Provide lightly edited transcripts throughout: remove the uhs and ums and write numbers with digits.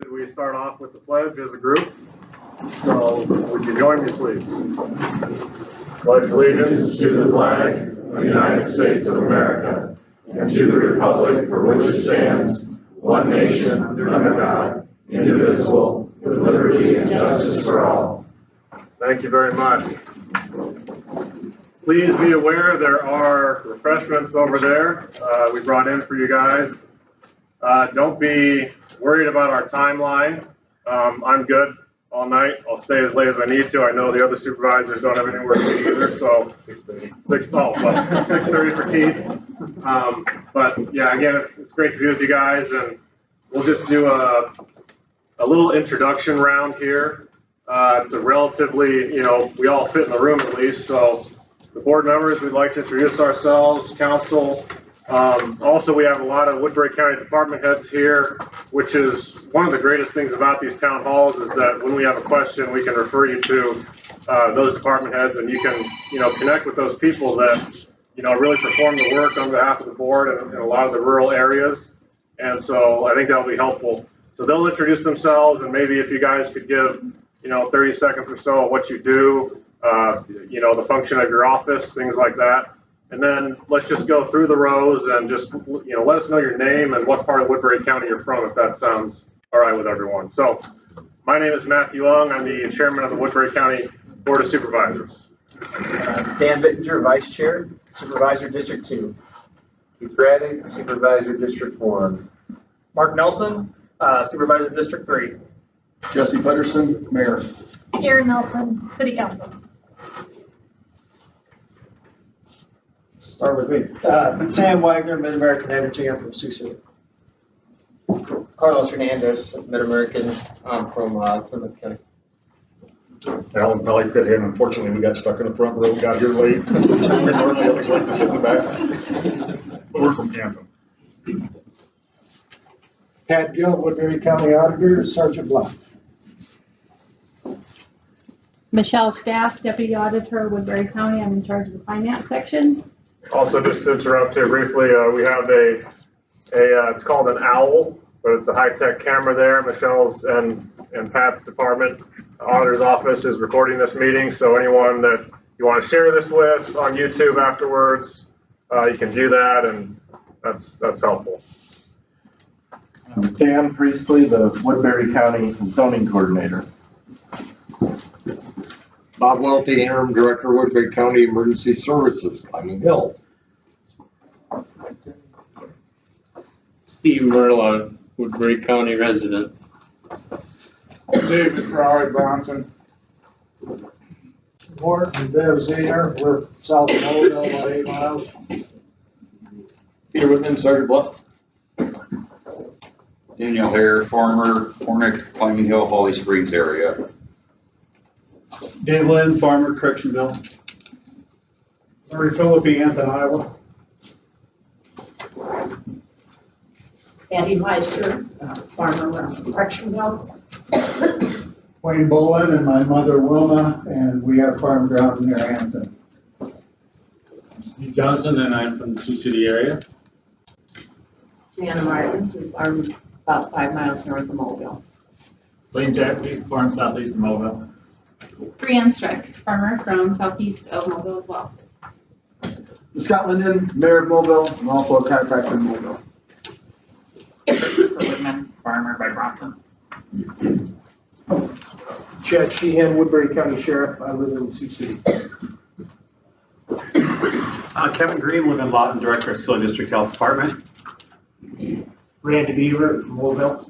We start off with the pledge as a group. So would you join me, please? Pledge allegiance to the flag of the United States of America and to the republic for which it stands, one nation under God, indivisible, with liberty and justice for all. Thank you very much. Please be aware there are refreshments over there we brought in for you guys. Don't be worried about our timeline. I'm good all night. I'll stay as late as I need to. I know the other supervisors don't have anywhere to be either, so 6:30 for Keith. But yeah, again, it's great to be with you guys, and we'll just do a little introduction round here. It's a relatively, we all fit in the room at least, so the board members, we'd like to introduce ourselves, council. Also, we have a lot of Woodbury County department heads here, which is one of the greatest things about these town halls is that when we have a question, we can refer you to those department heads, and you can, connect with those people that, really perform the work on behalf of the board in a lot of the rural areas. And so I think that'll be helpful. So they'll introduce themselves, and maybe if you guys could give, 30 seconds or so of what you do, the function of your office, things like that. And then let's just go through the rows and just, let us know your name and what part of Woodbury County you're from, if that sounds all right with everyone. So my name is Matthew Ung. I'm the chairman of the Woodbury County Board of Supervisors. Dan Bittinger, Vice Chair, Supervisor District 2. Keith Raddick, Supervisor District 1. Mark Nelson, Supervisor District 3. Jesse Pedersen, Mayor. Aaron Nelson, City Council. Start with me. Sam Wagner, Mid-American Energy. I'm from Sioux City. Carlos Hernandez, Mid-American. I'm from Plymouth County. Alan Pelly Pithen. Unfortunately, we got stuck in the front row. We got here late. We normally always like to sit in the back. But we're from Canton. Pat Gill, Woodbury County Auditor, Sergeant Bluff. Michelle Staff, Deputy Auditor, Woodbury County. I'm in charge of the finance section. Also, just to interrupt here briefly, we have it's called an OWL, but it's a high-tech camera there. Michelle's and Pat's department, auditor's office is recording this meeting, so anyone that you want to share this with on YouTube afterwards, you can do that, and that's helpful. Dan Priestley, the Woodbury County Zoning Coordinator. Bob Welty, Interim Director, Woodbury County Emergency Services, Climbing Hill. Steve Merla, Woodbury County resident. David Crowley, Bronson. Morton and Bev Zehner, we're south of Mobile, about 8 miles. Peter Whitman, Sergeant Bluff. Daniel Hare, farmer, Hornick, Climbing Hill, Holly Springs area. Dave Lynn, farmer, Correctionville. Murray Philippi, Anton, Iowa. Abby Weister, farmer from Correctionville. Wayne Bolin and my mother Wilma, and we have farm ground near Hampton. Steve Johnson, and I'm from the Sioux City area. Deanna Martins, we farm about 5 miles north of Mobile. Blaine Jackie, farm southeast of Mobile. Brianne Strick, farmer from southeast of Mobile as well. Scott Linden, Mayor of Mobile, and also a chiropractor in Mobile. Christopher Whitman, farmer by Bronson. Chad Sheehan, Woodbury County Sheriff. I live in Sioux City. Kevin Green, live in Lawton, Director of Facility District Health Department. Randy Beaver from Louisville.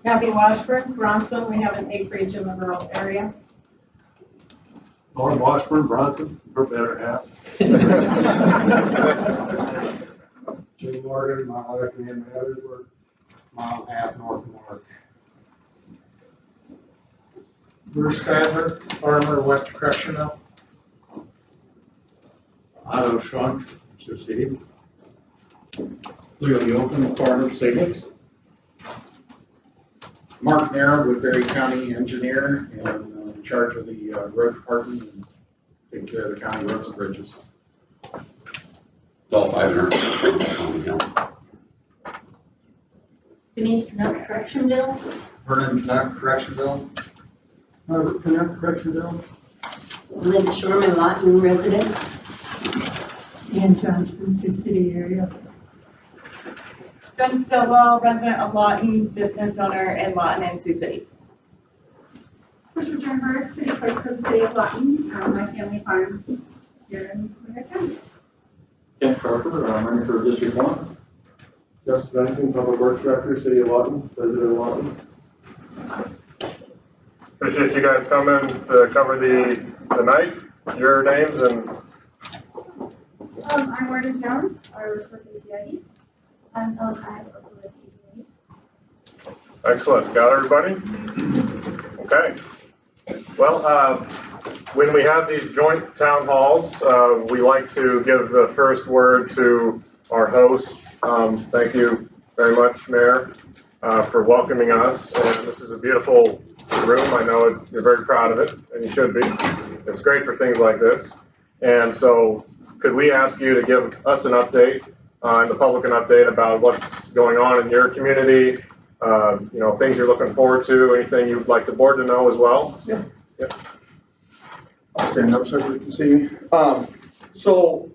Kathy Washburn, Bronson. We have an acreage in the rural area. Lauren Washburn, Bronson, her better half. Jim Morgan, my wife Ann Mattersburg, mile and a half north of Mark. Bruce Sadler, farmer, West Correctional. Otto Schunk, Sioux City. Leo Yoakum, farmer, Staples. Mark Nara, Woodbury County Engineer, and in charge of the road department and taking care of the county roads and bridges. Adult 500. Denise Canuck, Correctionville. Vernon Knapp, Correctionville. Robert Canuck, Correctionville. Linda Shorman, Lawton resident. Ian Johnston, Sioux City area. Jen Stillwell, resident of Lawton, business owner in Lawton and Sioux City. Tricia Sternberg, city clerk for the city of Lawton. My family farms here in Woodbury County. Kent Carper, running for District 1. Justin Duncan, public works director, city of Lawton, resident of Lawton. Appreciate you guys coming to cover the night. Your names and. I'm Morgan Jones. I work for PCID. I work with PCID. Excellent. Got everybody? Okay. Well, when we have these joint town halls, we like to give the first word to our host. Thank you very much, Mayor, for welcoming us. And this is a beautiful room. I know you're very proud of it, and you should be. It's great for things like this. And so could we ask you to give us an update, and the public an update about what's going on in your community, things you're looking forward to, anything you'd like the board to know as well? Yeah. I'll stand up so you can see me. So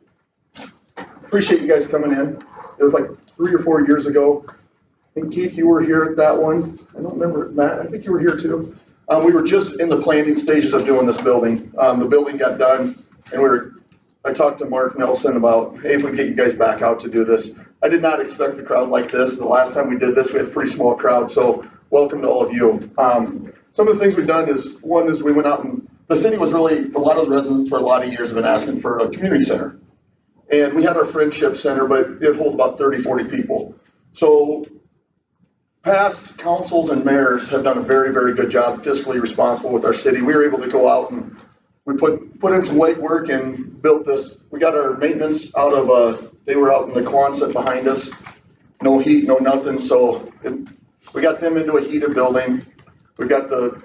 appreciate you guys coming in. It was like 3 or 4 years ago. I think Keith, you were here at that one. I don't remember, Matt, I think you were here too. We were just in the planning stages of doing this building. The building got done and I talked to Mark Nelson about, hey, if we get you guys back out to do this. I did not expect a crowd like this. The last time we did this, we had a pretty small crowd. So welcome to all of you. Some of the things we've done is, one is we went out and the city was really, a lot of the residents for a lot of years have been asking for a community center. And we had our friendship center, but it holds about 30, 40 people. So past councils and mayors have done a very, very good job fiscally responsible with our city. We were able to go out and we put in some legwork and built this. We got our maintenance out of, they were out in the Quonset behind us. No heat, no nothing. So we got them into a heated building. We've got the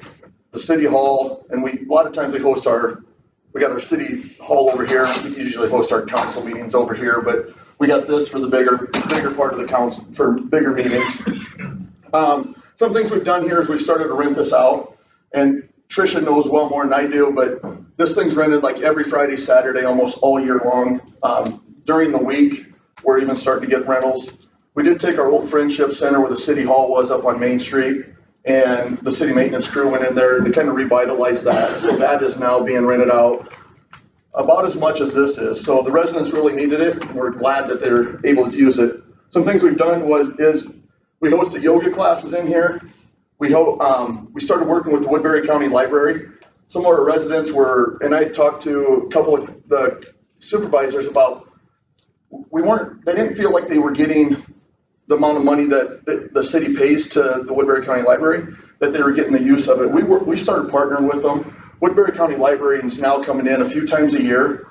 city hall, and a lot of times we got our city hall over here. We usually host our council meetings over here, but we got this for the bigger part of the council, for bigger meetings. Some things we've done here is we've started to rent this out, and Tricia knows well more than I do, but this thing's rented like every Friday, Saturday, almost all year long. During the week, we're even starting to get rentals. We did take our old friendship center where the city hall was up on Main Street, and the city maintenance crew went in there to kind of revitalize that. So that is now being rented out about as much as this is. So the residents really needed it, and we're glad that they're able to use it. Some things we've done is we hosted yoga classes in here. We started working with the Woodbury County Library. Some of our residents and I talked to a couple of the supervisors about, they didn't feel like they were getting the amount of money that the city pays to the Woodbury County Library, that they were getting the use of it. We started partnering with them. Woodbury County Library is now coming in a few times a year,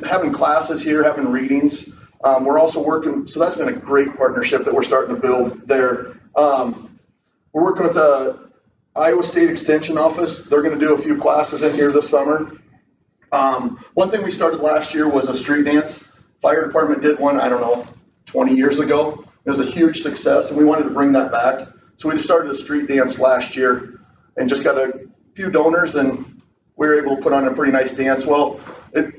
having classes here, having readings. We're also working, so that's been a great partnership that we're starting to build there. We're working with the Iowa State Extension Office. They're going to do a few classes in here this summer. One thing we started last year was a street dance. Fire department did one, 20 years ago. It was a huge success, and we wanted to bring that back. So we just started a street dance last year and just got a few donors, and we were able to put on a pretty nice dance. Well, it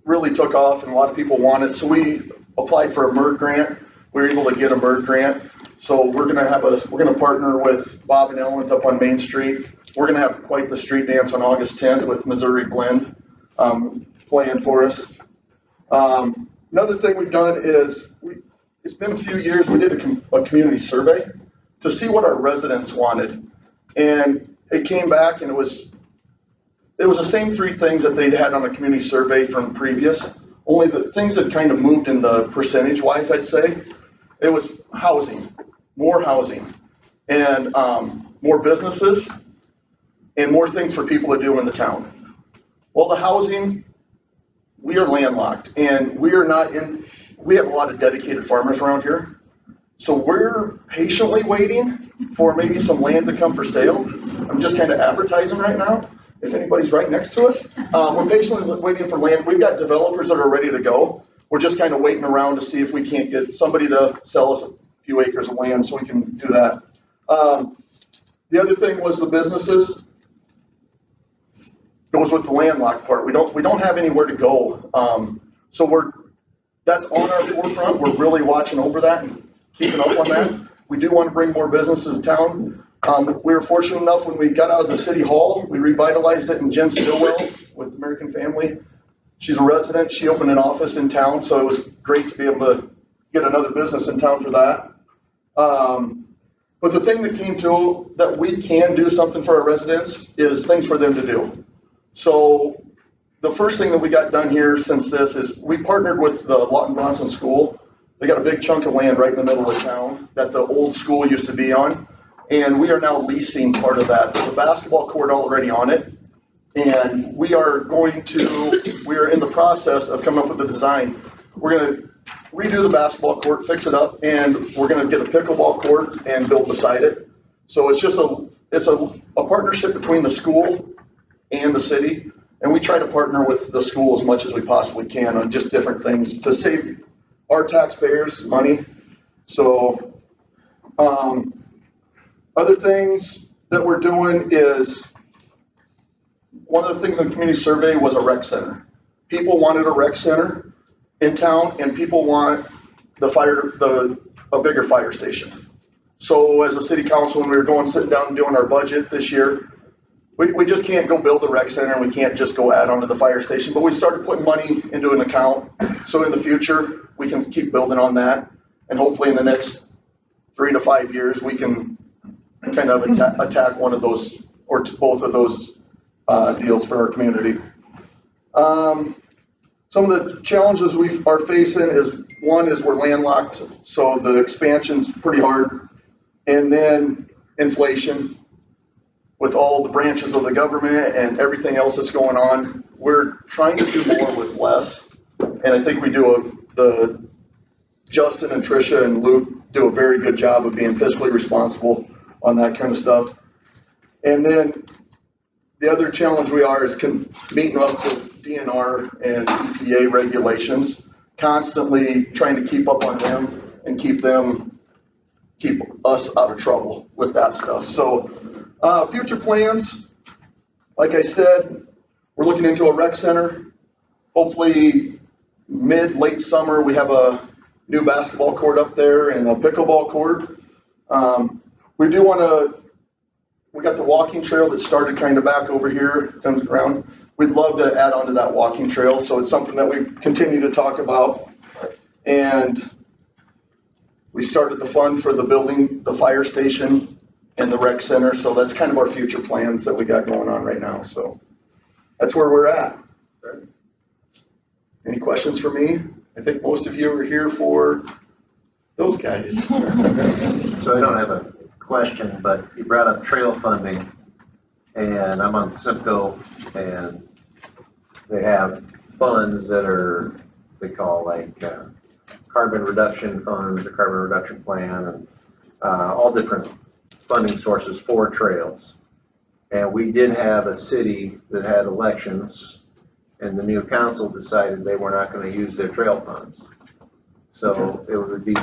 really took off, and a lot of people wanted it. So we applied for a MERD grant. We were able to get a MERD grant. So we're gonna partner with Bob and Ellen's up on Main Street. We're gonna have quite the street dance on August 10th with Missouri Blend playing for us. Another thing we've done is it's been a few years. We did a community survey to see what our residents wanted, and it came back, and it was the same 3 things that they'd had on a community survey from previous. Only the things that kind of moved in the percentage-wise, I'd say. It was housing, more housing, and more businesses, and more things for people to do in the town. Well, the housing, we are landlocked, and we have a lot of dedicated farmers around here. So we're patiently waiting for maybe some land to come for sale. I'm just kind of advertising right now. If anybody's right next to us, we're patiently waiting for land. We've got developers that are ready to go. We're just kind of waiting around to see if we can't get somebody to sell us few acres of land, so we can do that. The other thing was the businesses. Goes with the landlocked part. We don't have anywhere to go. So that's on our forefront. We're really watching over that and keeping up on that. We do want to bring more businesses to town. We were fortunate enough when we got out of the city hall, we revitalized it, and Jen Stillwell with American Family, she's a resident. She opened an office in town, so it was great to be able to get another business in town for that. But the thing that came to that we can do something for our residents is things for them to do. So the first thing that we got done here since this is we partnered with the Lawton Bronson School. They got a big chunk of land right in the middle of town that the old school used to be on. And we are now leasing part of that. There's a basketball court already on it. And we are in the process of coming up with a design. We're going to redo the basketball court, fix it up, and we're going to get a pickleball court and build beside it. So it's just a partnership between the school and the city. And we try to partner with the school as much as we possibly can on just different things to save our taxpayers money. So, other things that we're doing is, one of the things in the community survey was a rec center. People wanted a rec center in town, and people want a bigger fire station. So as a city council, when we were sitting down and doing our budget this year, we just can't go build a rec center, and we can't just go add on to the fire station, but we started putting money into an account. So in the future, we can keep building on that. And hopefully in the next 3 to 5 years, we can kind of attack one of those or both of those deals for our community. Some of the challenges we are facing is, one is we're landlocked, so the expansion's pretty hard. And then inflation. With all the branches of the government and everything else that's going on, we're trying to do more with less. And I think we Justin and Tricia and Luke do a very good job of being fiscally responsible on that kind of stuff. And then the other challenge we are is meeting up with DNR and EPA regulations, constantly trying to keep up on them and keep us out of trouble with that stuff. So future plans, like I said, we're looking into a rec center. Hopefully late summer, we have a new basketball court up there and a pickleball court. We got the walking trail that started kind of back over here, comes around. We'd love to add on to that walking trail. So it's something that we continue to talk about. And we started the fund for the fire station and the rec center. So that's kind of our future plans that we got going on right now. So that's where we're at. Any questions for me? I think most of you are here for those guys. So I don't have a question, but you brought up trail funding, and I'm on Simcoe, and they have funds that they call like carbon reduction funds, or carbon reduction plan, and all different funding sources for trails. And we did have a city that had elections, and the new council decided they were not going to use their trail funds. So it would be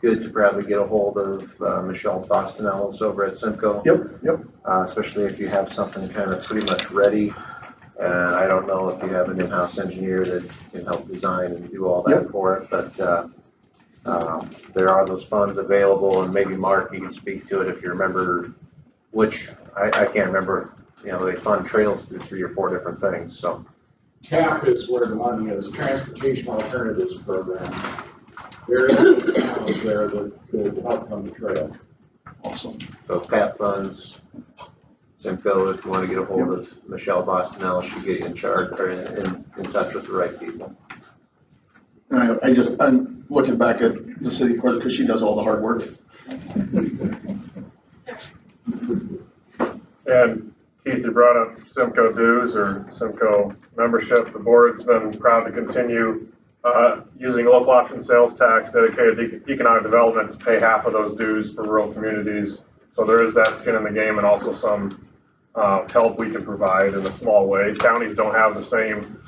good to probably get a hold of Michelle Bostonellis over at Simcoe. Yep. Especially if you have something kind of pretty much ready. And I don't know if you have an in-house engineer that can help design and do all that for it, but there are those funds available, and maybe Mark, you can speak to it if you remember which, I can't remember, they fund trails through 3 or 4 different things, so. TAP is where the money is, Transportation Alternatives Program. There is towns there that help on the trail. Awesome. So TAP funds, Simcoe, if you want to get a hold of Michelle Bostonellis, she'll get you in charge or in touch with the right people. I'm looking back at the city clerk because she does all the hard work. And Keith, you brought up Simcoe dues or Simcoe membership. The board's been proud to continue using local option sales tax dedicated to economic development to pay half of those dues for rural communities. So there is that skin in the game, and also some help we can provide in a small way. Counties don't have the same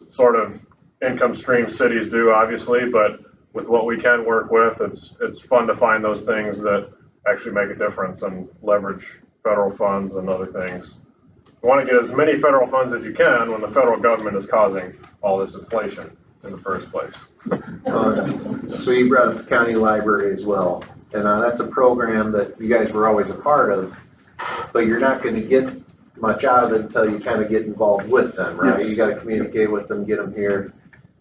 sort of income stream cities do, obviously, but with what we can work with, it's fun to find those things that actually make a difference and leverage federal funds and other things. You want to get as many federal funds as you can when the federal government is causing all this inflation in the first place. So you brought up the county library as well, and that's a program that you guys were always a part of, but you're not going to get much out of it until you kind of get involved with them, right? Yes. You got to communicate with them, get them here.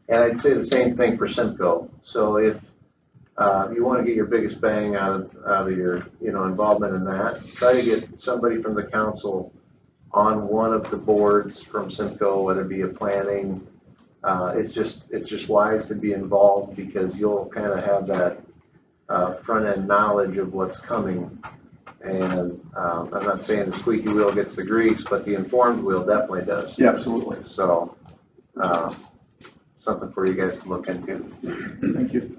And I'd say the same thing for Simcoe. So if you want to get your biggest bang out of your, involvement in that, try to get somebody from the council on one of the boards from Simcoe, whether it be a planning. It's just wise to be involved because you'll kind of have that front end knowledge of what's coming. And I'm not saying the squeaky wheel gets the grease, but the informed wheel definitely does. Yeah, absolutely. So something for you guys to look into. Thank you.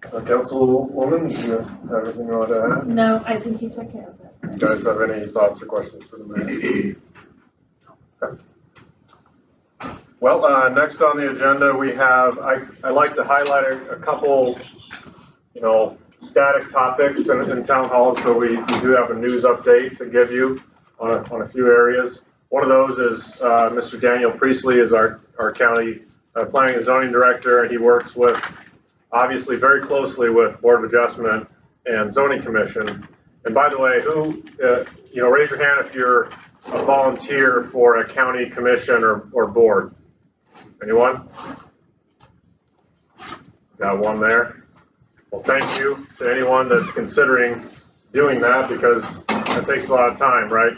Councilwoman, do you have anything you want to add? No, I think you took care of it. You guys have any thoughts or questions for the mayor? Okay. Well, next on the agenda, we have, I like to highlight a couple, static topics in town hall. So we do have a news update to give you on a few areas. One of those is Mr. Daniel Priestley is our county planning and zoning director, and he works with, obviously, very closely with Board of Adjustment and Zoning Commission. And by the way, raise your hand if you're a volunteer for a county commission or board. Anyone? Got one there. Well, thank you to anyone that's considering doing that because that takes a lot of time, right,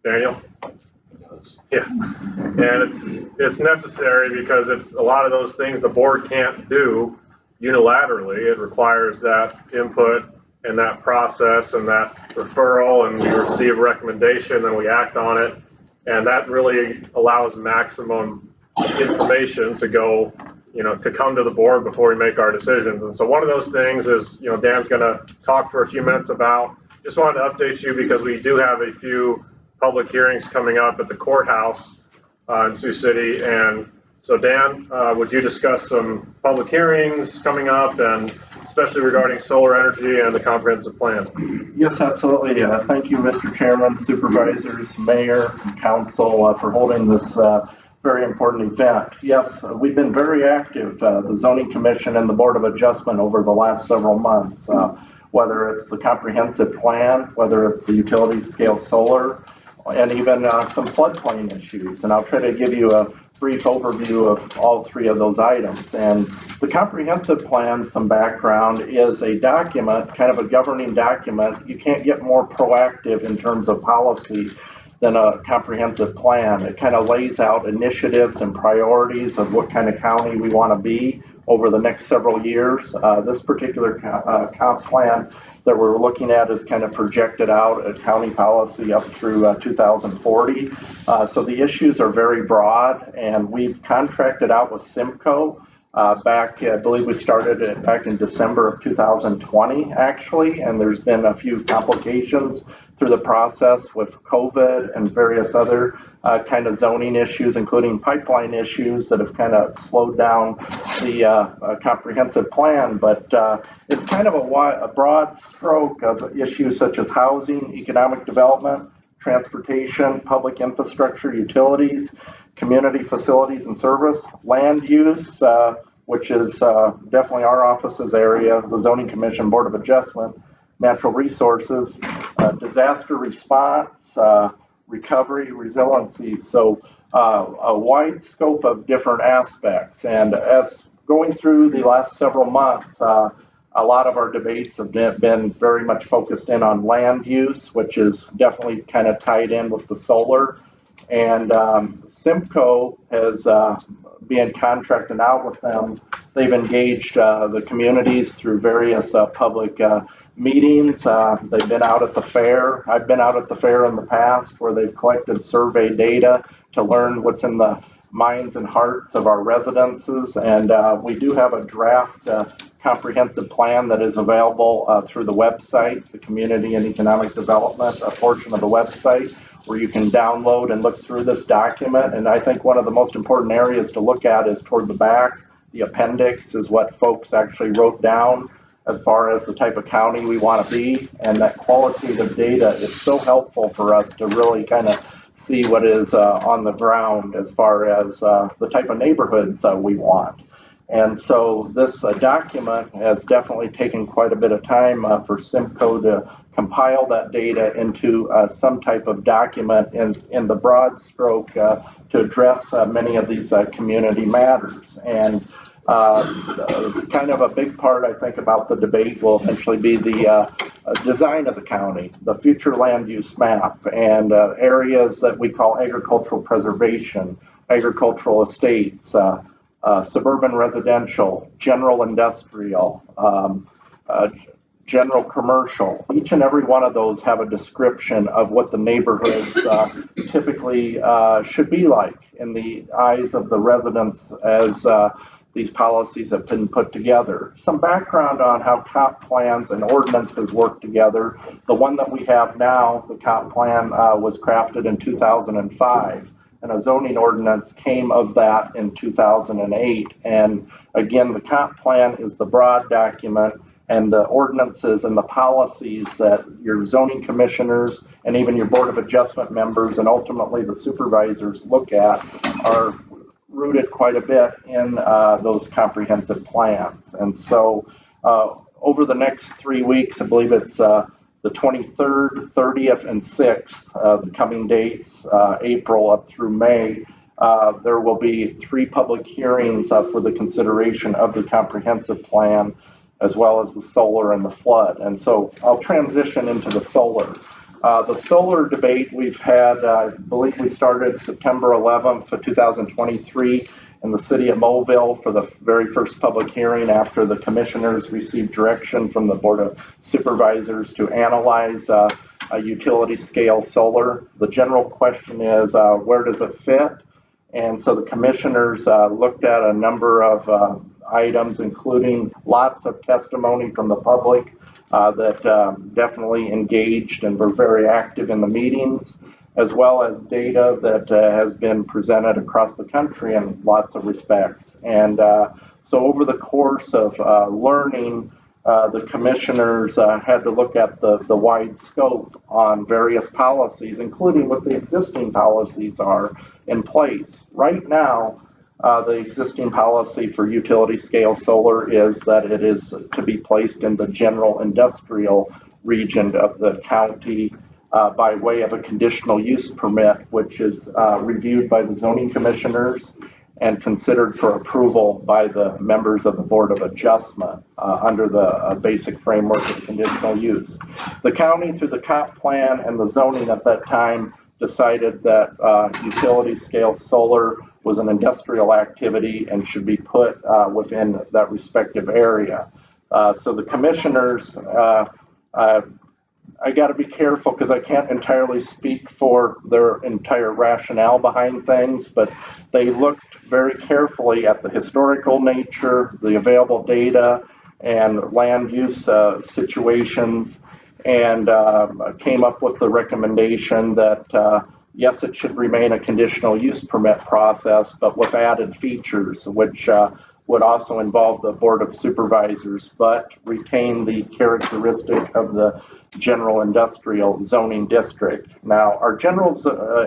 Daniel? Yeah, and it's necessary because it's a lot of those things the board can't do unilaterally. It requires that input and that process and that referral, and we receive a recommendation and we act on it, and that really allows maximum information to go, to come to the board before we make our decisions. And so one of those things is, Dan's going to talk for a few minutes about. Just wanted to update you because we do have a few public hearings coming up at the courthouse in Sioux City. And so Dan, would you discuss some public hearings coming up and especially regarding solar energy and the comprehensive plan? Yes, absolutely. Thank you, Mr. Chairman, supervisors, mayor, and council for holding this very important event. Yes, we've been very active, the Zoning Commission and the Board of Adjustment over the last several months, whether it's the comprehensive plan, whether it's the utility scale solar, and even some floodplain issues. And I'll try to give you a brief overview of all three of those items. And the comprehensive plan, some background, is a document, kind of a governing document. You can't get more proactive in terms of policy than a comprehensive plan. It kind of lays out initiatives and priorities of what kind of county we want to be over the next several years. This particular comp plan that we're looking at is kind of projected out at county policy up through 2040. So the issues are very broad, and we've contracted out with Simcoe back, I believe we started it back in December of 2020, actually, and there's been a few complications through the process with COVID and various other kind of zoning issues, including pipeline issues that have kind of slowed down the comprehensive plan. But it's kind of a broad stroke of issues such as housing, economic development, transportation, public infrastructure, utilities, community facilities and service, land use, which is definitely our office's area, the Zoning Commission, Board of Adjustment, natural resources, disaster response, recovery, resiliency. So a wide scope of different aspects. And as going through the last several months, a lot of our debates have been very much focused in on land use, which is definitely kind of tied in with the solar. And Simcoe has been contracted out with them. They've engaged the communities through various public meetings. They've been out at the fair. I've been out at the fair in the past where they've collected survey data to learn what's in the minds and hearts of our residences. And we do have a draft comprehensive plan that is available through the website, the Community and Economic Development portion of the website, where you can download and look through this document. And I think one of the most important areas to look at is toward the back, The appendix is what folks actually wrote down as far as the type of county we want to be, and that qualitative data is so helpful for us to really kind of see what is on the ground as far as the type of neighborhoods we want. And so this document has definitely taken quite a bit of time for Simcoe to compile that data into some type of document in the broad stroke to address many of these community matters. And kind of a big part, I think, about the debate will eventually be the design of the county, the future land use map, and areas that we call agricultural preservation, agricultural estates, suburban residential, general industrial, general commercial. Each and every one of those have a description of what the neighborhoods typically should be like in the eyes of the residents as these policies have been put together. Some background on how comp plans and ordinances work together. The one that we have now, the comp plan, was crafted in 2005. And a zoning ordinance came of that in 2008. And again, the comp plan is the broad document, and the ordinances and the policies that your zoning commissioners and even your board of adjustment members and ultimately the supervisors look at are rooted quite a bit in those comprehensive plans. And so over the next 3 weeks, I believe it's the 23rd, 30th, and 6th, the coming dates, April up through May, there will be 3 public hearings for the consideration of the comprehensive plan, as well as the solar and the flood. And so I'll transition into the solar. The solar debate we've had, I believe we started September 11th of 2023 in the city of Mobile for the very first public hearing after the commissioners received direction from the Board of Supervisors to analyze a utility scale solar. The general question is, where does it fit? And so the commissioners looked at a number of items, including lots of testimony from the public that definitely engaged and were very active in the meetings, as well as data that has been presented across the country in lots of respects. And so over the course of learning, the commissioners had to look at the wide scope on various policies, including what the existing policies are in place. Right now, the existing policy for utility scale solar is that it is to be placed in the general industrial region of the county by way of a conditional use permit, which is reviewed by the zoning commissioners and considered for approval by the members of the Board of Adjustment under the basic framework of conditional use. The county, through the comp plan and the zoning at that time, decided that utility scale solar was an industrial activity and should be put within that respective area. So the commissioners, I got to be careful because I can't entirely speak for their entire rationale behind things, but they looked very carefully at the historical nature, the available data, and land use situations, and came up with the recommendation that yes, it should remain a conditional use permit process, but with added features, which would also involve the Board of Supervisors, but retain the characteristic of the general industrial zoning district. Now, our general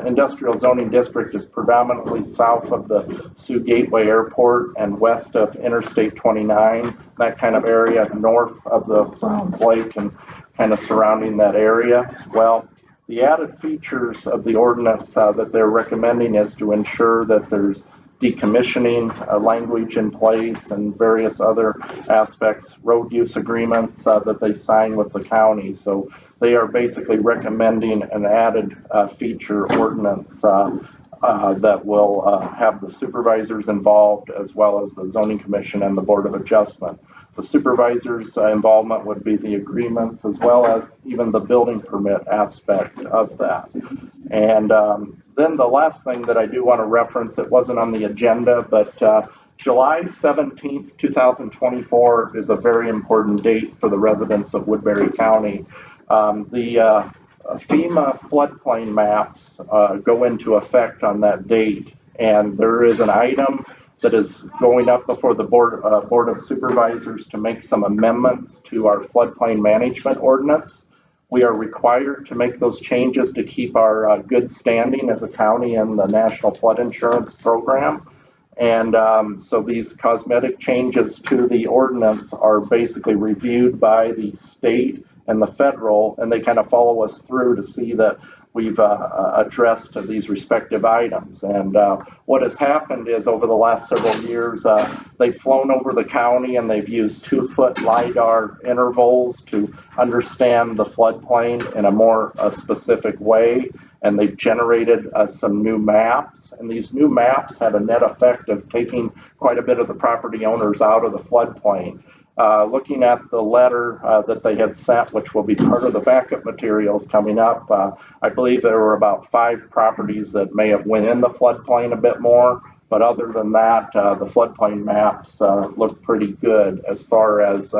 industrial zoning district is predominantly south of the Sioux Gateway Airport and west of Interstate 29, that kind of area, north of the Browns Lake and kind of surrounding that area. Well, the added features of the ordinance that they're recommending is to ensure that there's decommissioning language in place and various other aspects, road use agreements that they sign with the county. So they are basically recommending an added feature ordinance that will have the supervisors involved as well as the zoning commission and the Board of Adjustment. The supervisors' involvement would be the agreements as well as even the building permit aspect of that. And then the last thing that I do want to reference, it wasn't on the agenda, but July 17th, 2024 is a very important date for the residents of Woodbury County. The FEMA floodplain maps go into effect on that date, and there is an item that is going up before the Board of Supervisors to make some amendments to our floodplain management ordinance. We are required to make those changes to keep our good standing as a county in the National Flood Insurance Program. And so these cosmetic changes to the ordinance are basically reviewed by the state and the federal, and they kind of follow us through to see that we've addressed these respective items. And what has happened is over the last several years, they've flown over the county and they've used 2-foot LiDAR intervals to understand the floodplain in a more specific way. And they've generated some new maps. And these new maps had a net effect of taking quite a bit of the property owners out of the floodplain. Looking at the letter that they had sent, which will be part of the backup materials coming up, I believe there were about 5 properties that may have went in the floodplain a bit more, but other than that, the floodplain maps look pretty good as far as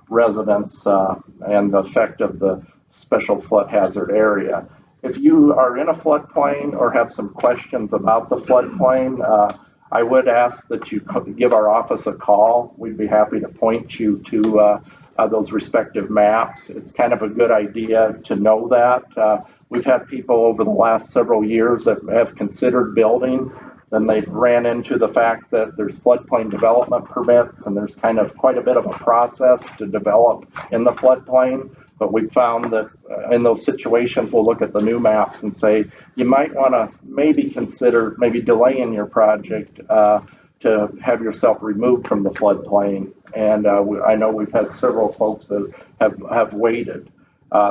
residents and the effect of the special flood hazard area. If you are in a floodplain or have some questions about the floodplain, I would ask that you give our office a call. We'd be happy to point you to those respective maps. It's kind of a good idea to know that. We've had people over the last several years that have considered building, then they've ran into the fact that there's floodplain development permits and there's kind of quite a bit of a process to develop in the floodplain. But we found that in those situations, we'll look at the new maps and say, you might want to maybe consider delaying your project to have yourself removed from the floodplain. And I know we've had several folks that have waited.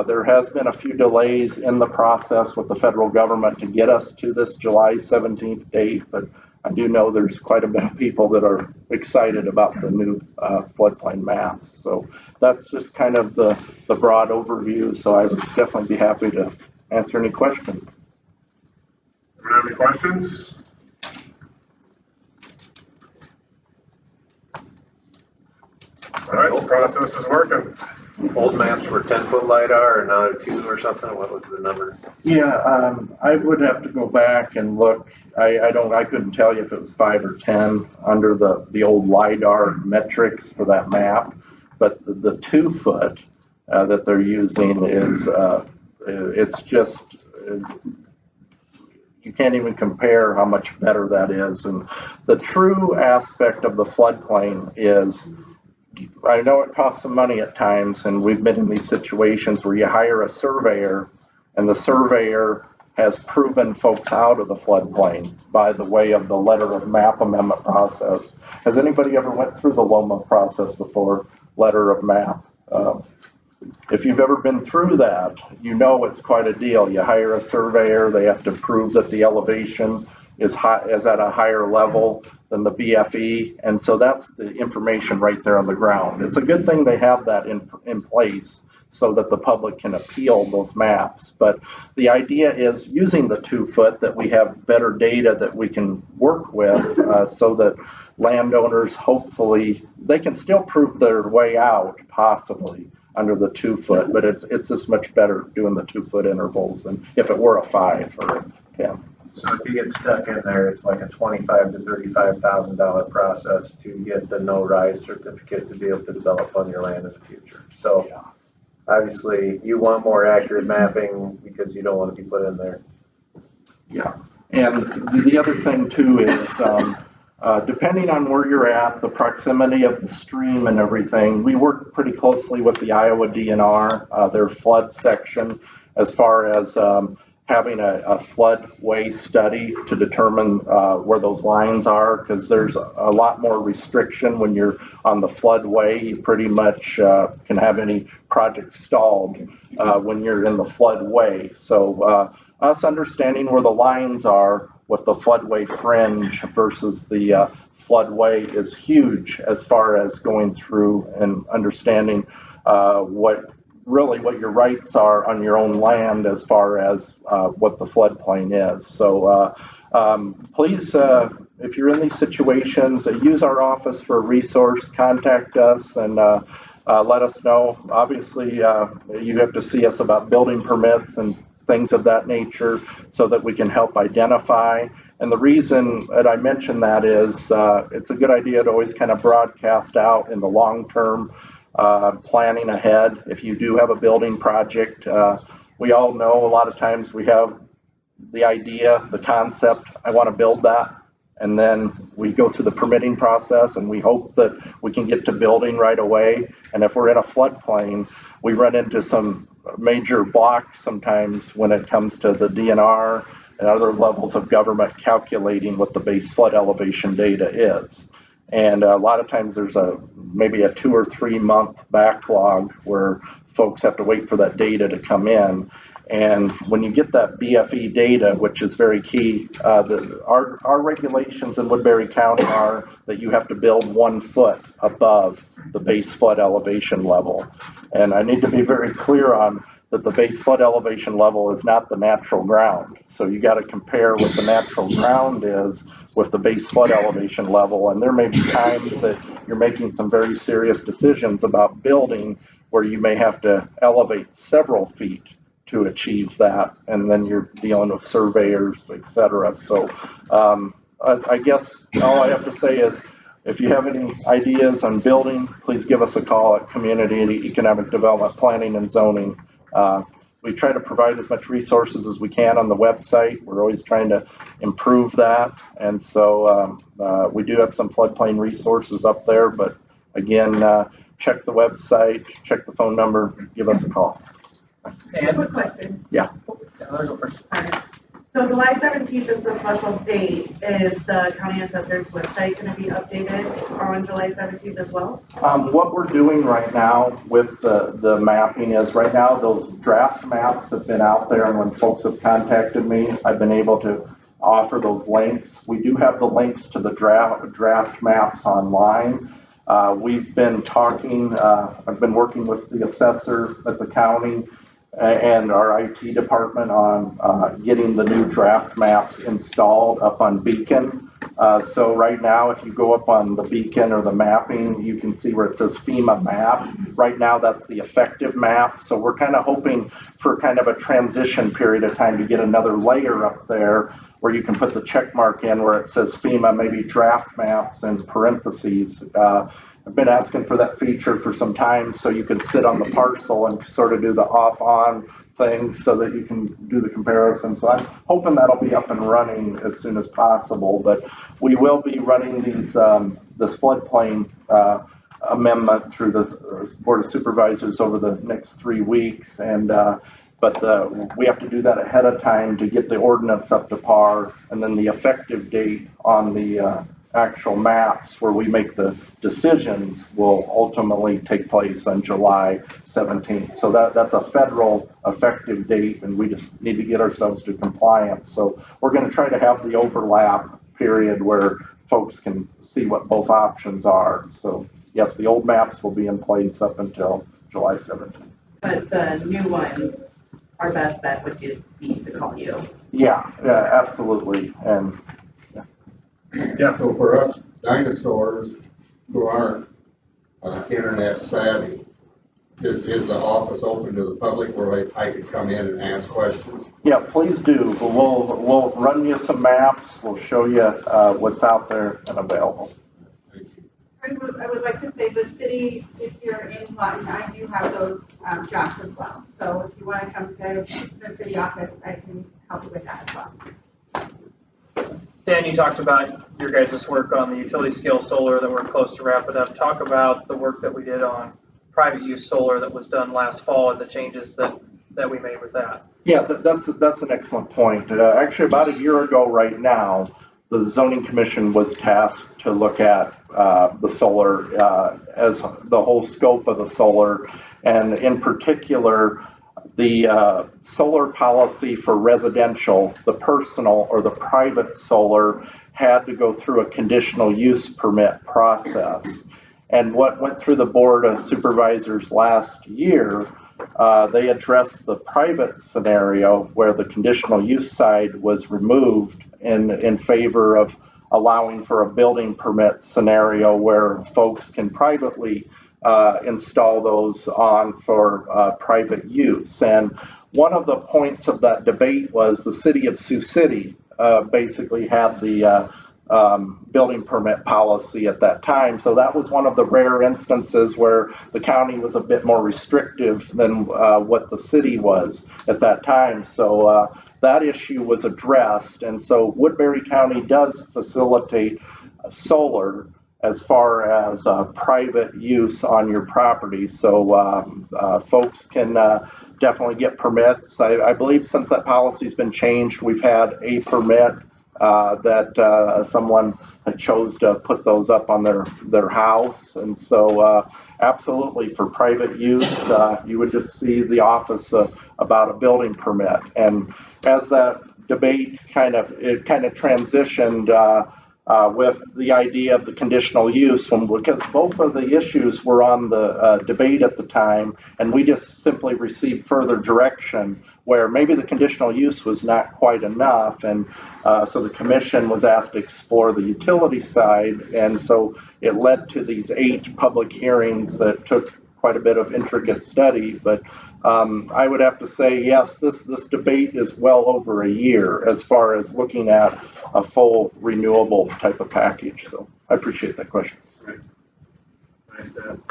There has been a few delays in the process with the federal government to get us to this July 17th date, but I do know there's quite a bit of people that are excited about the new floodplain maps. So that's just kind of the broad overview. So I would definitely be happy to answer any questions. Do you have any questions? All right, the process is working. Old maps were 10-foot LiDAR and now they're 2 or something. What was the number? Yeah, I would have to go back and look. I couldn't tell you if it was 5 or 10 under the old LiDAR metrics for that map, but the 2-foot that they're using is it's just you can't even compare how much better that is. And the true aspect of the floodplain is, I know it costs some money at times, and we've been in these situations where you hire a surveyor and the surveyor has proven folks out of the floodplain by the way of the letter of map amendment process. Has anybody ever went through the LOMA process before, letter of map? If you've ever been through that, you know it's quite a deal. You hire a surveyor, they have to prove that the elevation is at a higher level than the BFE, and so that's the information right there on the ground. It's a good thing they have that in place so that the public can appeal those maps. But the idea is using the 2-foot that we have better data that we can work with so that landowners, hopefully, they can still prove their way out possibly under the 2-foot, but it's just much better doing the 2-foot intervals than if it were a 5 or a 10. So if you get stuck in there, it's like a $25,000 to $35,000 process to get the no-rise certificate to be able to develop on your land in the future. So obviously you want more accurate mapping because you don't want to be put in there. Yeah, and the other thing too is depending on where you're at, the proximity of the stream and everything, we work pretty closely with the Iowa DNR, their flood section, as far as having a floodway study to determine where those lines are, because there's a lot more restriction when you're on the floodway. You pretty much can have any project stalled when you're in the floodway. So us understanding where the lines are with the floodway fringe versus the floodway is huge as far as going through and understanding what your rights are on your own land as far as what the floodplain is. So please, if you're in these situations, use our office for a resource, contact us and let us know. Obviously, you have to see us about building permits and things of that nature so that we can help identify. And the reason that I mention that is it's a good idea to always kind of broadcast out in the long term, planning ahead. If you do have a building project, we all know a lot of times we have the idea, the concept, I want to build that. And then we go through the permitting process and we hope that we can get to building right away. And if we're in a floodplain, we run into some major blocks sometimes when it comes to the DNR and other levels of government calculating what the base flood elevation data is. And a lot of times there's maybe a 2 or 3 month backlog where folks have to wait for that data to come in. And when you get that BFE data, which is very key, our regulations in Woodbury County are that you have to build 1 foot above the base flood elevation level. And I need to be very clear on that the base flood elevation level is not the natural ground. So you got to compare what the natural ground is with the base flood elevation level. And there may be times that you're making some very serious decisions about building where you may have to elevate several feet to achieve that, and then you're dealing with surveyors, etc. So I guess all I have to say is if you have any ideas on building, please give us a call at Community and Economic Development Planning and Zoning. We try to provide as much resources as we can on the website. We're always trying to improve that, and so we do have some floodplain resources up there, but again, check the website, check the phone number, give us a call. Quick question. Yeah. So July 17th is the special date. Is the county assessor's website going to be updated on July 17th as well? What we're doing right now with the mapping is right now those draft maps have been out there, and when folks have contacted me, I've been able to offer those links. We do have the links to the draft maps online. We've been talking, I've been working with the assessor at the county and our IT department on getting the new draft maps installed up on Beacon. So right now, if you go up on the Beacon or the mapping, you can see where it says FEMA map. Right now, that's the effective map. So we're kind of hoping for kind of a transition period of time to get another layer up there where you can put the check mark in where it says FEMA, maybe draft maps in parentheses. I've been asking for that feature for some time so you can sit on the parcel and sort of do the off-on thing so that you can do the comparison. So I'm hoping that'll be up and running as soon as possible, but we will be running these this floodplain amendment through the Board of Supervisors over the next 3 weeks, and but we have to do that ahead of time to get the ordinance up to par, and then the effective date on the actual maps where we make the decisions will ultimately take place on July 17th. So that's a federal effective date, and we just need to get ourselves to compliance. So we're going to try to have the overlap period where folks can see what both options are. So yes, the old maps will be in place up until July 17th. But the new ones, our best bet would just be to call you. Yeah, absolutely. And yeah. So for us dinosaurs who aren't internet savvy, is the office open to the public where I could come in and ask questions? Yeah, please do. We'll run you some maps. We'll show you what's out there and available. I would like to say the city, if you're in Lawton, I do have those drafts as well. So if you want to come to the city office, I can help you with that as well. Dan, you talked about your guys' work on the utility scale solar that we're close to wrapping up. Talk about the work that we did on private use solar that was done last fall and the changes that we made with that. Yeah, that's an excellent point. Actually, about a year ago right now, the zoning commission was tasked to look at the solar as the whole scope of the solar, and in particular, the solar policy for residential, the personal or the private solar had to go through a conditional use permit process. And what went through the Board of Supervisors last year, they addressed the private scenario where the conditional use side was removed in favor of allowing for a building permit scenario where folks can privately install those on for private use. And one of the points of that debate was the city of Sioux City basically had the building permit policy at that time. So that was one of the rare instances where the county was a bit more restrictive than what the city was at that time. So that issue was addressed. And so Woodbury County does facilitate solar as far as private use on your property. So folks can definitely get permits. I believe since that policy's been changed, we've had a permit that someone had chose to put those up on their house. And so absolutely for private use, you would just see the office about a building permit. And as that debate kind of transitioned with the idea of the conditional use, because both of the issues were on the debate at the time, and we just simply received further direction where maybe the conditional use was not quite enough, and so the commission was asked to explore the utility side, and so it led to these 8 public hearings that took quite a bit of intricate study. But I would have to say, yes, this debate is well over a year as far as looking at a full renewable type of package. So I appreciate that question. Thanks, Dan.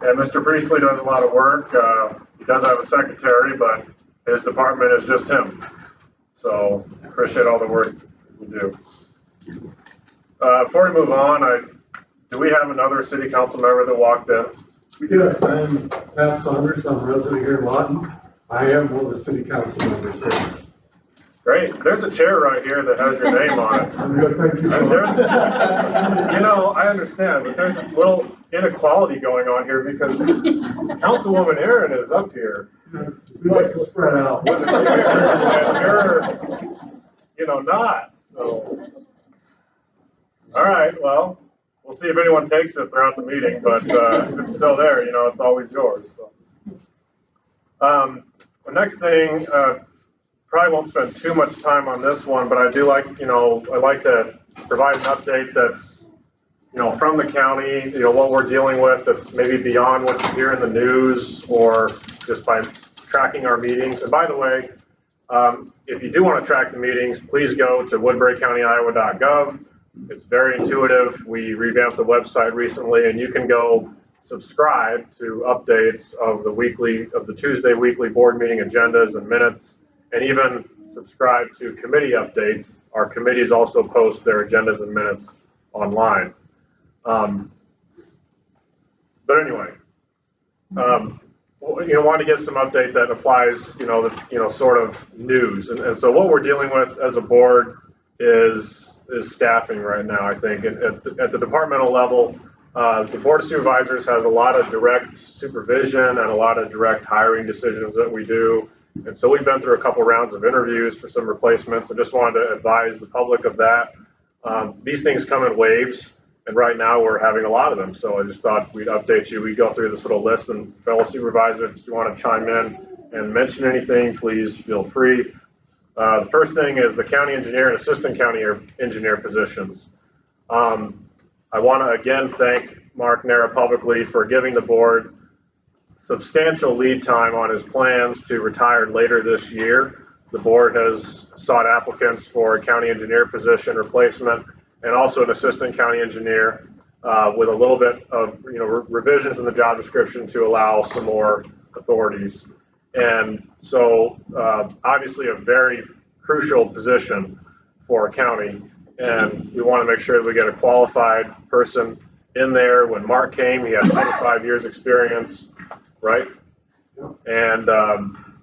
Yeah, Mr. Priestley does a lot of work. He does have a secretary, but his department is just him. So appreciate all the work you do. Before we move on, do we have another city council member that walked in? Yes, I'm Pat Saunders. I'm a resident here in Lawton. I am one of the city council members here. Great. There's a chair right here that has your name on it. I'm good, thank you. I understand, but there's a little inequality going on here because Councilwoman Aaron is up here. Yes, we like to spread out. And you're, not. So, all right. Well, we'll see if anyone takes it throughout the meeting, but if it's still there, it's always yours. So, the next thing. Probably won't spend too much time on this one, but I do like, I like to provide an update that's, from the county, what we're dealing with that's maybe beyond what you hear in the news or just by tracking our meetings. And by the way, if you do want to track the meetings, please go to woodburycountyiowa.gov. It's very intuitive. We revamped the website recently, and you can go subscribe to updates of the Tuesday weekly board meeting agendas and minutes, and even subscribe to committee updates. Our committees also post their agendas and minutes online. But anyway, want to give some update that applies, that's, sort of news. And so what we're dealing with as a board is staffing right now, I think. At the departmental level, the Board of Supervisors has a lot of direct supervision and a lot of direct hiring decisions that we do. And so we've been through a couple rounds of interviews for some replacements. I just wanted to advise the public of that. These things come in waves, and right now we're having a lot of them. So I just thought we'd update you. We go through this little list, and fellow supervisors, if you want to chime in and mention anything, please feel free. The first thing is the county engineer and assistant county engineer positions. I want to again thank Mark Nara publicly for giving the board substantial lead time on his plans to retire later this year. The board has sought applicants for a county engineer position replacement and also an assistant county engineer with a little bit of revisions in the job description to allow some more authorities. And so obviously a very crucial position for a county, and we want to make sure that we get a qualified person in there. When Mark came, he had 25 years experience. Right? And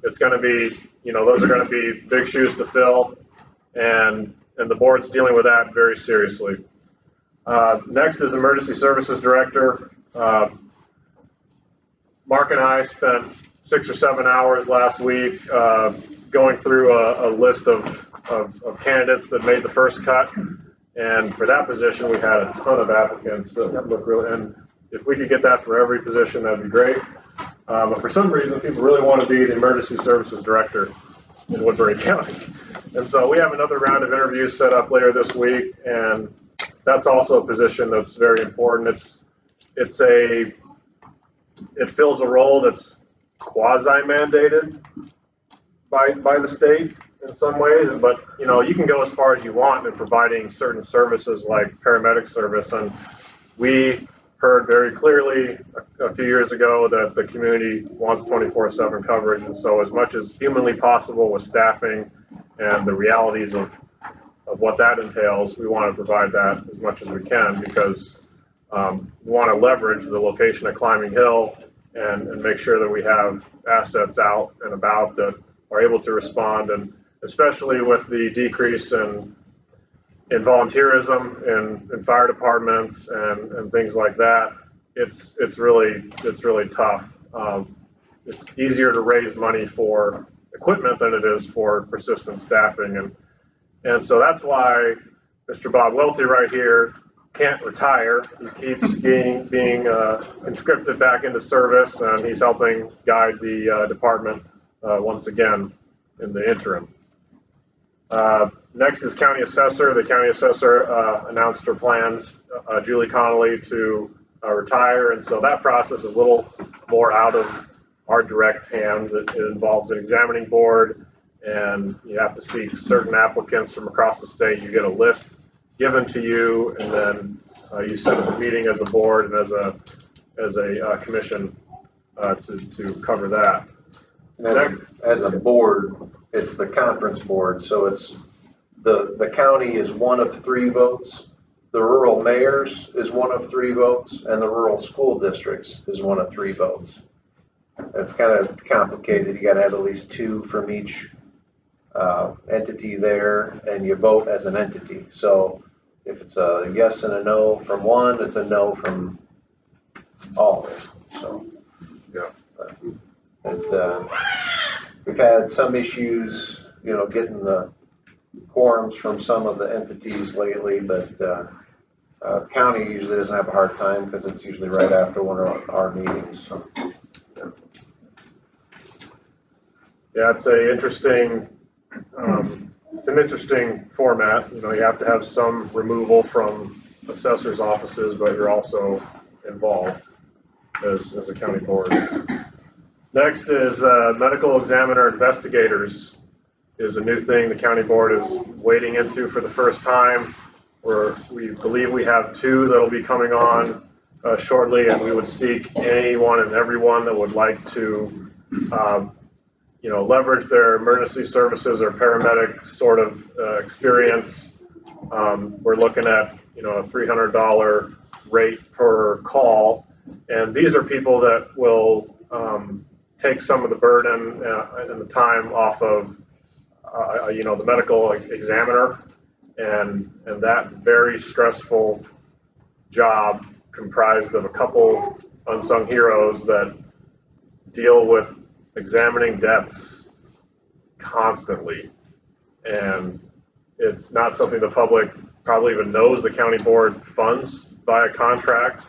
it's going to be, those are going to be big shoes to fill, and the board's dealing with that very seriously. Next is Emergency Services Director. Mark and I spent 6 or 7 hours last week going through a list of candidates that made the first cut, and for that position we had a ton of applicants that look really, and if we could get that for every position, that'd be great. But for some reason, people really want to be the Emergency Services Director in Woodbury County. And so we have another round of interviews set up later this week, and that's also a position that's very important. It fills a role that's quasi-mandated by the state. in some ways, but, you know, you can go as far as you want in providing certain services like paramedic service. And we heard very clearly a few years ago that the community wants 24/7 coverage. And so as much as humanly possible with staffing and the realities of what that entails, we want to provide that as much as we can, because we want to leverage the location of Climbing Hill and make sure that we have assets out and about that are able to respond. And especially with the decrease in volunteerism in fire departments and things like that, it's really tough. It's easier to raise money for equipment than it is for persistent staffing, and so that's why Mr. Bob Welty right here can't retire. He keeps being conscripted back into service, and he's helping guide the department once again in the interim. Next is County Assessor. The County Assessor announced her plans, Julie Connolly, to retire, and so that process is a little more out of our direct hands. It involves an examining board, and you have to seek certain applicants from across the state. You get a list given to you, and then you set up a meeting as a board and as a commission to cover that. And as a board, it's the conference board, so it's the county is one of 3 votes, the rural mayors is one of 3 votes, and the rural school districts is one of 3 votes. It's kind of complicated. You got to have at least 2 from each entity there, and you vote as an entity. So if it's a yes and a no from one, it's a no from all of it. So yeah, we've had some issues, you know, getting the quorums from some of the entities lately, but county usually doesn't have a hard time because it's usually right after one of our meetings. So. Yeah, it's an interesting format. You know, you have to have some removal from assessors' offices, but you're also involved as a county board. Next is medical examiner investigators is a new thing the county board is wading into for the first time. We believe we have 2 that'll be coming on shortly, and we would seek anyone and everyone that would like to you know, leverage their emergency services or paramedic sort of experience. We're looking at, you know, a $300 rate per call, and these are people that will take some of the burden and the time off of you know, the medical examiner, and that very stressful job comprised of a couple unsung heroes that deal with examining deaths constantly. And it's not something the public probably even knows the county board funds by a contract,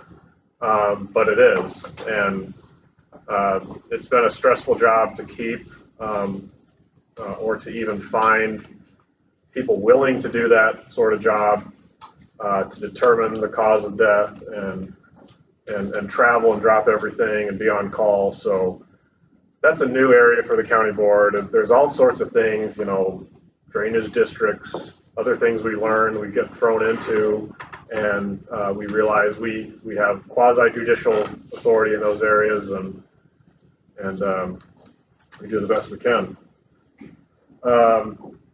but it is. And it's been a stressful job to keep or to even find people willing to do that sort of job, to determine the cause of death and travel and drop everything and be on call. So that's a new area for the county board. There's all sorts of things, you know, drainage districts, other things we learn, we get thrown into, and we realize we have quasi-judicial authority in those areas, and we do the best we can.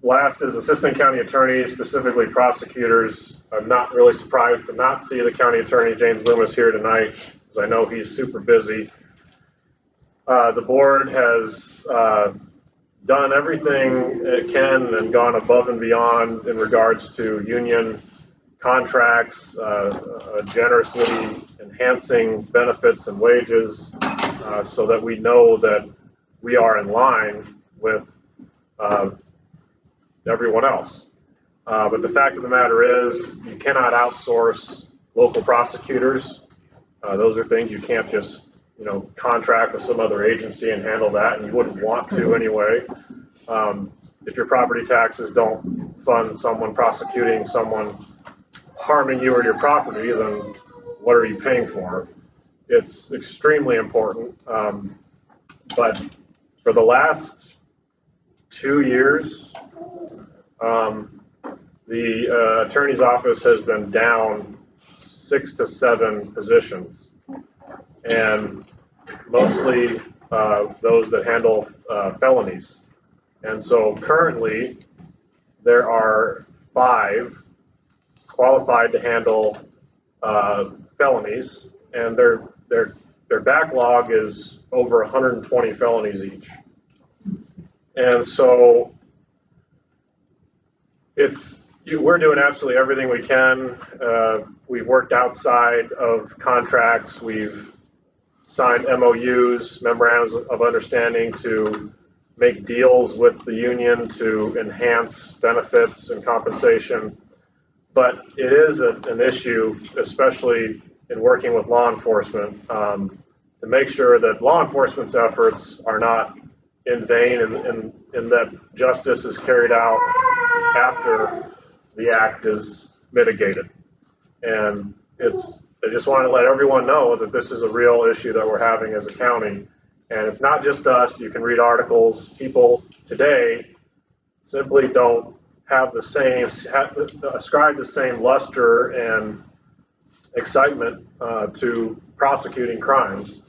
Last is assistant county attorneys, specifically prosecutors. I'm not really surprised to not see the county attorney, James Loomis, here tonight, because I know he's super busy. The board has done everything it can and gone above and beyond in regards to union contracts, generously enhancing benefits and wages, so that we know that we are in line with everyone else. But the fact of the matter is, you cannot outsource local prosecutors. Those are things you can't just, you know, contract with some other agency and handle that, and you wouldn't want to anyway. If your property taxes don't fund someone prosecuting someone harming you or your property, then what are you paying for? It's extremely important. But for the last 2 years, The attorney's office has been down 6 to 7 positions, and mostly those that handle felonies. And so currently, there are 5 qualified to handle felonies, and their backlog is over 120 felonies each. And so we're doing absolutely everything we can. We've worked outside of contracts. We've signed MOUs, memorandums of understanding, to make deals with the union to enhance benefits and compensation. But it is an issue, especially in working with law enforcement, to make sure that law enforcement's efforts are not in vain, and that justice is carried out after the act is mitigated. And I just want to let everyone know that this is a real issue that we're having as a county. And it's not just us. You can read articles. People today simply don't have ascribe the same luster and excitement to prosecuting crimes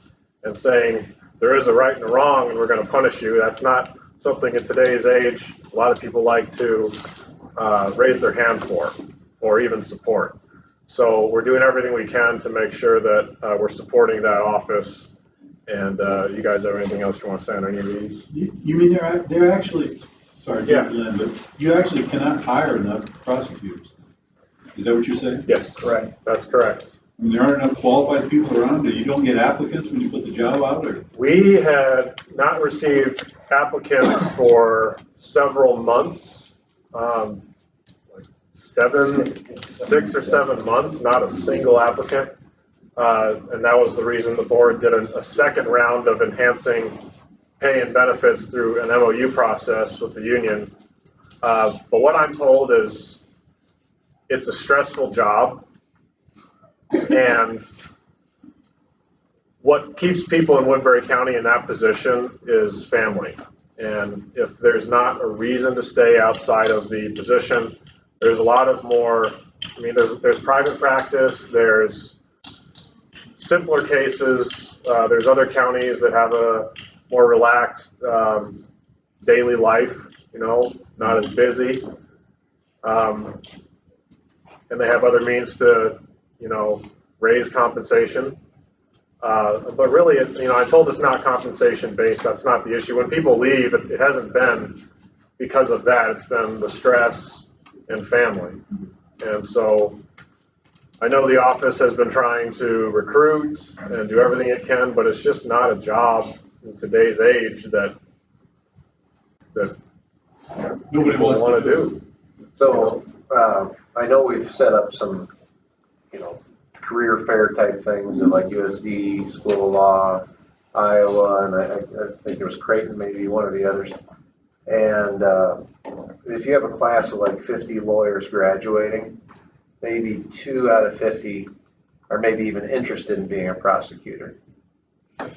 and saying there is a right and a wrong and we're going to punish you. That's not something in today's age a lot of people like to raise their hand for or even support. So we're doing everything we can to make sure that we're supporting that office. And you guys have anything else you want to say on any of these? You mean they're actually, sorry, yeah, Glenn, but you actually cannot hire enough prosecutors? Is that what you're saying? Yes, correct. That's correct. I mean, there aren't enough qualified people around. You don't get applicants when you put the job out, or? We had not received applicants for several months, 6 or 7 months, not a single applicant. And that was the reason the board did a second round of enhancing pay and benefits through an MOU process with the union. But what I'm told is it's a stressful job, and what keeps people in Woodbury County in that position is family. And if there's not a reason to stay outside of the position, there's a lot of more, I mean, there's private practice, there's simpler cases, there's other counties that have a more relaxed daily life, not as busy. And they have other means to, raise compensation. But really, I'm told it's not compensation based. That's not the issue. When people leave, it hasn't been because of that. It's been the stress and family. And so I know the office has been trying to recruit and do everything it can, but it's just not a job in today's age that nobody people want to do. So, I know we've set up some, career fair type things at like USD, School of Law, Iowa, and I think it was Creighton, maybe one of the others. And if you have a class of like 50 lawyers graduating, maybe 2 out of 50 are maybe even interested in being a prosecutor.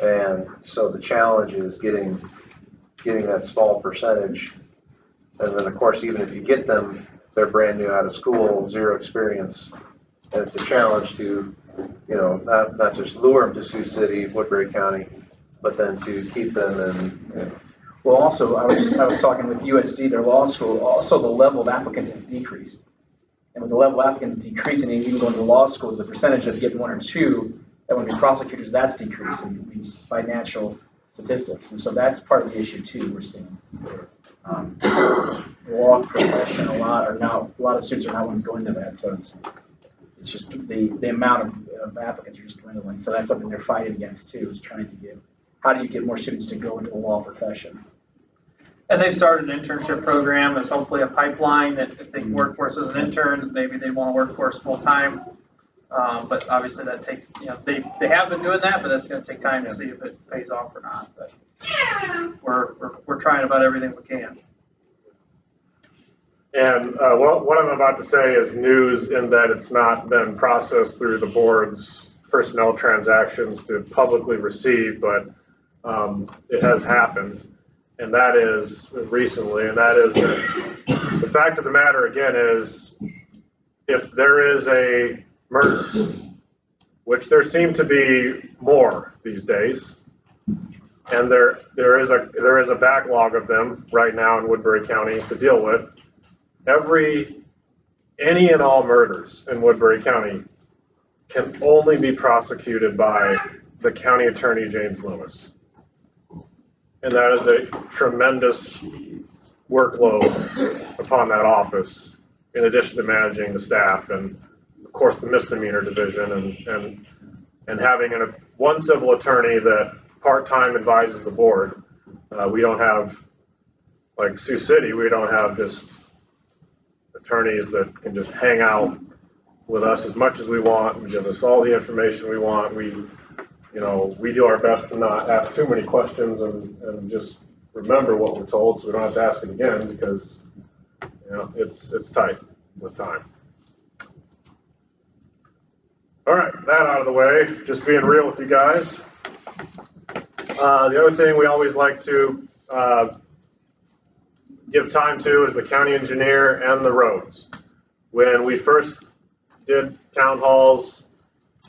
And so the challenge is getting that small percentage. And then of course, even if you get them, they're brand new out of school, 0 experience. And it's a challenge to, not just lure them to Sioux City, Woodbury County, but then to keep them and Well, also, I was talking with USD, their law school, also the level of applicants has decreased. And with the level of applicants decreasing, and even going to law school, the percentage of getting 1 or 2 that want to be prosecutors, that's decreasing by natural statistics. And so that's part of the issue too, we're seeing. The law profession, a lot of students are not wanting to go into that, so it's just the amount of applicants are just dwindling. So that's something they're fighting against too, is trying to get, how do you get more students to go into the law profession? And they've started an internship program as hopefully a pipeline that if they can work for us as an intern, maybe they want to work for us full time. But obviously that takes, they have been doing that, but that's going to take time to see if it pays off or not. But we're trying about everything we can. And what I'm about to say is news in that it's not been processed through the board's personnel transactions to publicly receive, but it has happened. And that is recently, and that is that the fact of the matter again is, if there is a murder, which there seem to be more these days, and there is a backlog of them right now in Woodbury County to deal with, any and all murders in Woodbury County can only be prosecuted by the county attorney, James Lewis. And that is a tremendous workload upon that office, in addition to managing the staff and, of course, the misdemeanor division and having one civil attorney that part-time advises the board. We don't have, like Sioux City, we don't have just attorneys that can just hang out with us as much as we want and give us all the information we want. We do our best to not ask too many questions and just remember what we're told so we don't have to ask it again, because it's tight with time. All right, that out of the way, just being real with you guys. The other thing we always like to give time to is the county engineer and the roads. When we first did town halls,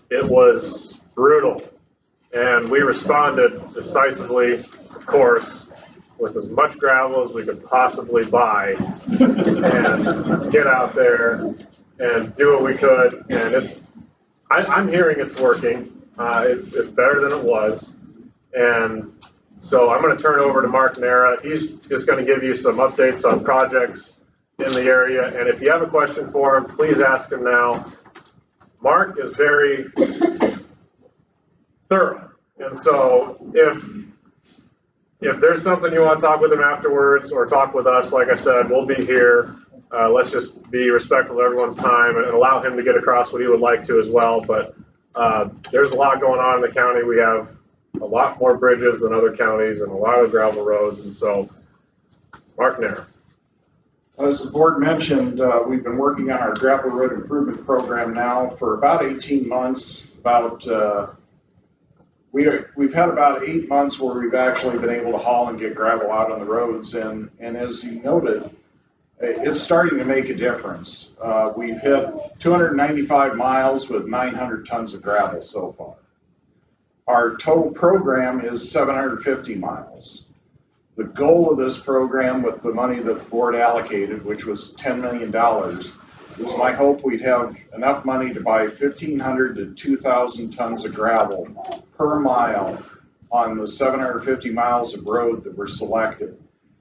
it was brutal, and we responded decisively, of course, with as much gravel as we could possibly buy and get out there and do what we could. And I'm hearing it's working. It's better than it was. And so I'm going to turn it over to Mark Nera. He's just going to give you some updates on projects in the area. And if you have a question for him, please ask him now. Mark is very thorough. And so if there's something you want to talk with him afterwards or talk with us, like I said, we'll be here. Let's just be respectful of everyone's time and allow him to get across what he would like to as well. But there's a lot going on in the county. We have a lot more bridges than other counties and a lot of gravel roads. And so, Mark Nair. As the board mentioned, we've been working on our gravel road improvement program now for about 18 months. We've had about 8 months where we've actually been able to haul and get gravel out on the roads. And as you noted, it's starting to make a difference. We've hit 295 miles with 900 tons of gravel so far. Our total program is 750 miles. The goal of this program, with the money that the board allocated, which was $10 million, was my hope we'd have enough money to buy 1,500 to 2,000 tons of gravel per mile on the 750 miles of road that were selected.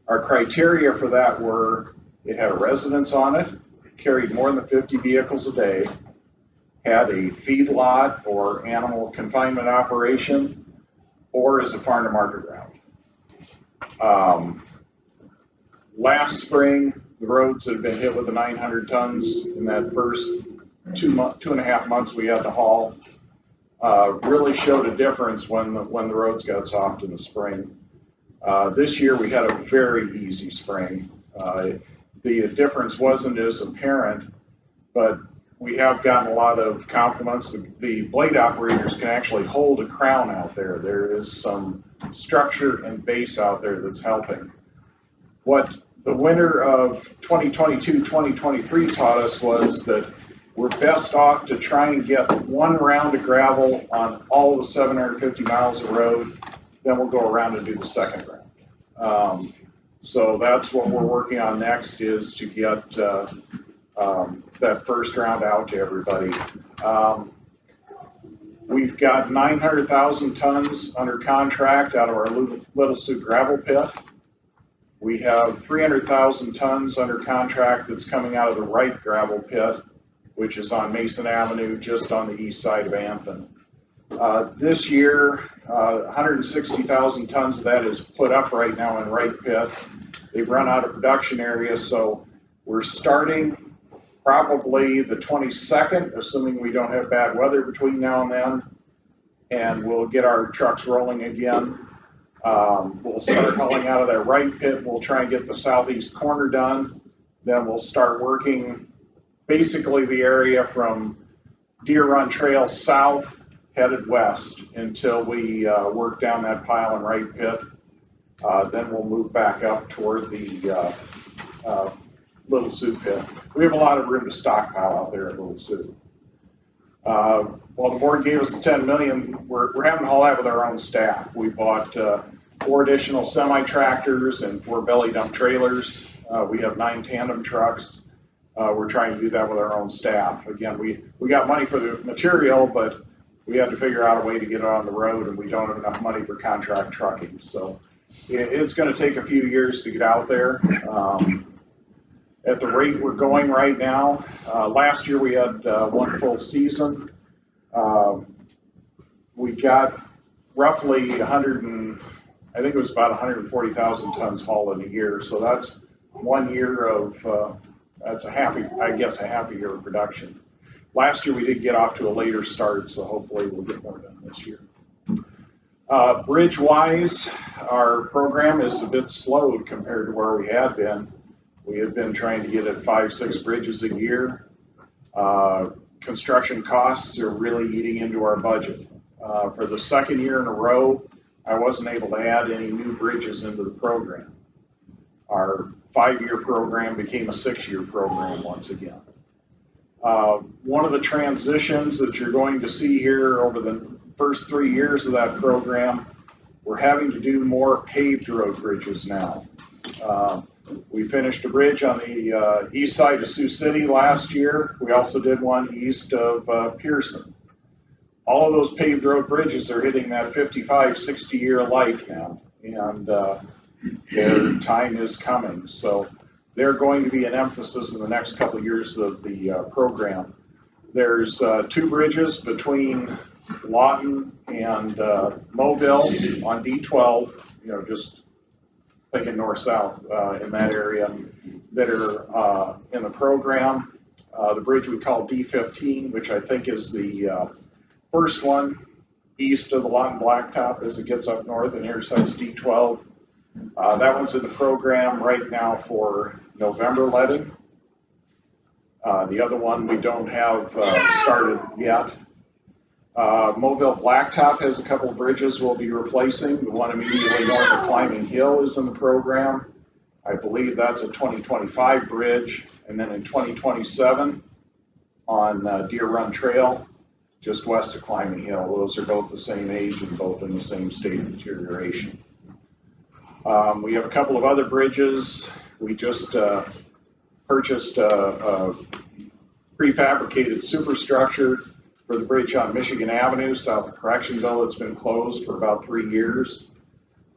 Our criteria for that were: it had a residence on it, carried more than 50 vehicles a day, had a feedlot or animal confinement operation, or is a farm to market route. Last spring, the roads that had been hit with the 900 tons in that first 2.5 months we had to haul really showed a difference when the roads got soft in the spring. This year we had a very easy spring. The difference wasn't as apparent, but we have gotten a lot of compliments. The blade operators can actually hold a crown out there. There is some structure and base out there that's helping. What the winter of 2022-2023 taught us was that we're best off to try and get one round of gravel on all of the 750 miles of road, then we'll go around and do the second round. So that's what we're working on next, is to get that first round out to everybody. We've got 900,000 tons under contract out of our Little Sioux gravel pit. We have 300,000 tons under contract that's coming out of the Wright gravel pit, which is on Mason Avenue, just on the east side of Anthony. This year, 160,000 tons of that is put up right now in Wright pit. They've run out of production area, so we're starting probably the 22nd, assuming we don't have bad weather between now and then, and we'll get our trucks rolling again. We'll start hauling out of that Wright pit. We'll try and get the southeast corner done. Then we'll start working basically the area from Deer Run Trail south headed west until we work down that pile in Wright pit. Then we'll move back up toward the Little Sioux pit. We have a lot of room to stockpile out there at Little Sioux. Well, the board gave us the 10 million, we're having to haul that with our own staff. We bought 4 additional semi-tractors and 4 belly dump trailers. We have 9 tandem trucks. We're trying to do that with our own staff. Again, we got money for the material, but we had to figure out a way to get it on the road, and we don't have enough money for contract trucking. So it's going to take a few years to get out there. At the rate we're going right now, last year we had 1 full season. We got roughly I think it was about 140,000 tons hauled in a year. So that's 1 year of, that's a half a year of production. Last year we did get off to a later start, so hopefully we'll get more done this year. Bridge-wise, our program is a bit slowed compared to where we had been. We had been trying to get at 5-6 bridges a year. Construction costs are really eating into our budget. For the second year in a row, I wasn't able to add any new bridges into the program. Our 5-year program became a 6-year program once again. One of the transitions that you're going to see here over the first 3 years of that program, we're having to do more paved road bridges now. We finished a bridge on the east side of Sioux City last year. We also did one east of Pearson. All of those paved road bridges are hitting that 55, 60-year life now, and their time is coming. So they're going to be an emphasis in the next couple of years of the program. There's 2 bridges between Lawton and Mobile on D12, just thinking north-south in that area, that are in the program. The bridge we call D15, which I think is the first one east of the Lawton Blacktop as it gets up north and intercepts D12. That one's in the program right now for November letting. The other one we don't have started yet. Mobile Blacktop has a couple of bridges we'll be replacing. The one immediately north of Climbing Hill is in the program. I believe that's a 2025 bridge. And then in 2027 on Deer Run Trail, just west of Climbing Hill. Those are both the same age and both in the same state of deterioration. We have a couple of other bridges. We just purchased a prefabricated superstructure for the bridge on Michigan Avenue, south of Correctionville. It's been closed for about 3 years.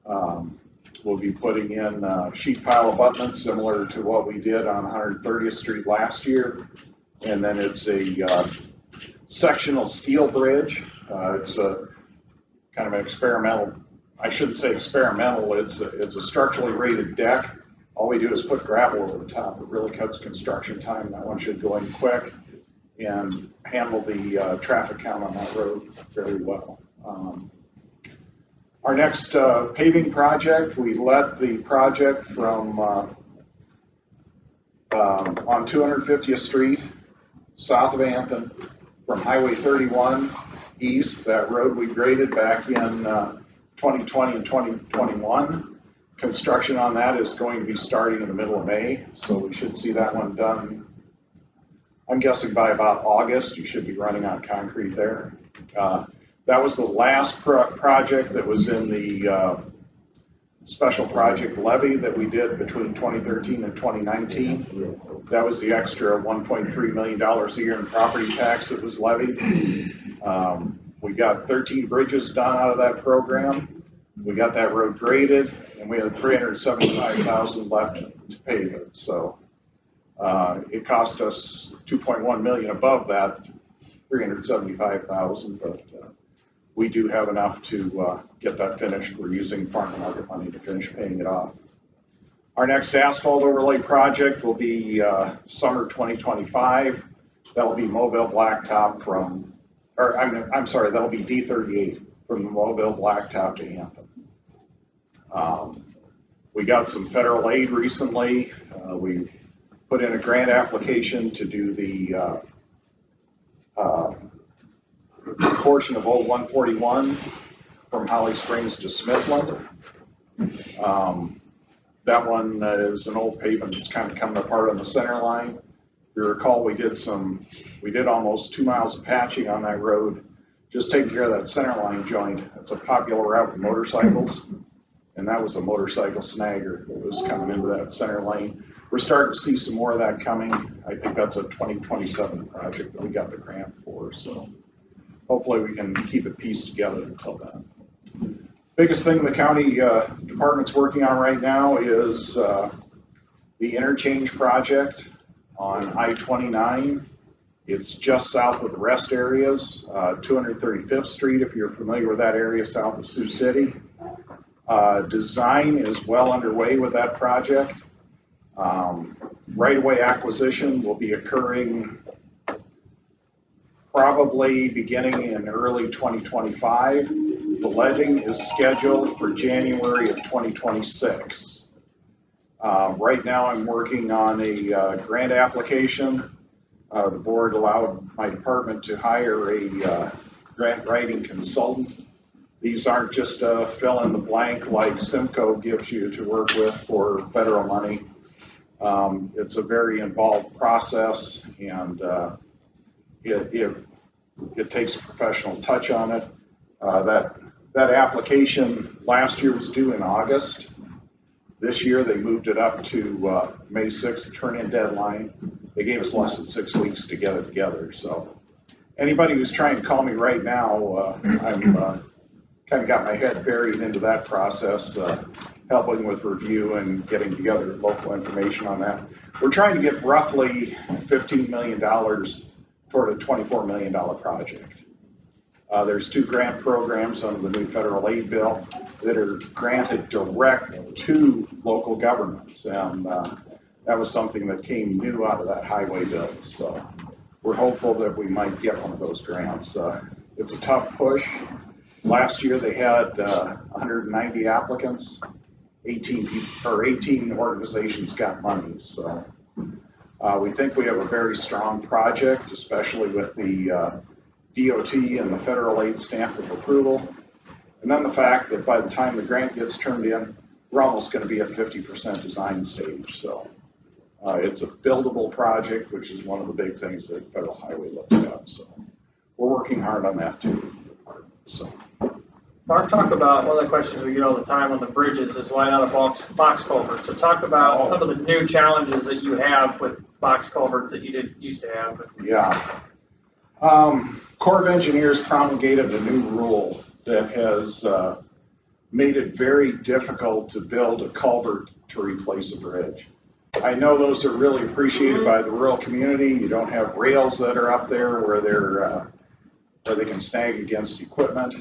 We'll be putting in sheet pile abutments similar to what we did on 130th Street last year. And then it's a sectional steel bridge. It's a kind of an experimental, I shouldn't say experimental, it's a structurally rated deck. All we do is put gravel over the top. It really cuts construction time. That one should go in quick and handle the traffic count on that road very well. Our next paving project, we let the project from on 250th Street, south of Anthem, from Highway 31 east. That road we graded back in 2020 and 2021. Construction on that is going to be starting in the middle of May, so we should see that one done. I'm guessing by about August, you should be running on concrete there. That was the last project that was in the special project levy that we did between 2013 and 2019. That was the extra $1.3 million a year in property tax that was levied. We got 13 bridges done out of that program. We got that road graded, and we had $375,000 left to pave it. So it cost us $2.1 million above that $375,000, but we do have enough to get that finished. We're using farm market money to finish paying it off. Our next asphalt overlay project will be summer 2025. That'll be Mobile Blacktop from, or I'm sorry, that'll be D38 from the Mobile Blacktop to Anthem. We got some federal aid recently. We put in a grant application to do the portion of Old 141 from Holly Springs to Smithland. That one is an old pavement that's kind of coming apart on the center line. If you recall, we did almost 2 miles of patching on that road, just taking care of that center line joint. It's a popular route for motorcycles, and that was a motorcycle snagger that was coming into that center lane. We're starting to see some more of that coming. I think that's a 2027 project that we got the grant for, so hopefully we can keep it pieced together until then. Biggest thing the county department's working on right now is the interchange project on I-29. It's just south of the rest areas, 235th Street, if you're familiar with that area south of Sioux City. Design is well underway with that project. Right-of-way acquisition will be occurring probably beginning in early 2025. The letting is scheduled for January of 2026. Right now I'm working on a grant application. The board allowed my department to hire a grant writing consultant. These aren't just a fill in the blank like Simcoe gives you to work with for federal money. It's a very involved process, and it takes a professional touch on it. That application last year was due in August. This year they moved it up to May 6th turn-in deadline. They gave us less than 6 weeks to get it together. So anybody who's trying to call me right now, I'm kind of got my head buried into that process, helping with review and getting together local information on that. We're trying to get roughly $15 million toward a $24 million project. There's 2 grant programs under the new federal aid bill that are granted direct to local governments, and that was something that came new out of that highway bill. So we're hopeful that we might get one of those grants. It's a tough push. Last year they had 190 applicants. 18 organizations got money. So we think we have a very strong project, especially with the DOT and the federal aid stamp of approval. And then the fact that by the time the grant gets turned in, we're almost going to be at 50% design stage. So it's a buildable project, which is one of the big things that Federal Highway looks at. So we're working hard on that too. So. Mark, talk about, one of the questions we get all the time on the bridges is why not a box culvert? So talk about some of the new challenges that you have with box culverts that you didn't used to have. Yeah. Corps of Engineers promulgated a new rule that has made it very difficult to build a culvert to replace a bridge. I know those are really appreciated by the rural community. You don't have rails that are up there where they can snag against equipment.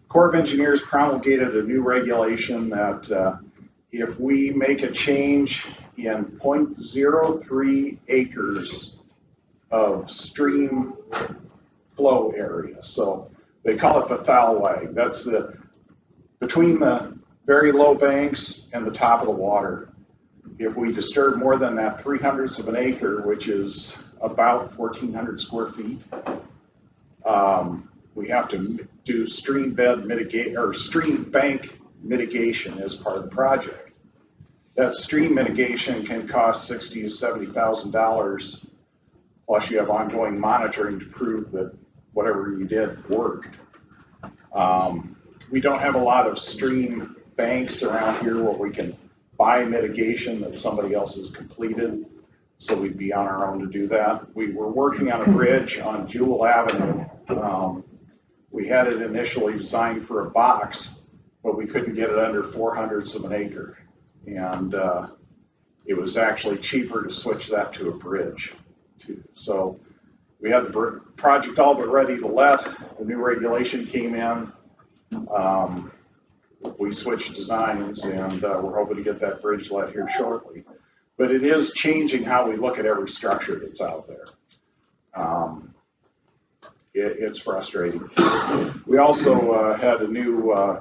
Corps of Engineers promulgated a new regulation that if we make a change in 0.03 acres of stream flow area, so they call it the thalweg. That's between the very low banks and the top of the water. If we disturb more than that 3/100 of an acre, which is about 1,400 square feet, we have to do stream bed mitigation or stream bank mitigation as part of the project. That stream mitigation can cost $60,000 to $70,000, plus you have ongoing monitoring to prove that whatever you did worked. We don't have a lot of stream banks around here where we can buy mitigation that somebody else has completed, so we'd be on our own to do that. We were working on a bridge on Jewel Avenue. We had it initially designed for a box, but we couldn't get it under 4/100 of an acre. And it was actually cheaper to switch that to a bridge too. So we had the project all but ready to let. The new regulation came in. We switched designs, and we're hoping to get that bridge let here shortly. But it is changing how we look at every structure that's out there. It's frustrating. We also had a new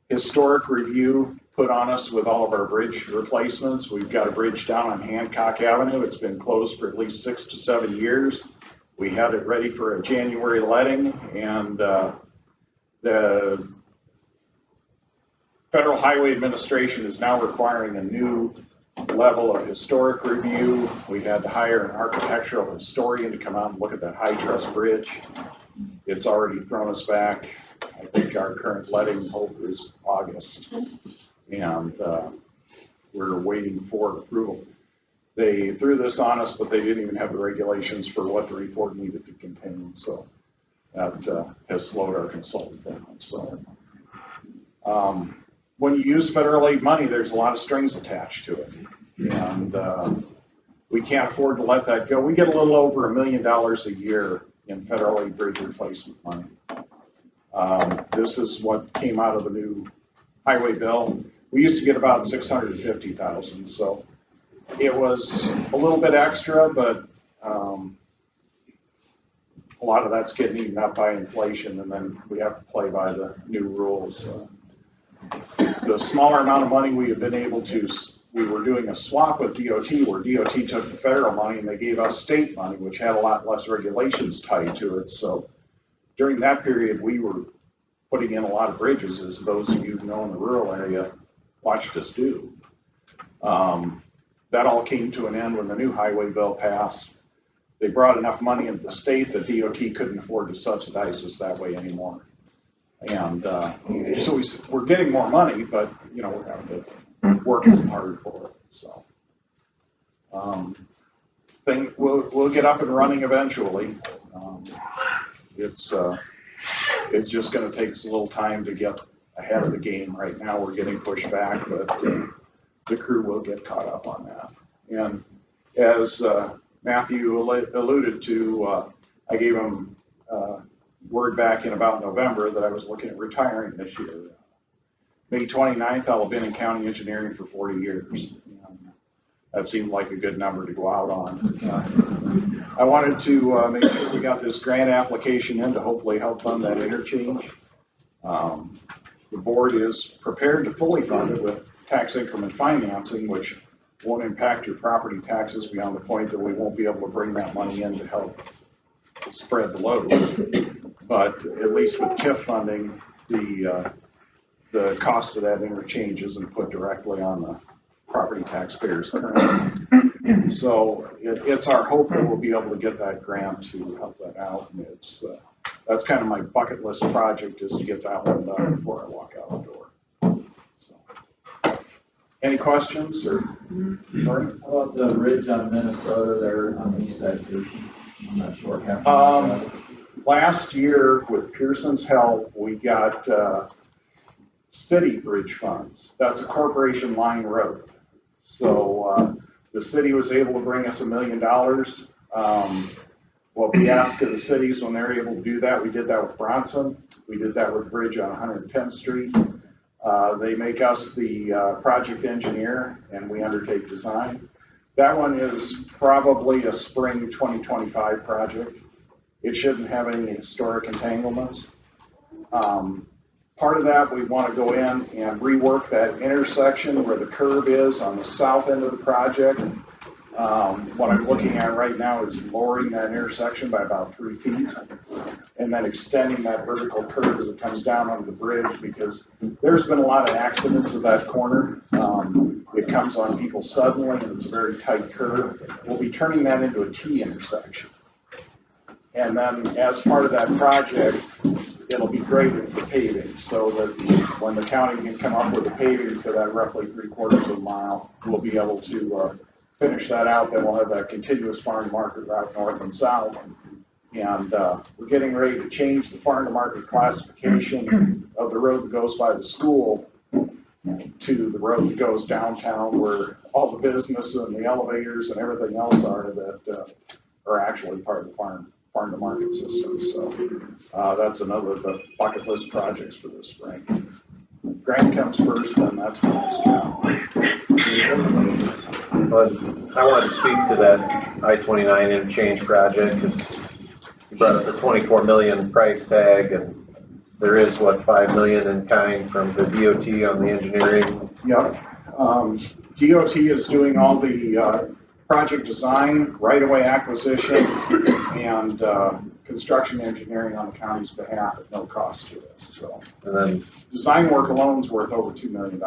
historic review put on us with all of our bridge replacements. We've got a bridge down on Hancock Avenue. It's been closed for at least 6 to 7 years. We had it ready for a January letting, and the Federal Highway Administration is now requiring a new level of historic review. We had to hire an architectural historian to come out and look at that high truss bridge. It's already thrown us back. I think our current letting hope is August. And we're waiting for approval. They threw this on us, but they didn't even have the regulations for what the report needed to contain. So that has slowed our consultant down. So when you use federal aid money, there's a lot of strings attached to it. And we can't afford to let that go. We get a little over $1 million a year in federal aid bridge replacement money. This is what came out of the new highway bill. We used to get about 650,000, so it was a little bit extra, but a lot of that's getting eaten up by inflation, and then we have to play by the new rules. The smaller amount of money we have been able to, we were doing a swap with DOT where DOT took the federal money and they gave us state money, which had a lot less regulations tied to it. So during that period, we were putting in a lot of bridges, as those of you who know in the rural area watched us do. That all came to an end when the new highway bill passed. They brought enough money into the state that DOT couldn't afford to subsidize us that way anymore. And so we're getting more money, but you know, we're having to work hard for it. So we'll get up and running eventually. It's just going to take us a little time to get ahead of the game. Right now we're getting pushed back, but the crew will get caught up on that. And as Matthew alluded to, I gave him word back in about November that I was looking at retiring this year. May 29th, I'll have been in county engineering for 40 years. That seemed like a good number to go out on. I wanted to make sure we got this grant application in to hopefully help fund that interchange. The board is prepared to fully fund it with tax increment financing, which won't impact your property taxes beyond the point that we won't be able to bring that money in to help spread the load. But at least with TIF funding, the cost of that interchange isn't put directly on the property taxpayers currently. So it's our hope that we'll be able to get that grant to help that out. And that's kind of my bucket list project, is to get that one done before I walk out the door. So, any questions or? Sorry? How about the bridge on Minnesota there on the east side? I'm not sure what happened. Last year, with Pearson's help, we got city bridge funds. That's a corporation line road. So the city was able to bring us $1 million. What we asked of the cities when they're able to do that, we did that with Bronson. We did that with Bridge on 110th Street. They make us the project engineer and we undertake design. That one is probably a spring 2025 project. It shouldn't have any historic entanglements. Part of that, we want to go in and rework that intersection where the curve is on the south end of the project. What I'm looking at right now is lowering that intersection by about 3 feet and then extending that vertical curve as it comes down onto the bridge, because there's been a lot of accidents at that corner. It comes on people suddenly and it's a very tight curve. We'll be turning that into a T intersection. And then as part of that project, it'll be graded for paving, so that when the county can come up with the paving to that roughly 3/4 of a mile, we'll be able to finish that out. Then we'll have that continuous farm to market route north and south. And we're getting ready to change the farm to market classification of the road that goes by the school to the road that goes downtown, where all the business and the elevators and everything else are that are actually part of the farm to market system. So that's another of the bucket list projects for this spring. Grant comes first, then that's my next job. But I wanted to speak to that I-29 interchange project, because you brought up the 24 million price tag, and there is what, 5 million in kind from the DOT on the engineering. Yep. DOT is doing all the project design, right-of-way acquisition, and construction engineering on the county's behalf at no cost to us, so. And then, Design work alone's worth over $2 million.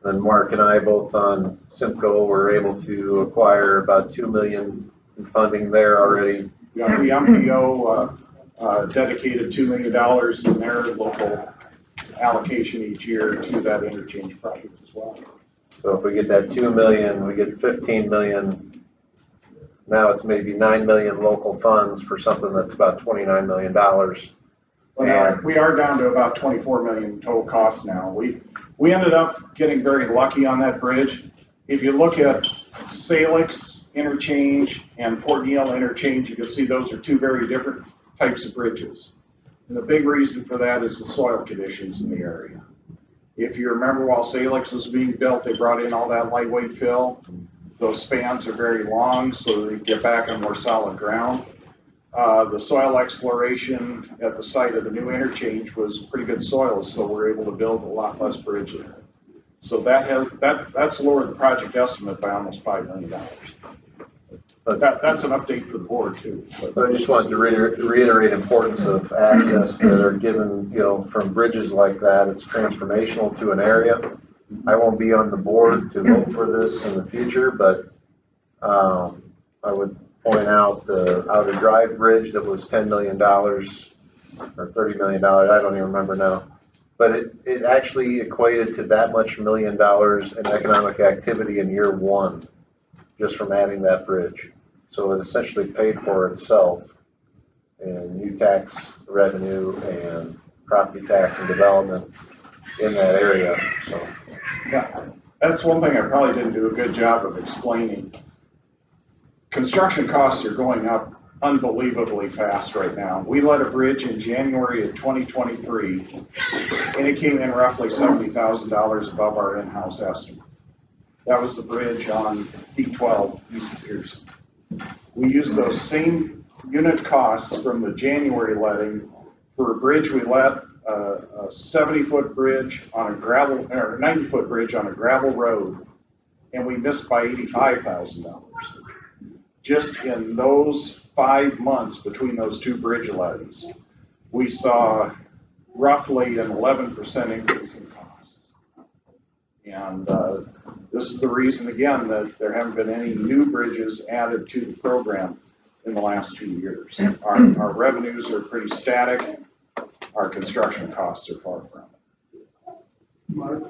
then Mark and I both on Simcoe were able to acquire about 2 million in funding there already. Yeah, the MPO, dedicated $2 million in their local allocation each year to that interchange project as well. So if we get that 2 million, we get 15 million. Now it's maybe 9 million local funds for something that's about $29 million. Well, we are down to about 24 million total cost now. We ended up getting very lucky on that bridge. If you look at Salix interchange and Fort Neal interchange, you can see those are two very different types of bridges. And the big reason for that is the soil conditions in the area. If you remember, while Salix was being built, they brought in all that lightweight fill. Those spans are very long, so they get back on more solid ground. The soil exploration at the site of the new interchange was pretty good soils, so we're able to build a lot less bridge there. So that's lowered the project estimate by almost $5 million. But that's an update for the board too. But I just wanted to reiterate importance of access that are given, from bridges like that. It's transformational to an area. I won't be on the board to vote for this in the future, but I would point out the Outer Drive Bridge that was $10 million or $30 million. I don't even remember now. But it actually equated to that much $1 million in economic activity in year one, just from adding that bridge. So it essentially paid for itself in new tax revenue and property tax and development in that area. So yeah, that's one thing I probably didn't do a good job of explaining. Construction costs are going up unbelievably fast right now. We let a bridge in January of 2023, and it came in roughly $70,000 above our in-house estimate. That was the bridge on D12 east of Pearson. We used those same unit costs from the January letting for a bridge we let, a 70-foot bridge on a gravel, or 90-foot bridge on a gravel road, and we missed by $85,000. Just in those 5 months between those two bridge lettings, we saw roughly an 11% increase in costs. And this is the reason, again, that there haven't been any new bridges added to the program in the last 2 years. Our revenues are pretty static. Our construction costs are far from it. Mark,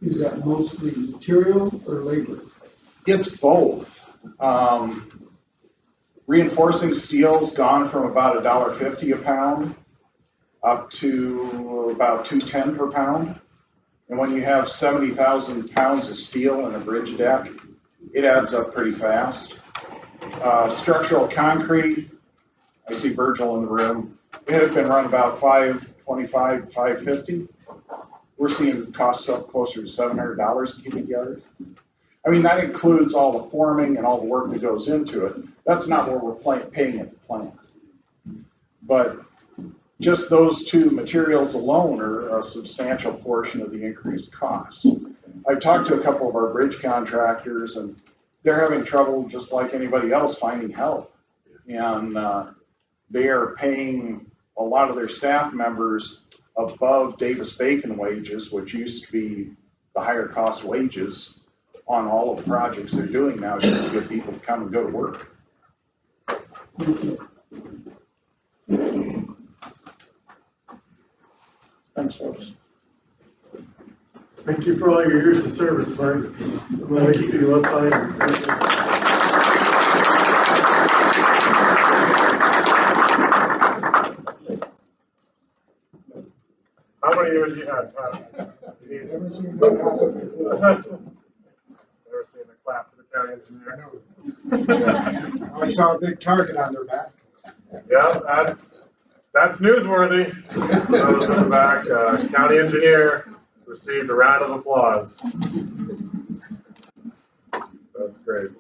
is that mostly material or labor? It's both. Reinforcing steel's gone from about $1.50 a pound up to about $2.10 per pound. And when you have 70,000 pounds of steel in a bridge deck, it adds up pretty fast. Structural concrete, I see Virgil in the room, it had been run about $5.25, $5.50. We're seeing costs up closer to $700 a cubic yard. I mean, that includes all the forming and all the work that goes into it. That's not what we're paying at the plant. But just those two materials alone are a substantial portion of the increased cost. I've talked to a couple of our bridge contractors, and they're having trouble, just like anybody else, finding help. And they are paying a lot of their staff members above Davis-Bacon wages, which used to be the higher cost wages on all of the projects they're doing now, just to get people to come and go to work. Thanks, folks. Thank you for all your years of service, Mark. Glad to see you up high. How many years you had? Never seen that happen before. Never seen a clap for the county engineer. I saw a big target on their back. Yeah, that's newsworthy. Those in the back, county engineer received a round of applause. That's great.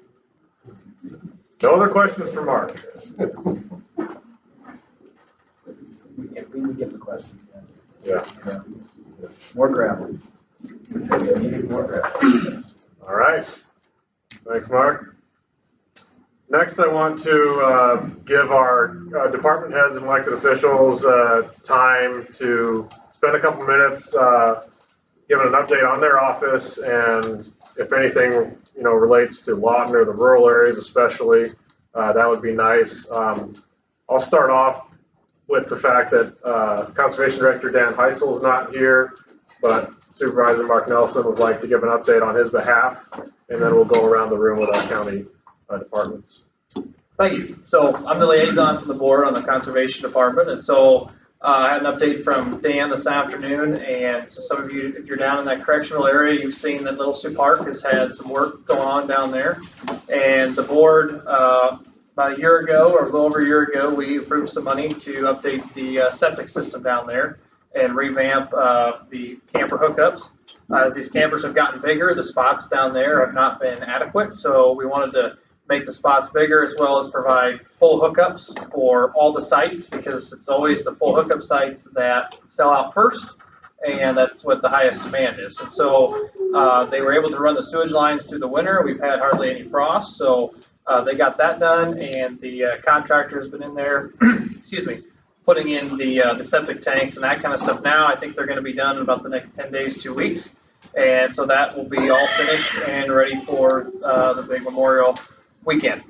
No other questions for Mark? We would get the questions. Yeah. More gravel. Needed more gravel. All right. Thanks, Mark. Next, I want to give our department heads and elected officials time to spend a couple minutes giving an update on their office, and if anything, relates to Lawton or the rural areas especially, that would be nice. I'll start off with the fact that Conservation Director Dan Heisel is not here, but Supervisor Mark Nelson would like to give an update on his behalf, and then we'll go around the room with our county departments. Thank you. So I'm the liaison from the board on the Conservation Department, and so I had an update from Dan this afternoon, and so some of you, if you're down in that correctional area, you've seen that Little Sioux Park has had some work going on down there, and the board, about a year ago, or a little over a year ago, we approved some money to update the septic system down there and revamp the camper hookups. As these campers have gotten bigger, the spots down there have not been adequate, so we wanted to make the spots bigger as well as provide full hookups for all the sites, because it's always the full hookup sites that sell out first, and that's what the highest demand is. And so they were able to run the sewage lines through the winter. We've had hardly any frost, so they got that done, and the contractor has been in there, excuse me, putting in the septic tanks and that kind of stuff. Now I think they're going to be done in about the next 10 days, 2 weeks. And so that will be all finished and ready for the big Memorial weekend.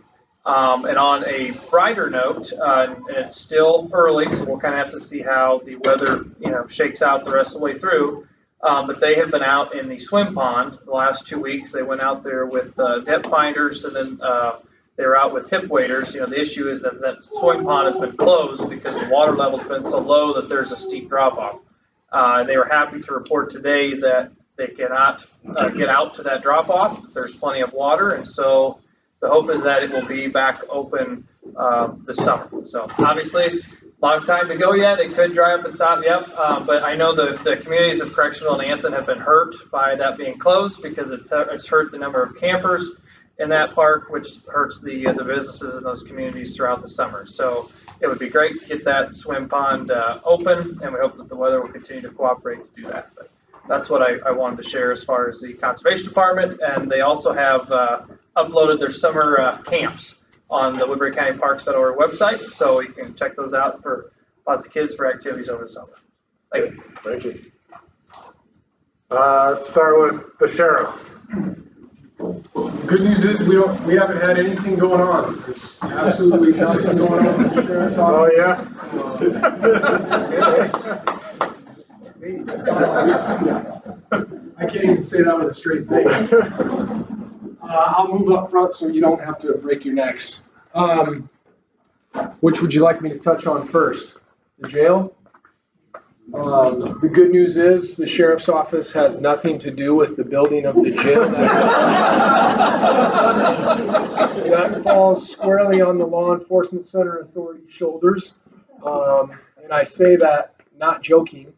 And on a brighter note, and it's still early, so we'll kind of have to see how the weather, shakes out the rest of the way through. But they have been out in the swim pond the last 2 weeks. They went out there with depth finders, and then they were out with hip waders. The issue is that swim pond has been closed because the water level's been so low that there's a steep drop off. They were happy to report today that they cannot get out to that drop off. There's plenty of water, and so the hope is that it will be back open this summer. So obviously, long time to go yet. It could dry up and stop, yep. But I know the communities of Correctional and Anthem have been hurt by that being closed, because it's hurt the number of campers in that park, which hurts the businesses in those communities throughout the summer. So it would be great to get that swim pond open, and we hope that the weather will continue to cooperate to do that. But that's what I wanted to share as far as the Conservation Department. And they also have uploaded their summer camps on the WoodburyCountyParks.org website, so you can check those out for lots of kids for activities over the summer. Thank you. Thank you. Let's start with the sheriff. Good news is we haven't had anything going on. There's absolutely nothing going on in the sheriff's office. Oh yeah. I can't even say that with a straight face. I'll move up front so you don't have to break your necks. Which would you like me to touch on first? The jail? The good news is the sheriff's office has nothing to do with the building of the jail. That falls squarely on the Law Enforcement Center Authority's shoulders. And I say that not joking.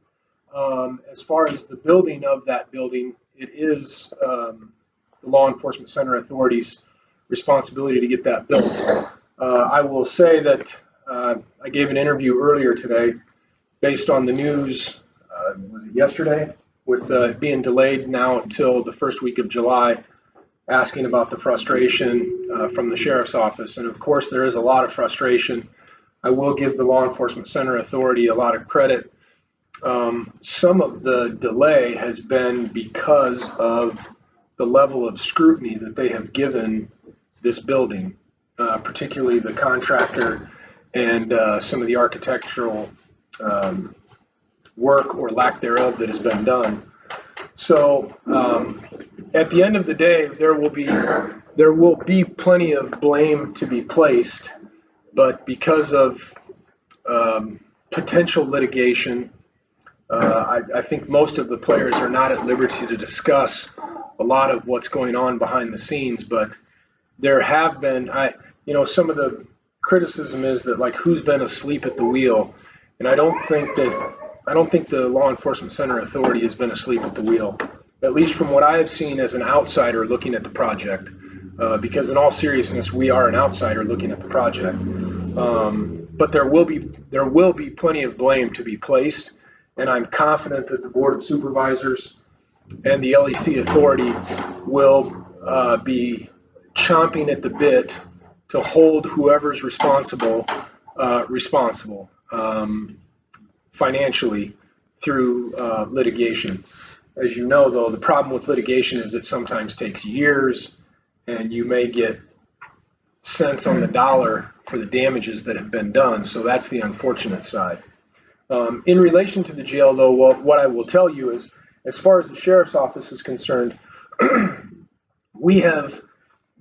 As far as the building of that building, it is the Law Enforcement Center Authority's responsibility to get that built. I will say that I gave an interview earlier today based on the news, was it yesterday, with being delayed now until the first week of July, asking about the frustration from the sheriff's office. And of course, there is a lot of frustration. I will give the Law Enforcement Center Authority a lot of credit. Some of the delay has been because of the level of scrutiny that they have given this building, particularly the contractor and some of the architectural work or lack thereof that has been done. So at the end of the day, there will be plenty of blame to be placed, but because of potential litigation, I think most of the players are not at liberty to discuss a lot of what's going on behind the scenes. But there have been, some of the criticism is that, like, who's been asleep at the wheel, and I don't think the Law Enforcement Center Authority has been asleep at the wheel, at least from what I have seen as an outsider looking at the project. Because in all seriousness, we are an outsider looking at the project. But there will be plenty of blame to be placed, and I'm confident that the Board of Supervisors and the LEC Authority will be chomping at the bit to hold whoever's responsible financially through litigation. As you know, though, the problem with litigation is it sometimes takes years, and you may get cents on the dollar for the damages that have been done. So that's the unfortunate side. In relation to the jail, though, what I will tell you is, as far as the sheriff's office is concerned, we have,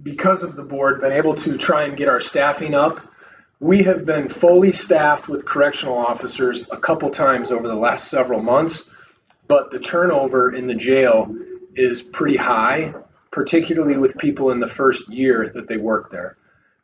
because of the board, been able to try and get our staffing up. We have been fully staffed with correctional officers a couple times over the last several months, but the turnover in the jail is pretty high, particularly with people in the first year that they work there.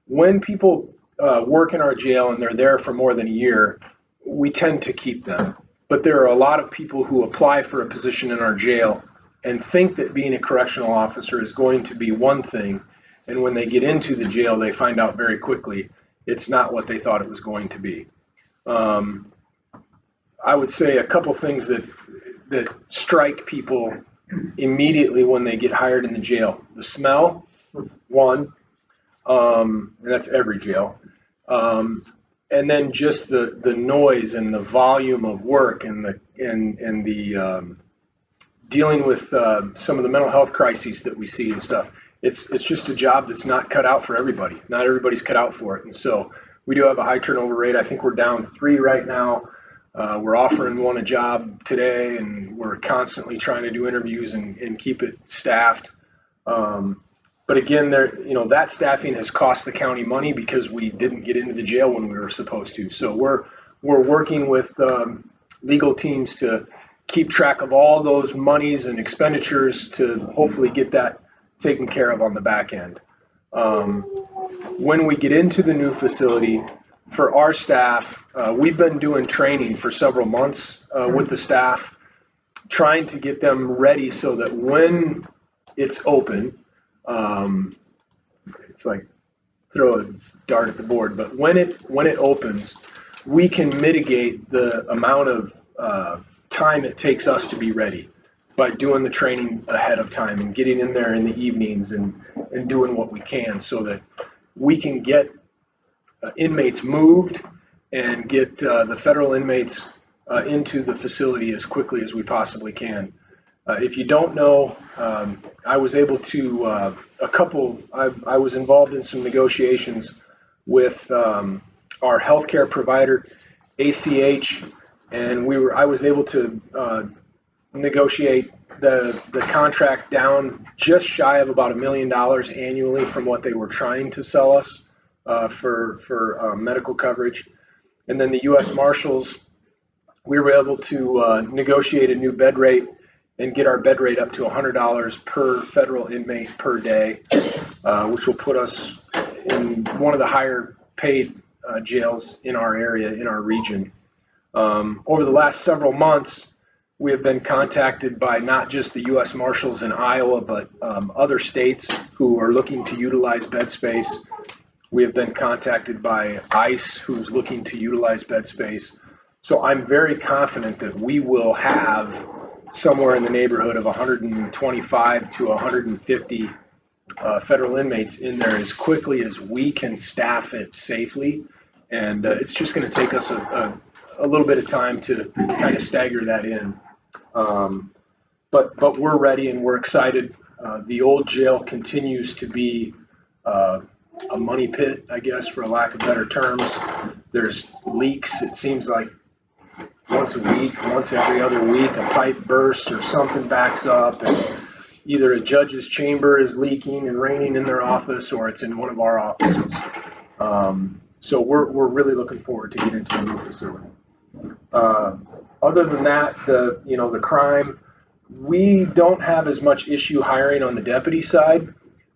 When people work in our jail and they're there for more than a year, we tend to keep them. But there are a lot of people who apply for a position in our jail and think that being a correctional officer is going to be one thing, and when they get into the jail, they find out very quickly it's not what they thought it was going to be. I would say a couple things that strike people immediately when they get hired in the jail. The smell, one, and that's every jail. And then just the noise and the volume of work and the dealing with some of the mental health crises that we see and stuff. It's just a job that's not cut out for everybody. Not everybody's cut out for it. And so we do have a high turnover rate. I think we're down 3 right now. We're offering one a job today, and we're constantly trying to do interviews and keep it staffed. But again, that staffing has cost the county money because we didn't get into the jail when we were supposed to. So we're working with legal teams to keep track of all those monies and expenditures to hopefully get that taken care of on the back end. When we get into the new facility, for our staff, we've been doing training for several months with the staff, trying to get them ready so that when it's open, it's like throw a dart at the board, but when it opens, we can mitigate the amount of time it takes us to be ready by doing the training ahead of time and getting in there in the evenings and doing what we can so that we can get inmates moved and get the federal inmates into the facility as quickly as we possibly can. If you don't know, I was able to, I was involved in some negotiations with our healthcare provider, ACH, and I was able to negotiate the contract down just shy of about $1 million annually from what they were trying to sell us for medical coverage. And then the U.S. Marshals, we were able to negotiate a new bed rate and get our bed rate up to $100 per federal inmate per day, which will put us in one of the higher paid jails in our area, in our region. Over the last several months, we have been contacted by not just the U.S. Marshals in Iowa, but other states who are looking to utilize bed space. We have been contacted by ICE, who's looking to utilize bed space. So I'm very confident that we will have somewhere in the neighborhood of 125 to 150 federal inmates in there as quickly as we can staff it safely. And it's just going to take us a little bit of time to kind of stagger that in. But we're ready and we're excited. The old jail continues to be a money pit, I guess, for a lack of better terms. There's leaks. It seems like once a week, once every other week, a pipe bursts or something backs up, and either a judge's chamber is leaking and raining in their office, or it's in one of our offices. So we're really looking forward to getting into the new facility. Other than that, the crime, we don't have as much issue hiring on the deputy side.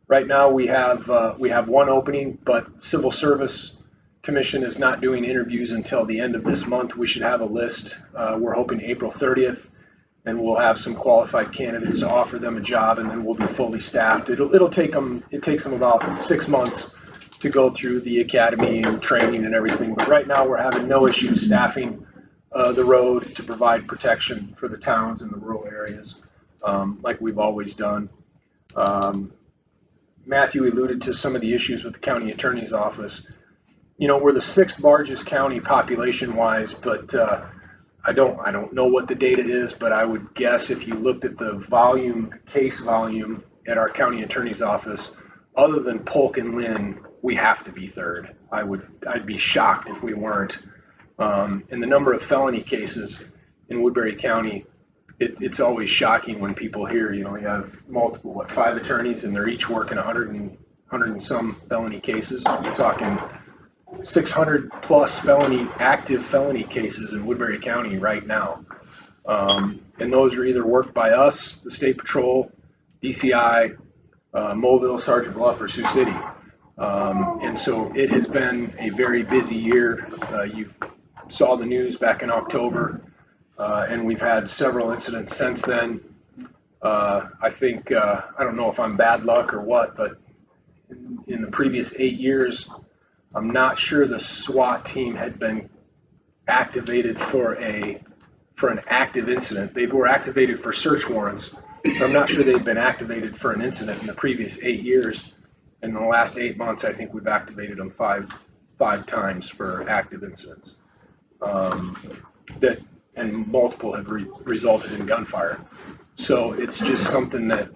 Right now we have one opening, but Civil Service Commission is not doing interviews until the end of this month. We should have a list. We're hoping April 30th, and we'll have some qualified candidates to offer them a job, and then we'll be fully staffed. It takes them about 6 months to go through the academy and training and everything. But right now we're having no issue staffing the road to provide protection for the towns and the rural areas, like we've always done. Matthew alluded to some of the issues with the county attorney's office. You know, we're the 6th largest county population-wise, but I don't know what the data is, but I would guess if you looked at the case volume at our county attorney's office, other than Polk and Lynn, we have to be 3rd. I'd be shocked if we weren't. And the number of felony cases in Woodbury County, it's always shocking when people hear, you know, you have multiple, 5 attorneys and they're each working 100 and some felony cases. We're talking 600 plus active felony cases in Woodbury County right now. And those are either worked by us, the State Patrol, DCI, Mobile, Sergeant Bluff, or Sioux City. And so it has been a very busy year. You saw the news back in October, and we've had several incidents since then. I think, I don't know if I'm bad luck or what, but in the previous 8 years, I'm not sure the SWAT team had been activated for an active incident. They were activated for search warrants, but I'm not sure they've been activated for an incident in the previous 8 years. In the last 8 months, I think we've activated them five times for active incidents. And multiple have resulted in gunfire. So it's just something that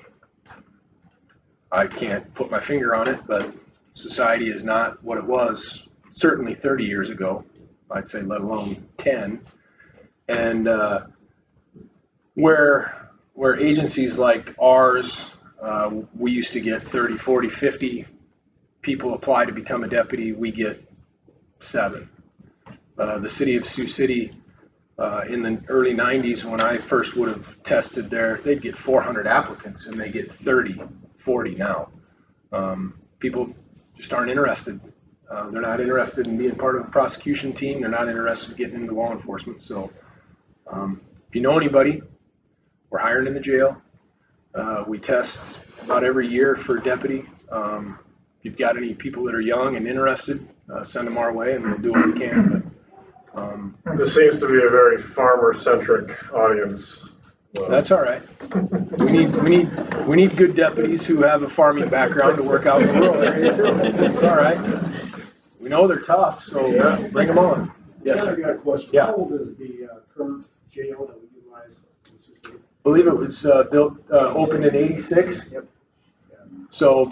I can't put my finger on it, but society is not what it was certainly 30 years ago, I'd say, let alone 10. And where agencies like ours, we used to get 30, 40, 50 people apply to become a deputy, we get 7. The city of Sioux City, in the early 90s, when I first would have tested there, they'd get 400 applicants and they get 30, 40 now. People just aren't interested. They're not interested in being part of the prosecution team. They're not interested in getting into law enforcement. So if you know anybody, we're hiring in the jail. We test about every year for a deputy. If you've got any people that are young and interested, send them our way and we'll do what we can. But, this seems to be a very farmer-centric audience. That's all right. We need good deputies who have a farming background to work out in the rural area. It's all right. We know they're tough, so bring them on. Yes, I got a question. Yeah. How old is the current jail that we utilize? I believe it was built, opened in '86. Yep. So.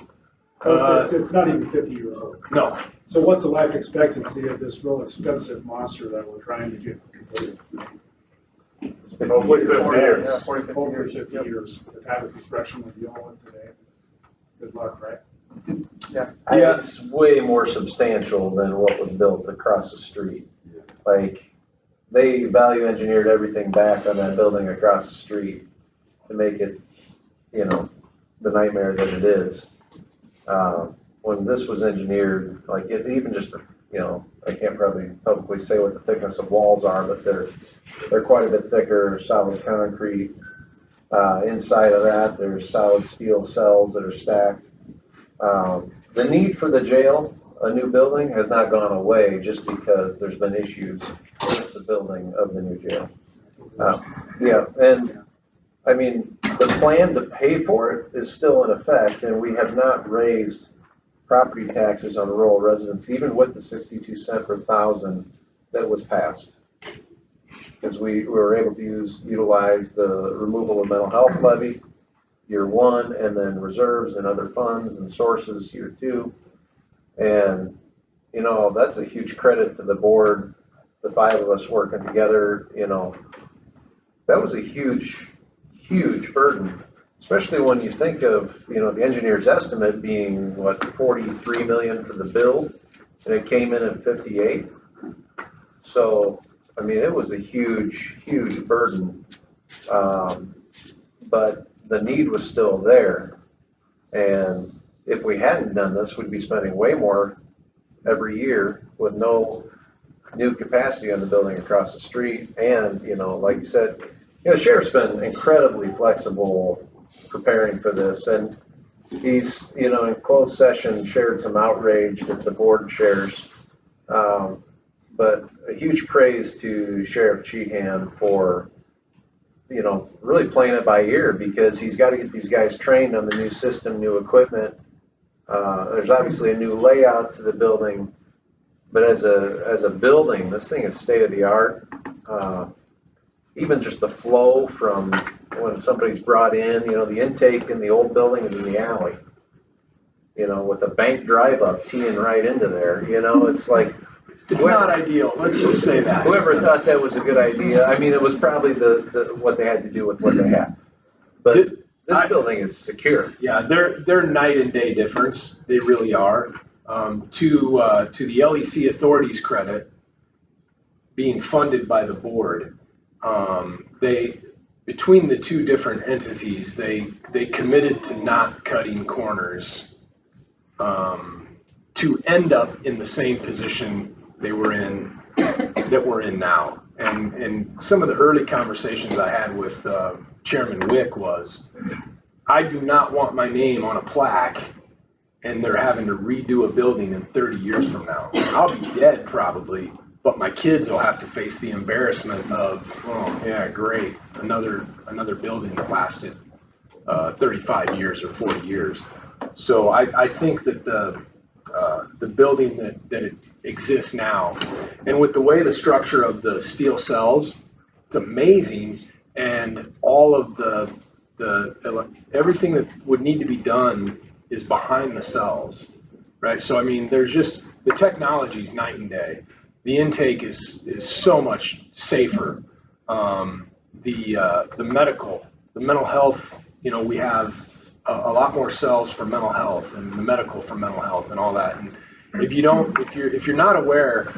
It's not even 50 years old. No. So what's the life expectancy of this real expensive monster that we're trying to get completed? Hopefully 50 years. Yeah, 40, 50 years. The kind of construction we're dealing with today. Good luck, right? Yeah. It's way more substantial than what was built across the street. Like, they value engineered everything back on that building across the street to make it, you know, the nightmare that it is. When this was engineered, like even just, you know, I can't probably publicly say what the thickness of walls are, but they're quite a bit thicker, solid concrete. Inside of that, there's solid steel cells that are stacked. The need for the jail, a new building, has not gone away just because there's been issues with the building of the new jail. Yeah, and I mean, the plan to pay for it is still in effect, and we have not raised property taxes on rural residents, even with the 62 cent per thousand that was passed. Because we were able to utilize the removal of mental health levy year 1, and then reserves and other funds and sources year 2. And, you know, that's a huge credit to the board, the 5 of us working together. You know, that was a huge burden, especially when you think of, you know, the engineer's estimate being, what, 43 million for the build, and it came in at 58. So, I mean, it was a huge burden. But the need was still there. And if we hadn't done this, we'd be spending way more every year with no new capacity on the building across the street. And, you know, like you said, you know, the sheriff's been incredibly flexible preparing for this. And he's, you know, in closed session shared some outrage that the board shares. But a huge praise to Sheriff Sheehan for, you know, really playing it by ear, because he's got to get these guys trained on the new system, new equipment, There's obviously a new layout to the building, but as a building, this thing is state of the art. Even just the flow from when somebody's brought in, you know, the intake in the old building is in the alley. You know, with a bank drive up teeing right into there, you know, it's like. It's not ideal, let's just say that. Whoever thought that was a good idea, I mean, it was probably what they had to do with what they had. But this building is secure. Yeah, they're night and day difference, they really are. To the LEC authority's credit, being funded by the board, between the two different entities, they committed to not cutting corners, to end up in the same position that we're in now. And some of the early conversations I had with Chairman Wick was, I do not want my name on a plaque and they're having to redo a building in 30 years from now. I'll be dead probably, but my kids will have to face the embarrassment of, oh yeah, great, another building that lasted 35 years or 40 years. So I think that the building that it exists now, and with the way the structure of the steel cells, it's amazing, and all of the everything that would need to be done is behind the cells, right? So I mean, there's just, the technology's night and day. The intake is so much safer. The mental health, you know, we have a lot more cells for mental health and the medical for mental health and all that. And if you're not aware,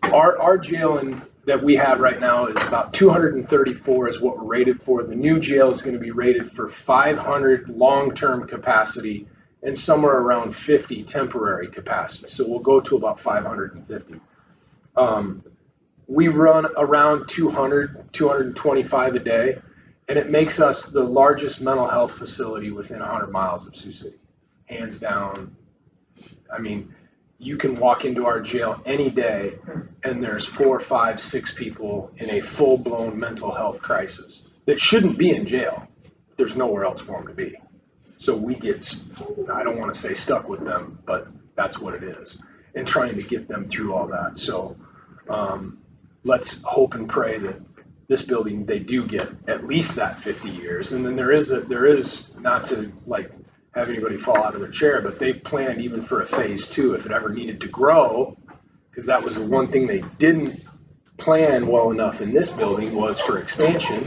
our jail that we have right now is about 234 is what we're rated for. The new jail is going to be rated for 500 long-term capacity and somewhere around 50 temporary capacity. So we'll go to about 550. We run around 200, 225 a day, and it makes us the largest mental health facility within 100 miles of Sioux City, hands down. I mean, you can walk into our jail any day and there's 4, 5, 6 people in a full-blown mental health crisis that shouldn't be in jail. There's nowhere else for them to be. So we get, I don't want to say stuck with them, but that's what it is, and trying to get them through all that. So let's hope and pray that this building, they do get at least that 50 years. And then there is not to like have anybody fall out of their chair, but they planned even for a phase 2 if it ever needed to grow, because that was the one thing they didn't plan well enough in this building was for expansion,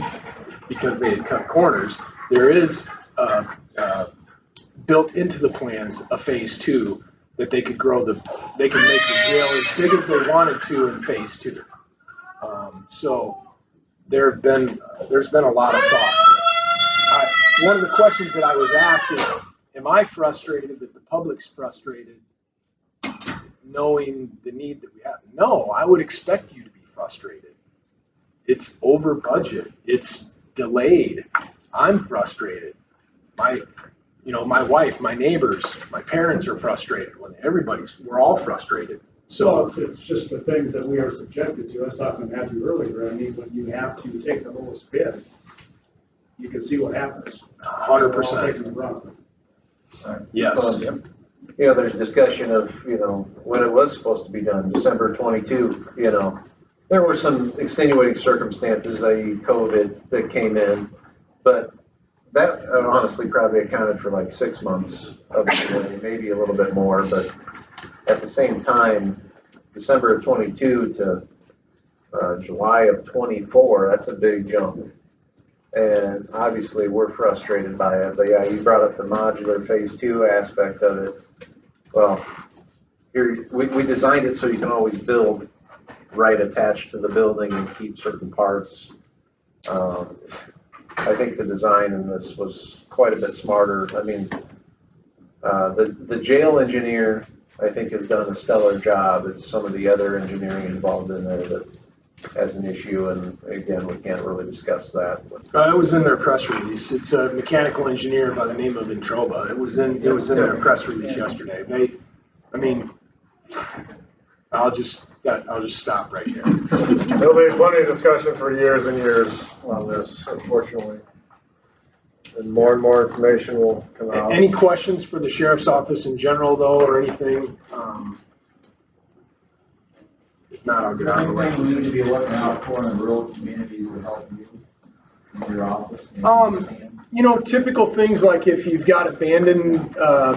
because they had cut corners. There is built into the plans a phase 2 that they could grow they could make the jail as big as they wanted to in phase 2. So there's been a lot of thought. One of the questions that I was asked is, am I frustrated that the public's frustrated knowing the need that we have? No, I would expect you to be frustrated. It's over budget. It's delayed. I'm frustrated. My wife, my neighbors, my parents are frustrated. We're all frustrated. So it's just the things that we are subjected to. I was talking to Matthew earlier. I mean, when you have to take the lowest bid, you can see what happens. 100%. Yes. You know, there's discussion of, you know, when it was supposed to be done, December 22, you know, there were some extenuating circumstances, i.e. COVID, that came in, but that honestly probably accounted for like 6 months of the delay, maybe a little bit more, but at the same time, December of 22 to July of 24, that's a big jump. And obviously we're frustrated by it, but yeah, you brought up the modular phase 2 aspect of it. Well, we designed it so you can always build right attached to the building and keep certain parts. I think the design in this was quite a bit smarter. I mean, the jail engineer, I think, has done a stellar job. It's some of the other engineering involved in there that has an issue, and again, we can't really discuss that. It was in their press release. It's a mechanical engineer by the name of Introba. It was in their press release yesterday. I'll just stop right there. There'll be plenty of discussion for years and years on this, unfortunately. and more information will come out. Any questions for the sheriff's office in general though, or anything? If not, I'll get out of the way. Anything we need to be looking out for in the rural communities to help you in your office? You know, typical things like if you've got abandoned,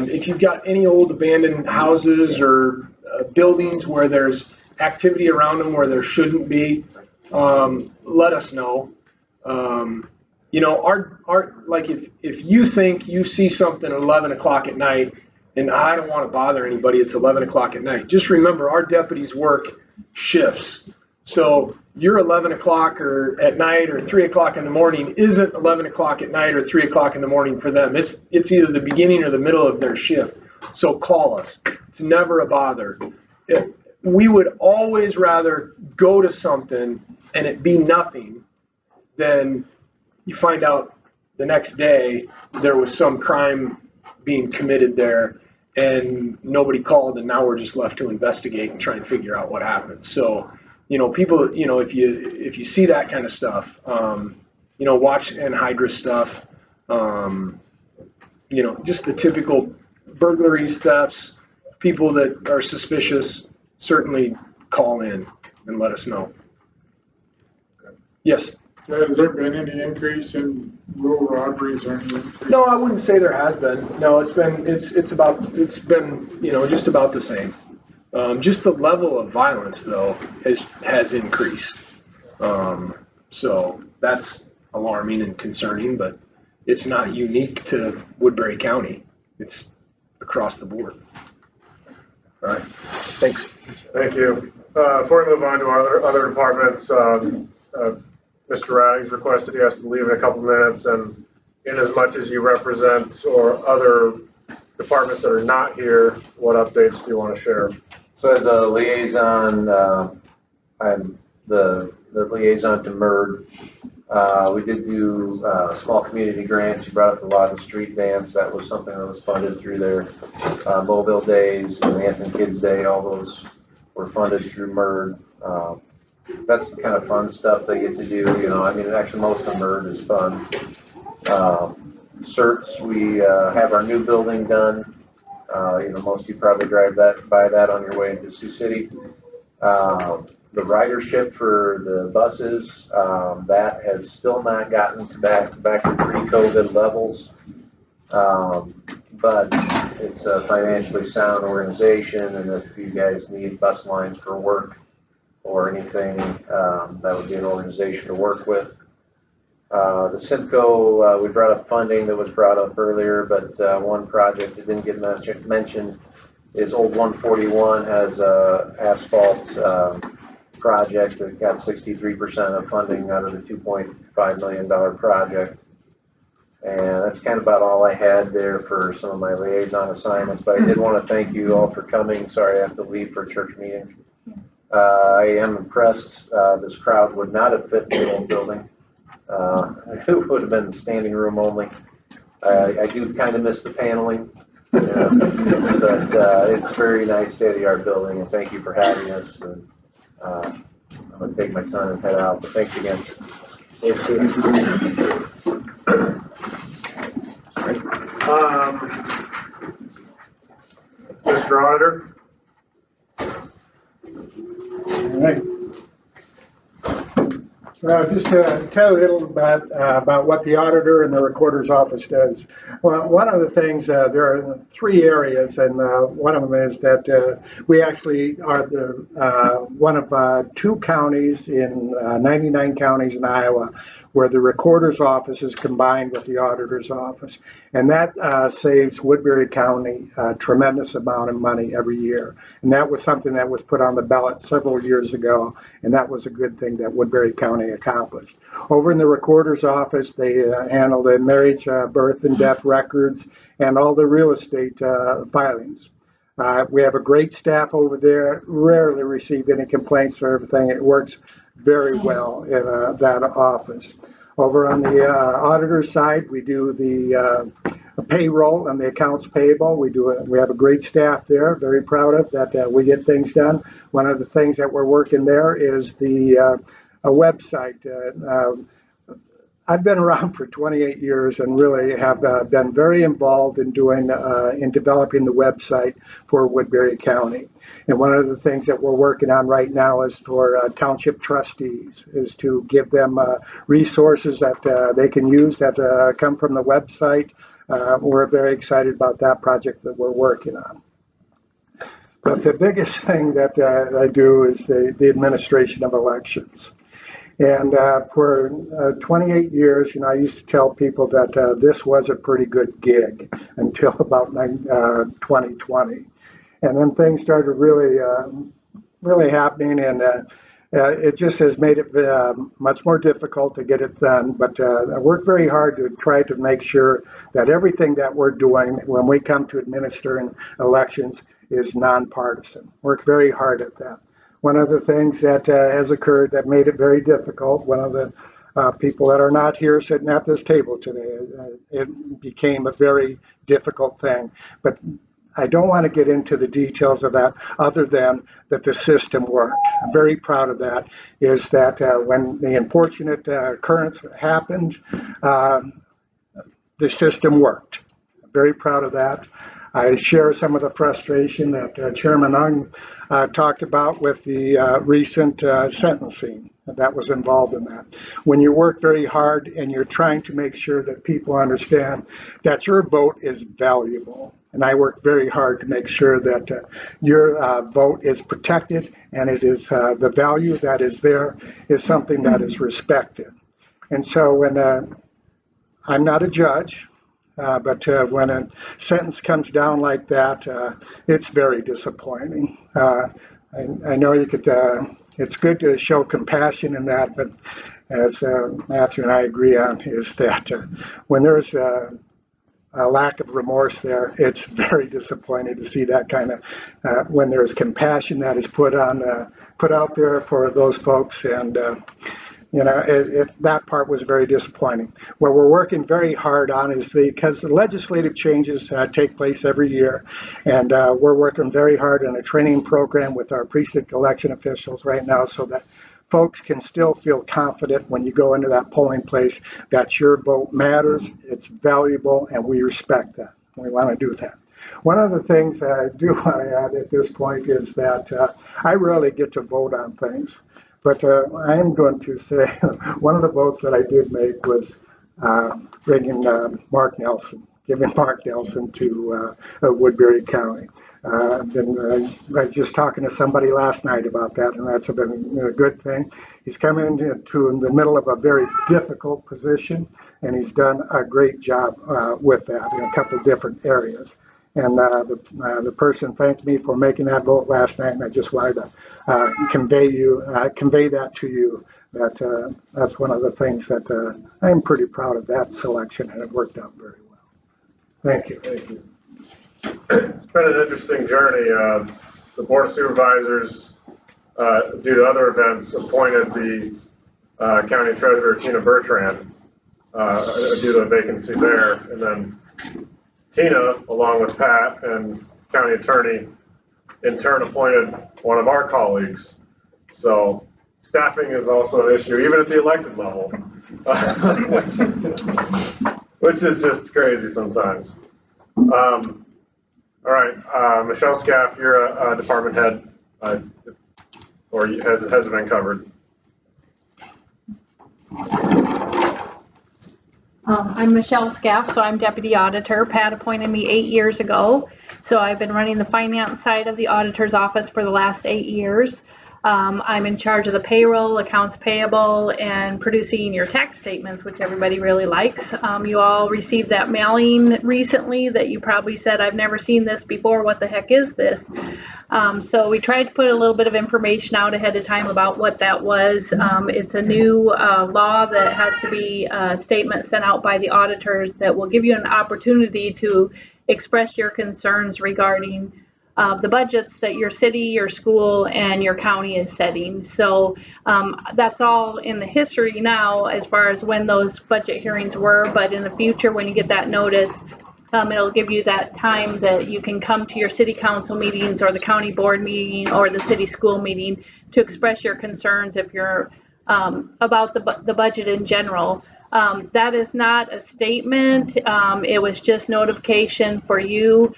if you've got any old abandoned houses or buildings where there's activity around them where there shouldn't be, let us know. You know, our like if you think you see something at 11 o'clock at night, and I don't want to bother anybody, it's 11 o'clock at night. Just remember, our deputies work shifts. So your 11 o'clock or at night or 3 o'clock in the morning isn't 11 o'clock at night or 3 o'clock in the morning for them. It's either the beginning or the middle of their shift. So call us. It's never a bother. We would always rather go to something and it be nothing than you find out the next day there was some crime being committed there and nobody called, and now we're just left to investigate and try and figure out what happened. So, you know, people, you know, if you see that kind of stuff, you know, watch anhydrous stuff, you know, just the typical burglaries, thefts, people that are suspicious, certainly call in and let us know. Yes? Has there been any increase in rural robberies or anything? No, I wouldn't say there has been. No, it's been, you know, just about the same. Just the level of violence though has increased. So that's alarming and concerning, but it's not unique to Woodbury County. It's across the board. All right, thanks. Thank you. Before we move on to our other departments, Mr. Radding's requested he has to leave in a couple minutes, and in as much as you represent or other departments that are not here, what updates do you want to share? So as a liaison, I'm the liaison to MERD. We did do small community grants. You brought up the Lawton Street Dance. That was something that was funded through their Mobile Days and Anthem Kids Day. All those were funded through MERD. That's the kind of fun stuff they get to do. You know, I mean, actually most of MERD is fun. CERTs, we have our new building done. You know, most of you probably drive by that on your way into Sioux City. The ridership for the buses, that has still not gotten back to pre-COVID levels. But it's a financially sound organization, and if you guys need bus lines for work or anything, that would be an organization to work with. The Simcoe, we brought up funding that was brought up earlier, but one project that didn't get mentioned is Old 141 has a asphalt project that got 63% of funding out of the $2.5 million project. And that's kind of about all I had there for some of my liaison assignments, but I did want to thank you all for coming. Sorry I have to leave for a church meeting. I am impressed. This crowd would not have fit in the old building. It would have been standing room only. I do kind of miss the paneling, yeah. But it's a very nice state-of-the-art building, and thank you for having us. And, I'm going to take my son and head out, but thanks again. Mr. Auditor? All right. Just to tell you a little bit about what the auditor and the recorder's office does. Well, one of the things, there are three areas, and one of them is that we actually are the one of 2 counties in 99 counties in Iowa where the recorder's office is combined with the auditor's office. And that saves Woodbury County a tremendous amount of money every year. And that was something that was put on the ballot several years ago, and that was a good thing that Woodbury County accomplished. Over in the recorder's office, they handle the marriage, birth, and death records and all the real estate filings. We have a great staff over there, rarely receive any complaints or everything. It works very well in that office. Over on the auditor's side, we do the payroll and the accounts payable. We have a great staff there, very proud of that. We get things done. One of the things that we're working there is the a website. I've been around for 28 years and really have been very involved in in developing the website for Woodbury County. And one of the things that we're working on right now is for township trustees, is to give them resources that they can use that come from the website. We're very excited about that project that we're working on. But the biggest thing that I do is the administration of elections. And for 28 years, I used to tell people that this was a pretty good gig until about 2020. And then things started really happening, and it just has made it much more difficult to get it done. But I work very hard to try to make sure that everything that we're doing when we come to administering elections is nonpartisan. Work very hard at that. One of the things that has occurred that made it very difficult, one of the people that are not here sitting at this table today, it became a very difficult thing. But I don't want to get into the details of that other than that the system worked. I'm very proud of that, is that when the unfortunate occurrence happened, the system worked. I'm very proud of that. I share some of the frustration that Chairman Ung talked about with the recent sentencing that was involved in that. When you work very hard and you're trying to make sure that people understand that your vote is valuable, and I work very hard to make sure that your vote is protected, and it is the value that is there is something that is respected. And so when I'm not a judge, but when a sentence comes down like that, it's very disappointing. I know you could, it's good to show compassion in that, but as Matthew and I agree on, is that when there's a lack of remorse there, it's very disappointing to see that kind of, when there's compassion that is put out there for those folks, and that part was very disappointing. What we're working very hard on is because the legislative changes take place every year, and we're working very hard on a training program with our precinct election officials right now so that folks can still feel confident when you go into that polling place that your vote matters, it's valuable, and we respect that. We want to do that. One of the things that I do want to add at this point is that I rarely get to vote on things. But I am going to say one of the votes that I did make was bringing Mark Nelson, giving Mark Nelson to Woodbury County. I was just talking to somebody last night about that, and that's been a good thing. He's come into the middle of a very difficult position, and he's done a great job with that in a couple of different areas. And the person thanked me for making that vote last night, and I just wanted to convey that to you, that that's one of the things that I'm pretty proud of that selection, and it worked out very well. Thank you. Thank you. It's been an interesting journey. The Board of Supervisors, due to other events, appointed the County Treasurer, Tina Bertrand, due to a vacancy there, and then Tina, along with Pat and County Attorney, in turn appointed one of our colleagues. So staffing is also an issue, even at the elected level, which is just crazy sometimes. All right, Michelle Scaff, you're a department head, or has it been covered? I'm Michelle Scaff, so I'm Deputy Auditor. Pat appointed me 8 years ago. So I've been running the finance side of the auditor's office for the last 8 years. I'm in charge of the payroll, accounts payable, and producing your tax statements, which everybody really likes. You all received that mailing recently that you probably said, I've never seen this before, what the heck is this? So we tried to put a little bit of information out ahead of time about what that was. It's a new law that has to be a statement sent out by the auditors that will give you an opportunity to express your concerns regarding the budgets that your city, your school, and your county is setting. So that's all in the history now as far as when those budget hearings were, but in the future when you get that notice, it'll give you that time that you can come to your city council meetings or the county board meeting or the city school meeting to express your concerns if you're about the budget in general. That is not a statement. It was just notification for you.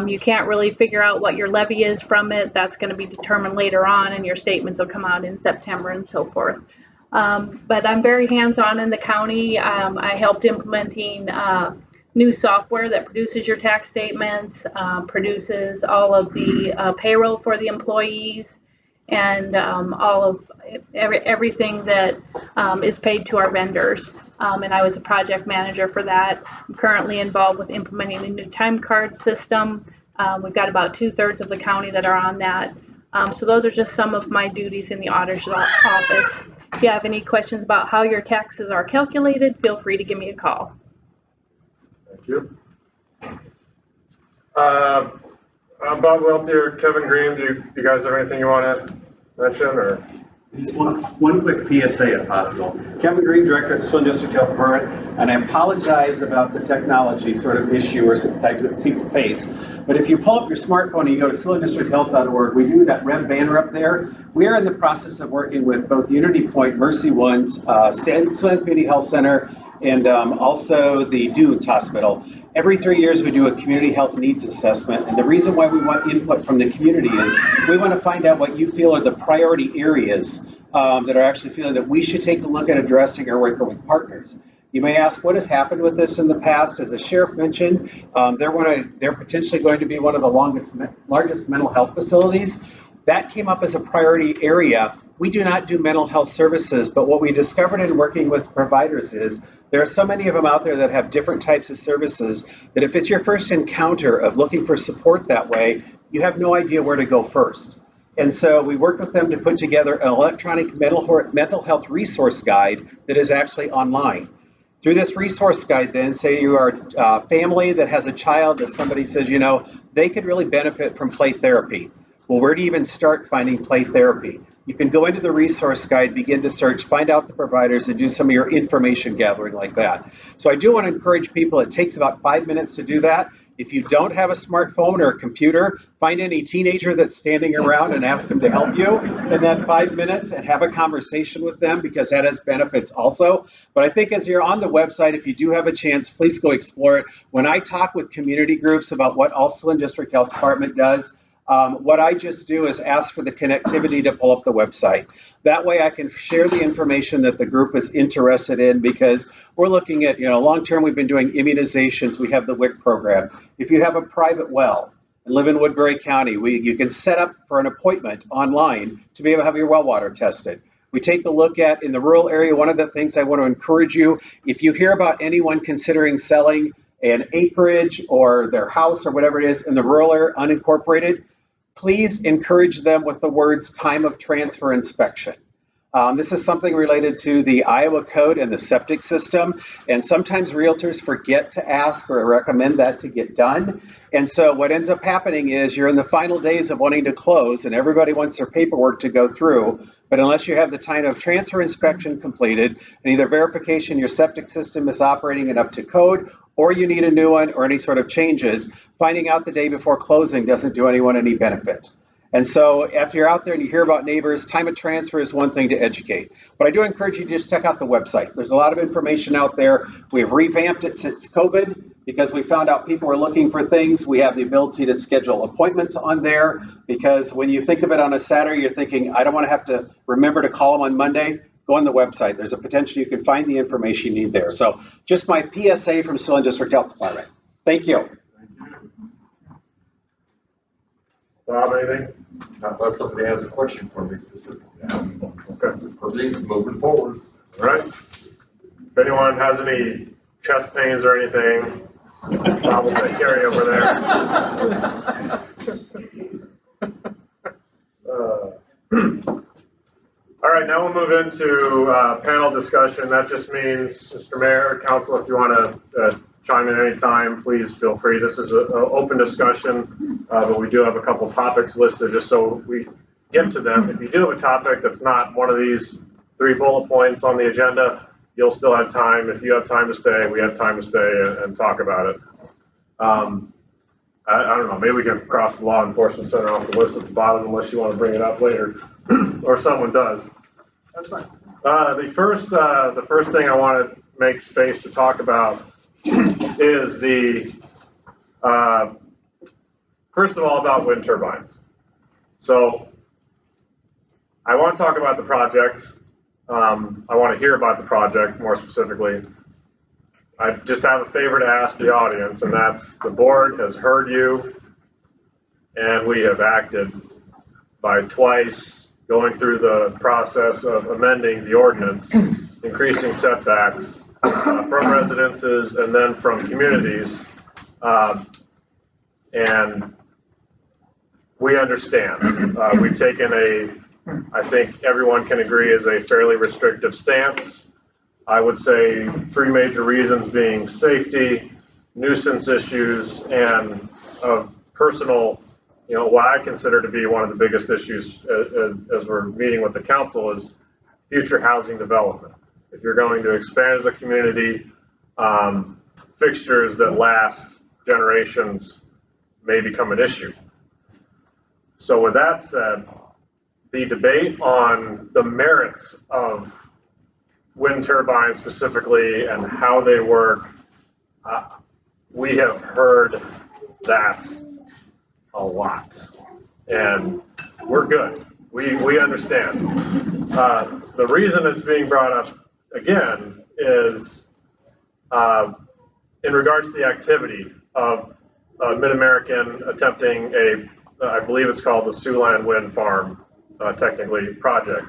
You can't really figure out what your levy is from it. That's going to be determined later on, and your statements will come out in September and so forth. But I'm very hands-on in the county. I helped implementing new software that produces your tax statements, produces all of the payroll for the employees, and all of everything that is paid to our vendors. And I was a project manager for that. I'm currently involved with implementing a new time card system. We've got about 2/3 of the county that are on that. So those are just some of my duties in the auditor's office. If you have any questions about how your taxes are calculated, feel free to give me a call. Thank you. I'm Bob Welts here, Kevin Green. Do you guys have anything you want to mention, or? Just one quick PSA if possible. Kevin Green, Director of the Swin District Health Department, and I apologize about the technology sort of issue or type that seem to face. But if you pull up your smartphone and you go to swindistricthealth.org, we do that red banner up there. We are in the process of working with both Unity Point, Mercy Ones, Swin Community Health Center, and also the Dunes Hospital. Every 3 years, we do a community health needs assessment, and the reason why we want input from the community is we want to find out what you feel are the priority areas that are actually feeling that we should take a look at addressing or working with partners. You may ask, what has happened with this in the past? As the sheriff mentioned, they're potentially going to be one of the largest mental health facilities. That came up as a priority area. We do not do mental health services, but what we discovered in working with providers is there are so many of them out there that have different types of services that if it's your first encounter of looking for support that way, you have no idea where to go first. And so we worked with them to put together an electronic mental health resource guide that is actually online. Through this resource guide then, say you are a family that has a child that somebody says, you know, they could really benefit from play therapy. Well, where do you even start finding play therapy? You can go into the resource guide, begin to search, find out the providers, and do some of your information gathering like that. So I do want to encourage people, it takes about 5 minutes to do that. If you don't have a smartphone or a computer, find any teenager that's standing around and ask them to help you in that 5 minutes and have a conversation with them, because that has benefits also. But I think as you're on the website, if you do have a chance, please go explore it. When I talk with community groups about what Swin District Health Department does, what I just do is ask for the connectivity to pull up the website. That way I can share the information that the group is interested in, because we're looking at, long-term we've been doing immunizations. We have the WIC program. If you have a private well and live in Woodbury County, you can set up for an appointment online to be able to have your well water tested. We take a look at, in the rural area, one of the things I want to encourage you, if you hear about anyone considering selling an acreage or their house or whatever it is in the rural area, unincorporated, please encourage them with the words time of transfer inspection. This is something related to the Iowa code and the septic system. And sometimes realtors forget to ask or recommend that to get done. And so what ends up happening is you're in the final days of wanting to close and everybody wants their paperwork to go through. But unless you have the time of transfer inspection completed and either verification your septic system is operating and up to code, or you need a new one or any sort of changes, finding out the day before closing doesn't do anyone any benefit. And so after you're out there and you hear about neighbors, time of transfer is one thing to educate. But I do encourage you to just check out the website. There's a lot of information out there. We've revamped it since COVID because we found out people were looking for things. We have the ability to schedule appointments on there, because when you think of it on a Saturday, you're thinking, I don't want to have to remember to call them on Monday. Go on the website. There's a potential you can find the information you need there. So just my PSA from Swin District Health Department. Thank you. Bob, anything? Unless somebody has a question for me specifically. Okay. Please, moving forward. All right. If anyone has any chest pains or anything, Bob will take care of you over there. All right, now we'll move into panel discussion. That just means, Mr. Mayor, Council, if you want to chime in anytime, please feel free. This is an open discussion, but we do have a couple topics listed just so we get to them. If you do have a topic that's not one of these 3 bullet points on the agenda, you'll still have time. If you have time to stay, we have time to stay and talk about it. I don't know, maybe we can cross the law enforcement center off the list at the bottom unless you want to bring it up later, or someone does. That's fine. The first thing I want to make space to talk about is first of all, about wind turbines. So I want to talk about the project. I want to hear about the project more specifically. I just have a favor to ask the audience, and that's the board has heard you, and we have acted by twice going through the process of amending the ordinance, increasing setbacks from residences and then from communities. And we understand. We've taken I think everyone can agree, is a fairly restrictive stance. I would say 3 major reasons being safety, nuisance issues, and personal, what I consider to be one of the biggest issues as we're meeting with the council is future housing development. If you're going to expand as a community, fixtures that last generations may become an issue. So with that said, the debate on the merits of wind turbines specifically and how they work, we have heard that a lot, and we're good. We understand. The reason it's being brought up again is in regards to the activity of Mid-American attempting I believe it's called the Siouxland Wind Farm, technically, project.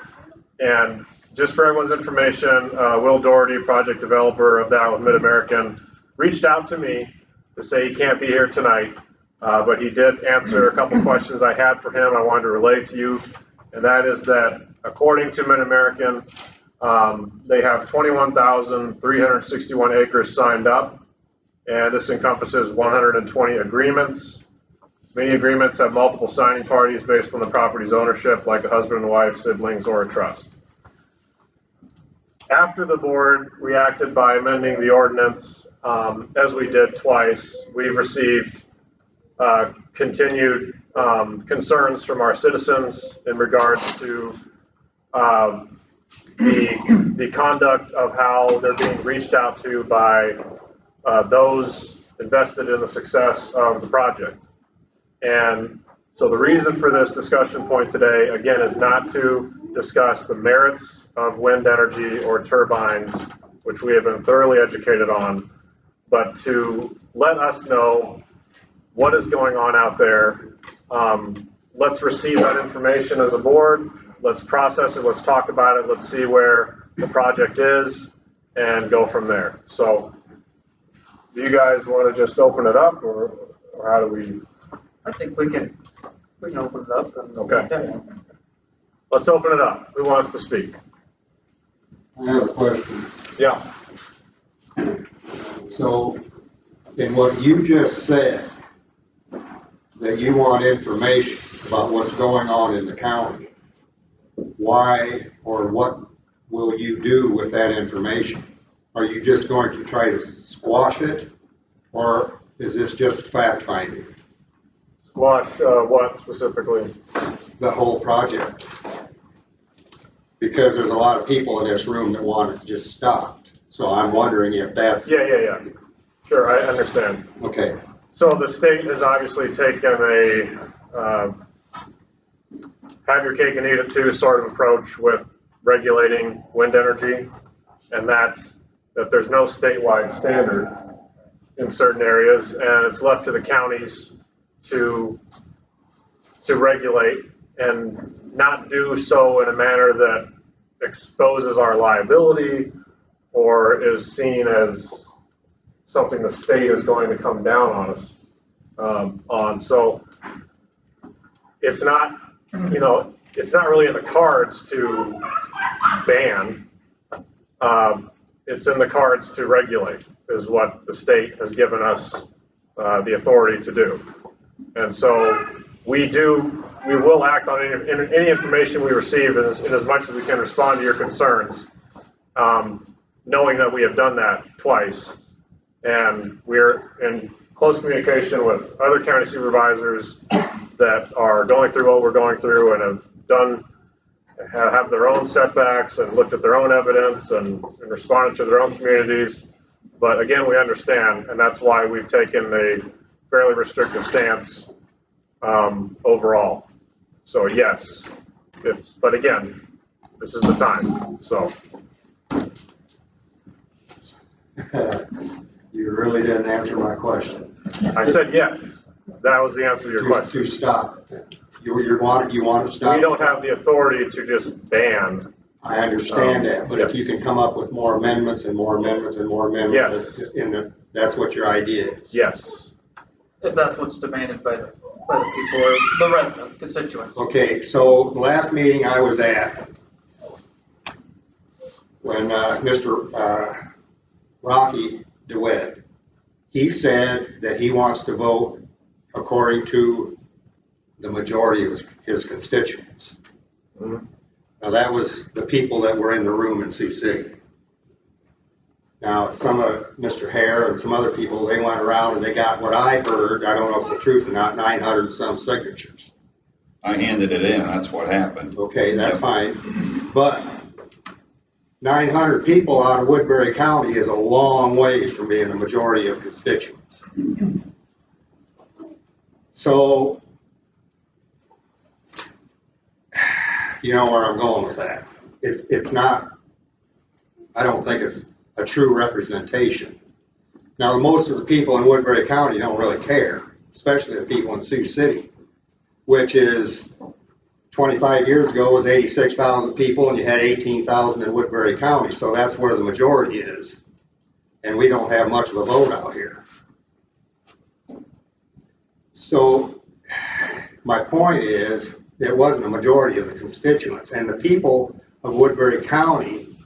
And just for everyone's information, Will Doherty, project developer of that with Mid-American, reached out to me to say he can't be here tonight, but he did answer a couple questions I had for him I wanted to relay to you, and that is that according to Mid-American, they have 21,361 acres signed up, and this encompasses 120 agreements. Many agreements have multiple signing parties based on the property's ownership, like a husband and wife, siblings, or a trust. After the board reacted by amending the ordinance, as we did twice, we've received continued concerns from our citizens in regards to the conduct of how they're being reached out to by those invested in the success of the project. And so the reason for this discussion point today, again, is not to discuss the merits of wind energy or turbines, which we have been thoroughly educated on, but to let us know what is going on out there. Let's receive that information as a board. Let's process it. Let's talk about it. Let's see where the project is and go from there. So do you guys want to just open it up, or how do we? I think we can open it up. Okay. Let's open it up. Who wants to speak? I have a question. Yeah. So, in what you just said, that you want information about what's going on in the county, why or what will you do with that information? Are you just going to try to squash it, or is this just fact finding? Squash what specifically? The whole project. Because there's a lot of people in this room that want it just stopped. So I'm wondering if that's... Yeah. Sure, I understand. Okay. So the state has obviously taken a have your cake and eat it too sort of approach with regulating wind energy, and that's that there's no statewide standard in certain areas, and it's left to the counties to regulate and not do so in a manner that exposes our liability or is seen as something the state is going to come down on us on. So it's not, it's not really in the cards to ban. It's in the cards to regulate, is what the state has given us the authority to do. And so we will act on any information we receive in as much as we can respond to your concerns, knowing that we have done that twice. And we're in close communication with other county supervisors that are going through what we're going through and have done have their own setbacks and looked at their own evidence and responded to their own communities. But again, we understand, and that's why we've taken a fairly restrictive stance overall. So yes, but again, this is the time, so. You really didn't answer my question. I said yes. That was the answer to your question. To stop it. You want to stop? We don't have the authority to just ban. I understand that, but yes. if you can come up with more amendments and more amendments and more amendments, yes. That's what your idea is. Yes. If that's what's demanded by the people or the residents, constituents. Okay, so the last meeting I was at, when Mr. Rocky DeWitt, he said that he wants to vote according to the majority of his constituents. Mm-hmm. Now that was the people that were in the room in Sioux City. Now some of Mr. Hare and some other people, they went around and they got what I heard, I don't know if it's the truth or not, 900 and some signatures. I handed it in, that's what happened. Okay, that's fine. But 900 people out of Woodbury County is a long ways from being the majority of constituents. So, you know where I'm going with that. It's not, I don't think it's a true representation. Now, most of the people in Woodbury County don't really care, especially the people in Sioux City, which is 25 years ago was 86,000 people and you had 18,000 in Woodbury County. So that's where the majority is. And we don't have much of a vote out here. So my point is, there wasn't a majority of the constituents, and the people of Woodbury County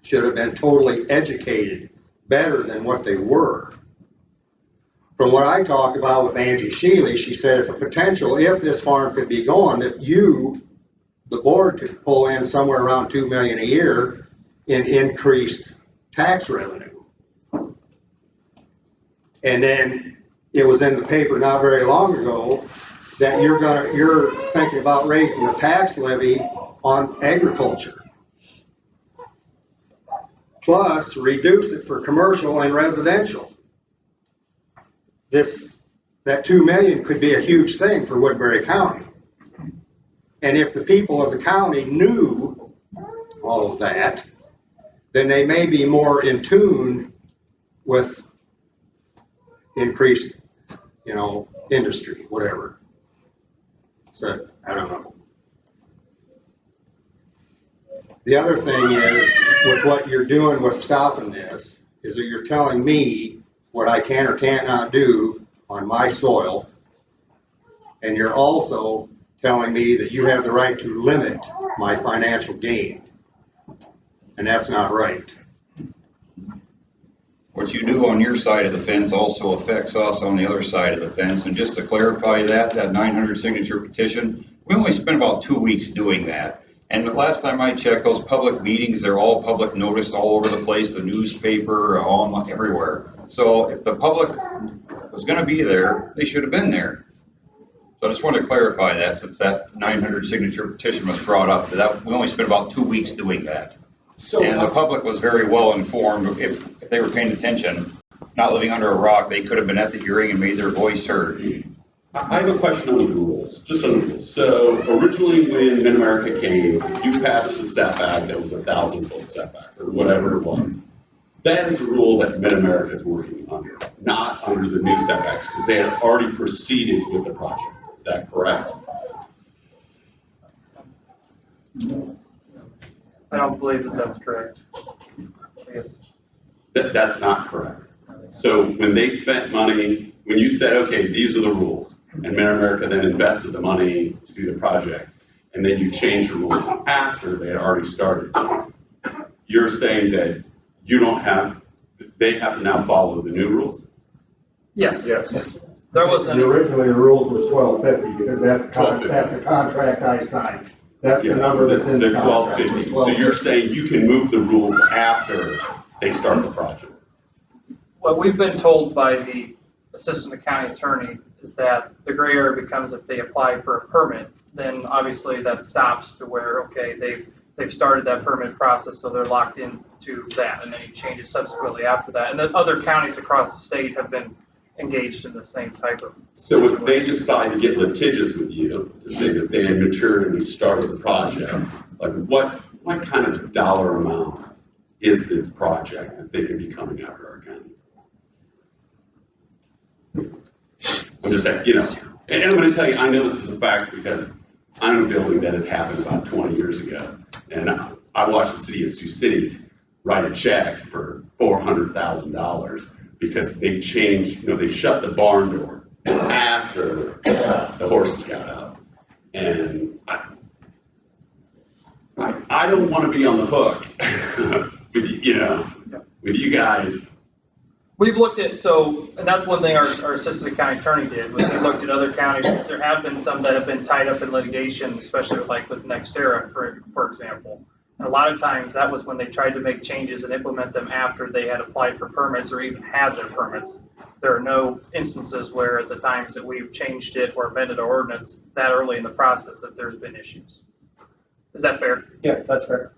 should have been totally educated better than what they were. From what I talked about with Angie Shealy, she said it's a potential, if this farm could be going, that you, the board, could pull in somewhere around $2 million a year in increased tax revenue. And then it was in the paper not very long ago that you're thinking about raising the tax levy on agriculture. Plus reduce it for commercial and residential. That $2 million could be a huge thing for Woodbury County. And if the people of the county knew all of that, then they may be more in tune with increased, industry, whatever. So, I don't know. The other thing is, with what you're doing with stopping this, is that you're telling me what I can or cannot do on my soil, and you're also telling me that you have the right to limit my financial gain. And that's not right. What you do on your side of the fence also affects us on the other side of the fence. And just to clarify that 900 signature petition, we only spent about 2 weeks doing that. And the last time I checked, those public meetings, they're all public noticed all over the place, the newspaper, everywhere. So if the public was going to be there, they should have been there. So I just wanted to clarify that, since that 900 signature petition was brought up. We only spent about 2 weeks doing that. And the public was very well informed. If they were paying attention, not living under a rock, they could have been at the hearing and made their voice heard. I have a question on the rules, just on the rules. So originally when Mid-America came, you passed the setback that was 1,000-foot setback, or whatever it was. That is a rule that Mid-America is working under, not under the new setbacks, because they had already proceeded with the project. Is that correct? I don't believe that that's correct. I guess. That's not correct. So when they spent money, when you said, okay, these are the rules, and Mid-America then invested the money to do the project, and then you changed the rules after they had already started, you're saying that they have to now follow the new rules? Yes. Yes. There was Originally, the rules was 1250, because that's the contract I signed. That's the number that's in the contract. 1250. So you're saying you can move the rules after they start the project? What we've been told by the assistant county attorney is that the gray area becomes if they apply for a permit then obviously that stops to where, okay, they've started that permit process, so they're locked into that, and any changes subsequently after that. And then other counties across the state have been engaged in the same type of. So if they decide to get litigious with you, to say that they had matured and we started the project, like what kind of dollar amount is this project that they could be coming after our county? I'm just saying, and I'm going to tell you, I know this is a fact because I'm a building that had happened about 20 years ago. And I watched the city of Sioux City write a check for $400,000 because they changed, they shut the barn door after the horses got out. And I don't want to be on the hook with you guys. We've looked at, and that's one thing our assistant county attorney did, was we looked at other counties. There have been some that have been tied up in litigation, especially with NextEra, for example. And a lot of times that was when they tried to make changes and implement them after they had applied for permits or even had their permits. There are no instances where at the times that we've changed it or amended our ordinance that early in the process that there's been issues. Is that fair? Yeah, that's fair.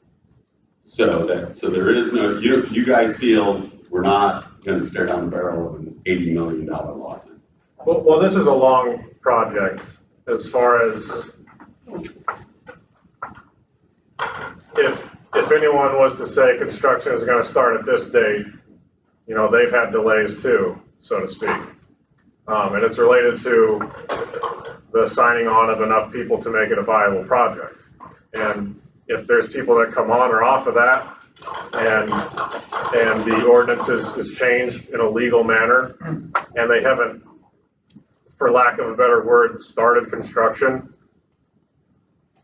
So there is no, you guys feel we're not going to stare down the barrel of an $80 million lawsuit? Well, this is a long project as far as if anyone was to say construction is going to start at this date, they've had delays too, so to speak. And it's related to the signing on of enough people to make it a viable project. And if there's people that come on or off of that, and the ordinance is changed in a legal manner, and they haven't, for lack of a better word, started construction,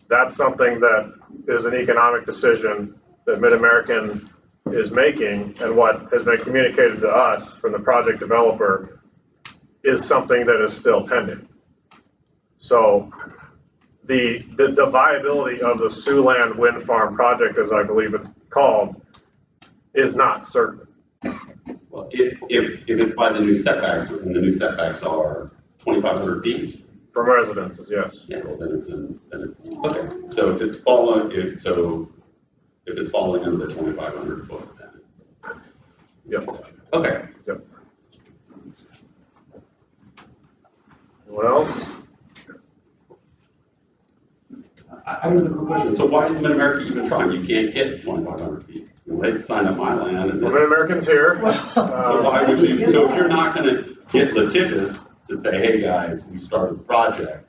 that's something that is an economic decision that Mid-American is making, and what has been communicated to us from the project developer is something that is still pending. So the viability of the Siouxland Wind Farm project, as I believe it's called, is not certain. Well, if it's by the new setbacks, and the new setbacks are 2,500 feet. From residences, yes. Yeah, well, then it's okay. So if it's falling under the 2,500 foot, then. Yep. Okay. Yep. What else? I have a quick question. So why is Mid-America even trying? You can't get 2,500 feet. They signed up my land. And Mid-American's here. So why would you? So if you're not going to get litigious to say, hey guys, we started the project,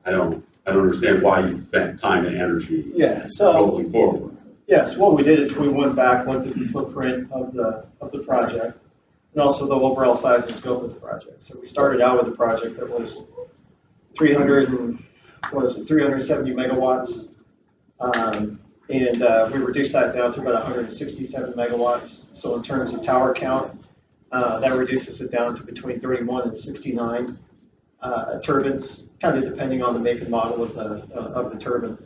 I don't understand why you spent time and energy rolling forward. Yes, what we did is we went through the footprint of the project and also the overall size and scope of the project. So we started out with a project that was 370 megawatts. And we reduced that down to about 167 megawatts. So in terms of tower count, that reduces it down to between 31 and 69 turbines, kind of depending on the make and model of the turbine.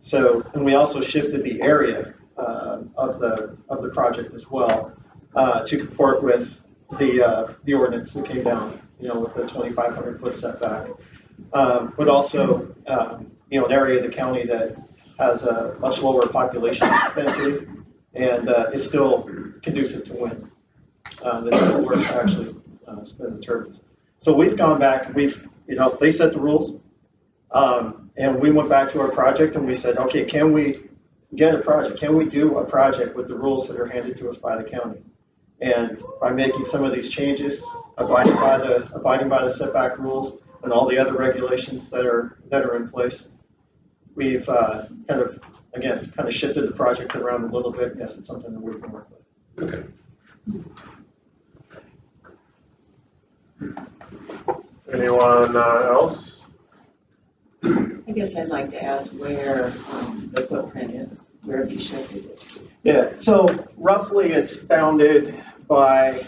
So, and we also shifted the area of the project as well to comport with the ordinance that came down, with the 2,500 foot setback. But also, an area of the county that has a much lower population density and is still conducive to wind. That still works to actually spin the turbines. So we've gone back, they set the rules, and we went back to our project and we said, okay, can we get a project? Can we do a project with the rules that are handed to us by the county? And by making some of these changes, abiding by the setback rules and all the other regulations that are in place, we've kind of shifted the project around a little bit. Yes, it's something that we can work with. Okay. Anyone else? I guess I'd like to ask where the footprint is, where have you shifted it? Yeah, so roughly it's bounded by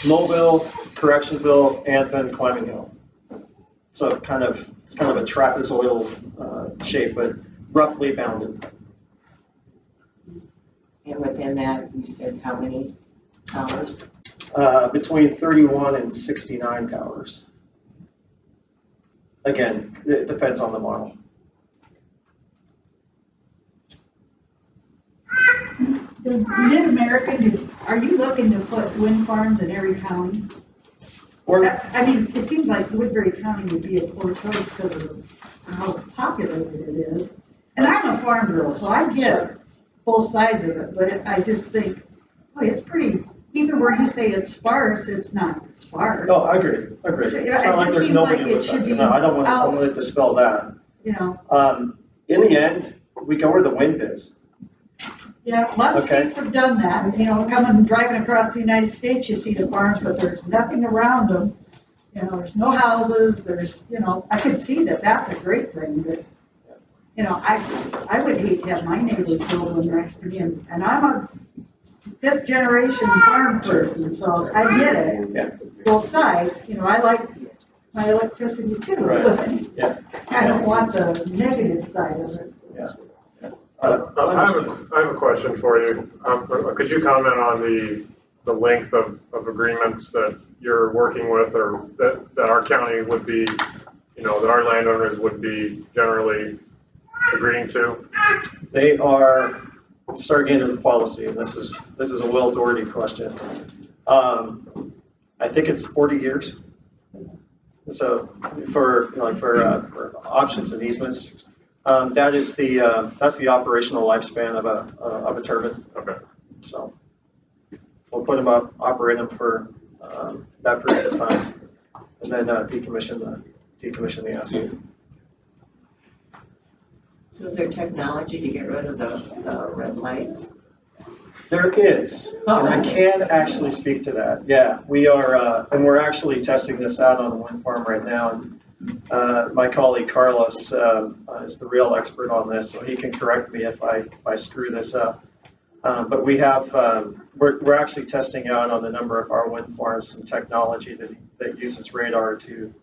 Mobile, Correctionville, and then Climbing Hill. So it's kind of a trapezoidal shape, but roughly bounded. And within that, you said how many towers? Between 31 and 69 towers. Again, it depends on the model. Does Mid-America, are you looking to put wind farms in every county? I mean, it seems like Woodbury County would be a poor choice because of how populated it is. And I'm a farm girl, so I get both sides of it, but I just think, boy, it's pretty, even where you say it's sparse, it's not sparse. No, I agree. So, It's not like there's nobody with that. You know, I don't want to dispel that. You know. In the end, we go where the wind is. Yeah, a lot of states have done that, you know, coming, driving across the United States, you see the farms, but there's nothing around them. You know, there's no houses, there's, you know, I could see that that's a great thing, but, you know, I would hate to have my neighbors build one next to me, and I'm a fifth generation farm person, so I get it. Both sides, you know, I like my electricity too, but I don't want the negative side of it. I have a question for you. Could you comment on the length of agreements that you're working with, or that our county would be, you know, that our landowners would be generally agreeing to? They are, start getting into the policy, and this is a Will Doherty question. I think it's 40 years. So for options and easements. That's the operational lifespan of a turbine. Okay. So we'll put them up, operate them for that period of time, and then decommission the asset. So is there technology to get rid of the red lights? There is, and I can actually speak to that. Yeah, we are, and we're actually testing this out on a wind farm right now. My colleague Carlos is the real expert on this, so he can correct me if I screw this up. But we have, we're actually testing out on a number of our wind farms some technology that uses radar to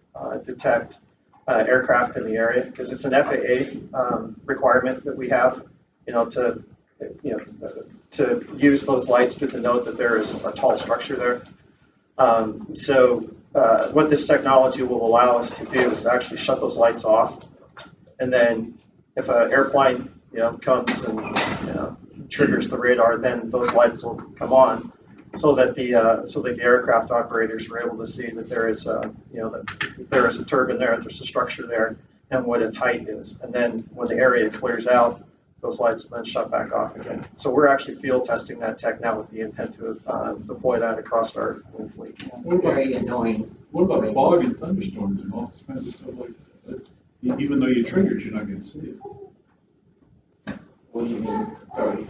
detect aircraft in the area, because it's an FAA requirement that we have, to use those lights to denote that there is a tall structure there. What this technology will allow us to do is actually shut those lights off, and then if an airplane comes and triggers the radar, then those lights will come on, so that the aircraft operators are able to see that there is that there is a turbine there, there's a structure there, and what its height is. And then when the area clears out, those lights will then shut back off again. So we're actually field testing that tech now with the intent to deploy that across our fleet. Very annoying. What about fog and thunderstorms and all kinds of stuff like that? Even though you triggered, you're not going to see it. What do you mean? Sorry.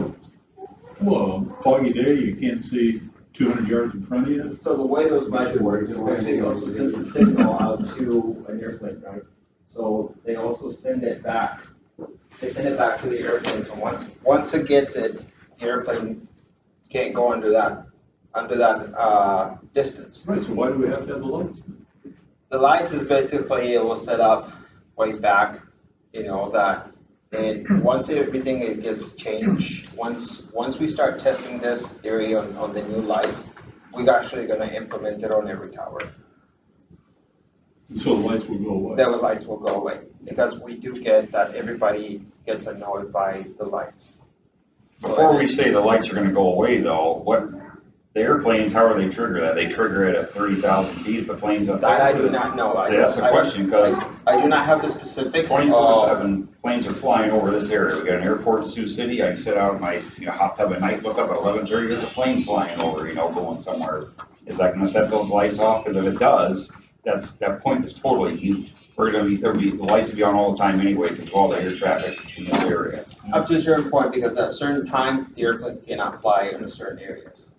Well, foggy day, you can't see 200 yards in front of you. So the way those lights work is they also send the signal out to an airplane, right? So they also send it back. They send it back to the airplane. So once it gets it, the airplane can't go under that distance. Right. So why do we have to have the lights? The lights is basically, it was set up way back, that, and once everything gets changed, once we start testing this theory on the new lights, we're actually going to implement it on every tower. So the lights will go away? The lights will go away, because we do get that everybody gets annoyed by the lights. Before we say the lights are gonna go away though, the airplanes, how are they trigger that? They trigger it at 30,000 feet if the plane's up there? That I do not know. See, that's the question, because I do not have the specifics. 24/7 planes are flying over this area. We got an airport in Sioux City. I can sit out in my hot tub at night, look up at 11:30, there's a plane flying over, going somewhere. Is that gonna set those lights off? Because if it does, that point is totally mute. The lights will be on all the time anyway because of all the air traffic in this area. Up to a certain point, because at certain times, the airplanes cannot fly in certain areas.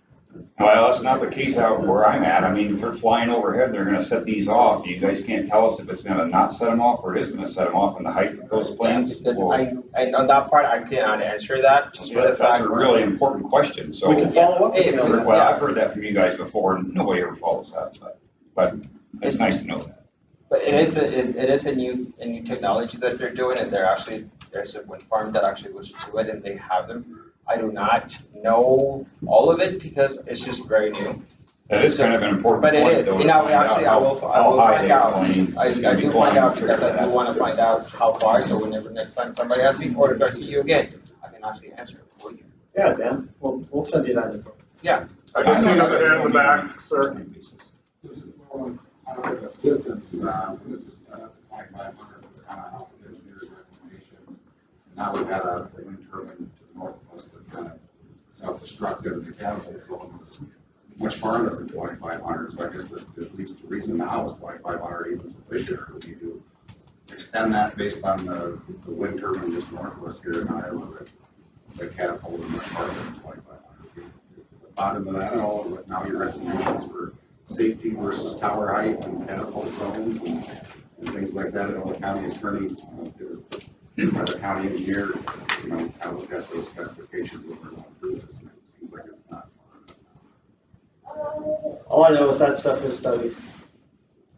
Well, that's not the case out where I'm at. I mean, if they're flying overhead, they're gonna set these off. You guys can't tell us if it's gonna not set them off or it is gonna set them off in the height of those planes. Because and on that part, I cannot answer that. Just for the That's fact a really important question, so. We can follow up with you on that. Well, I've heard that from you guys before and nobody ever follows up, but it's nice to know that. But it is a new technology that they're doing, and there's a wind farm that actually goes to it, and they have them. I do not know all of it because it's just very new. That is kind of an important But it point, is, though, you to know, find out actually, I will how high find they're out. going. I do find out because I do want to find out how far, so whenever next time somebody asks me, or if I see you again, I can actually answer it for you. Yeah, Dan, we'll send you that info. Yeah. I can see another hand in the back, sir. Distance, this is 2,500 was kind of how the engineers' recommendations. Now we've had a wind turbine to the north of us that kind of self-destructive mechanical zone was much farther than 2,500. So I guess at least the reason now is 2,500 even sufficient, or we need to extend that based on the wind turbine just north of us here in Iowa that catapulted much farther than 2,500 feet. The bottom of that, all of it, now your recommendations for safety versus tower height and catapult zones and things like that. The county attorney, the county engineer, kind of look at those specifications that we're going through this, and it seems like it's not. All I know is that stuff is studied.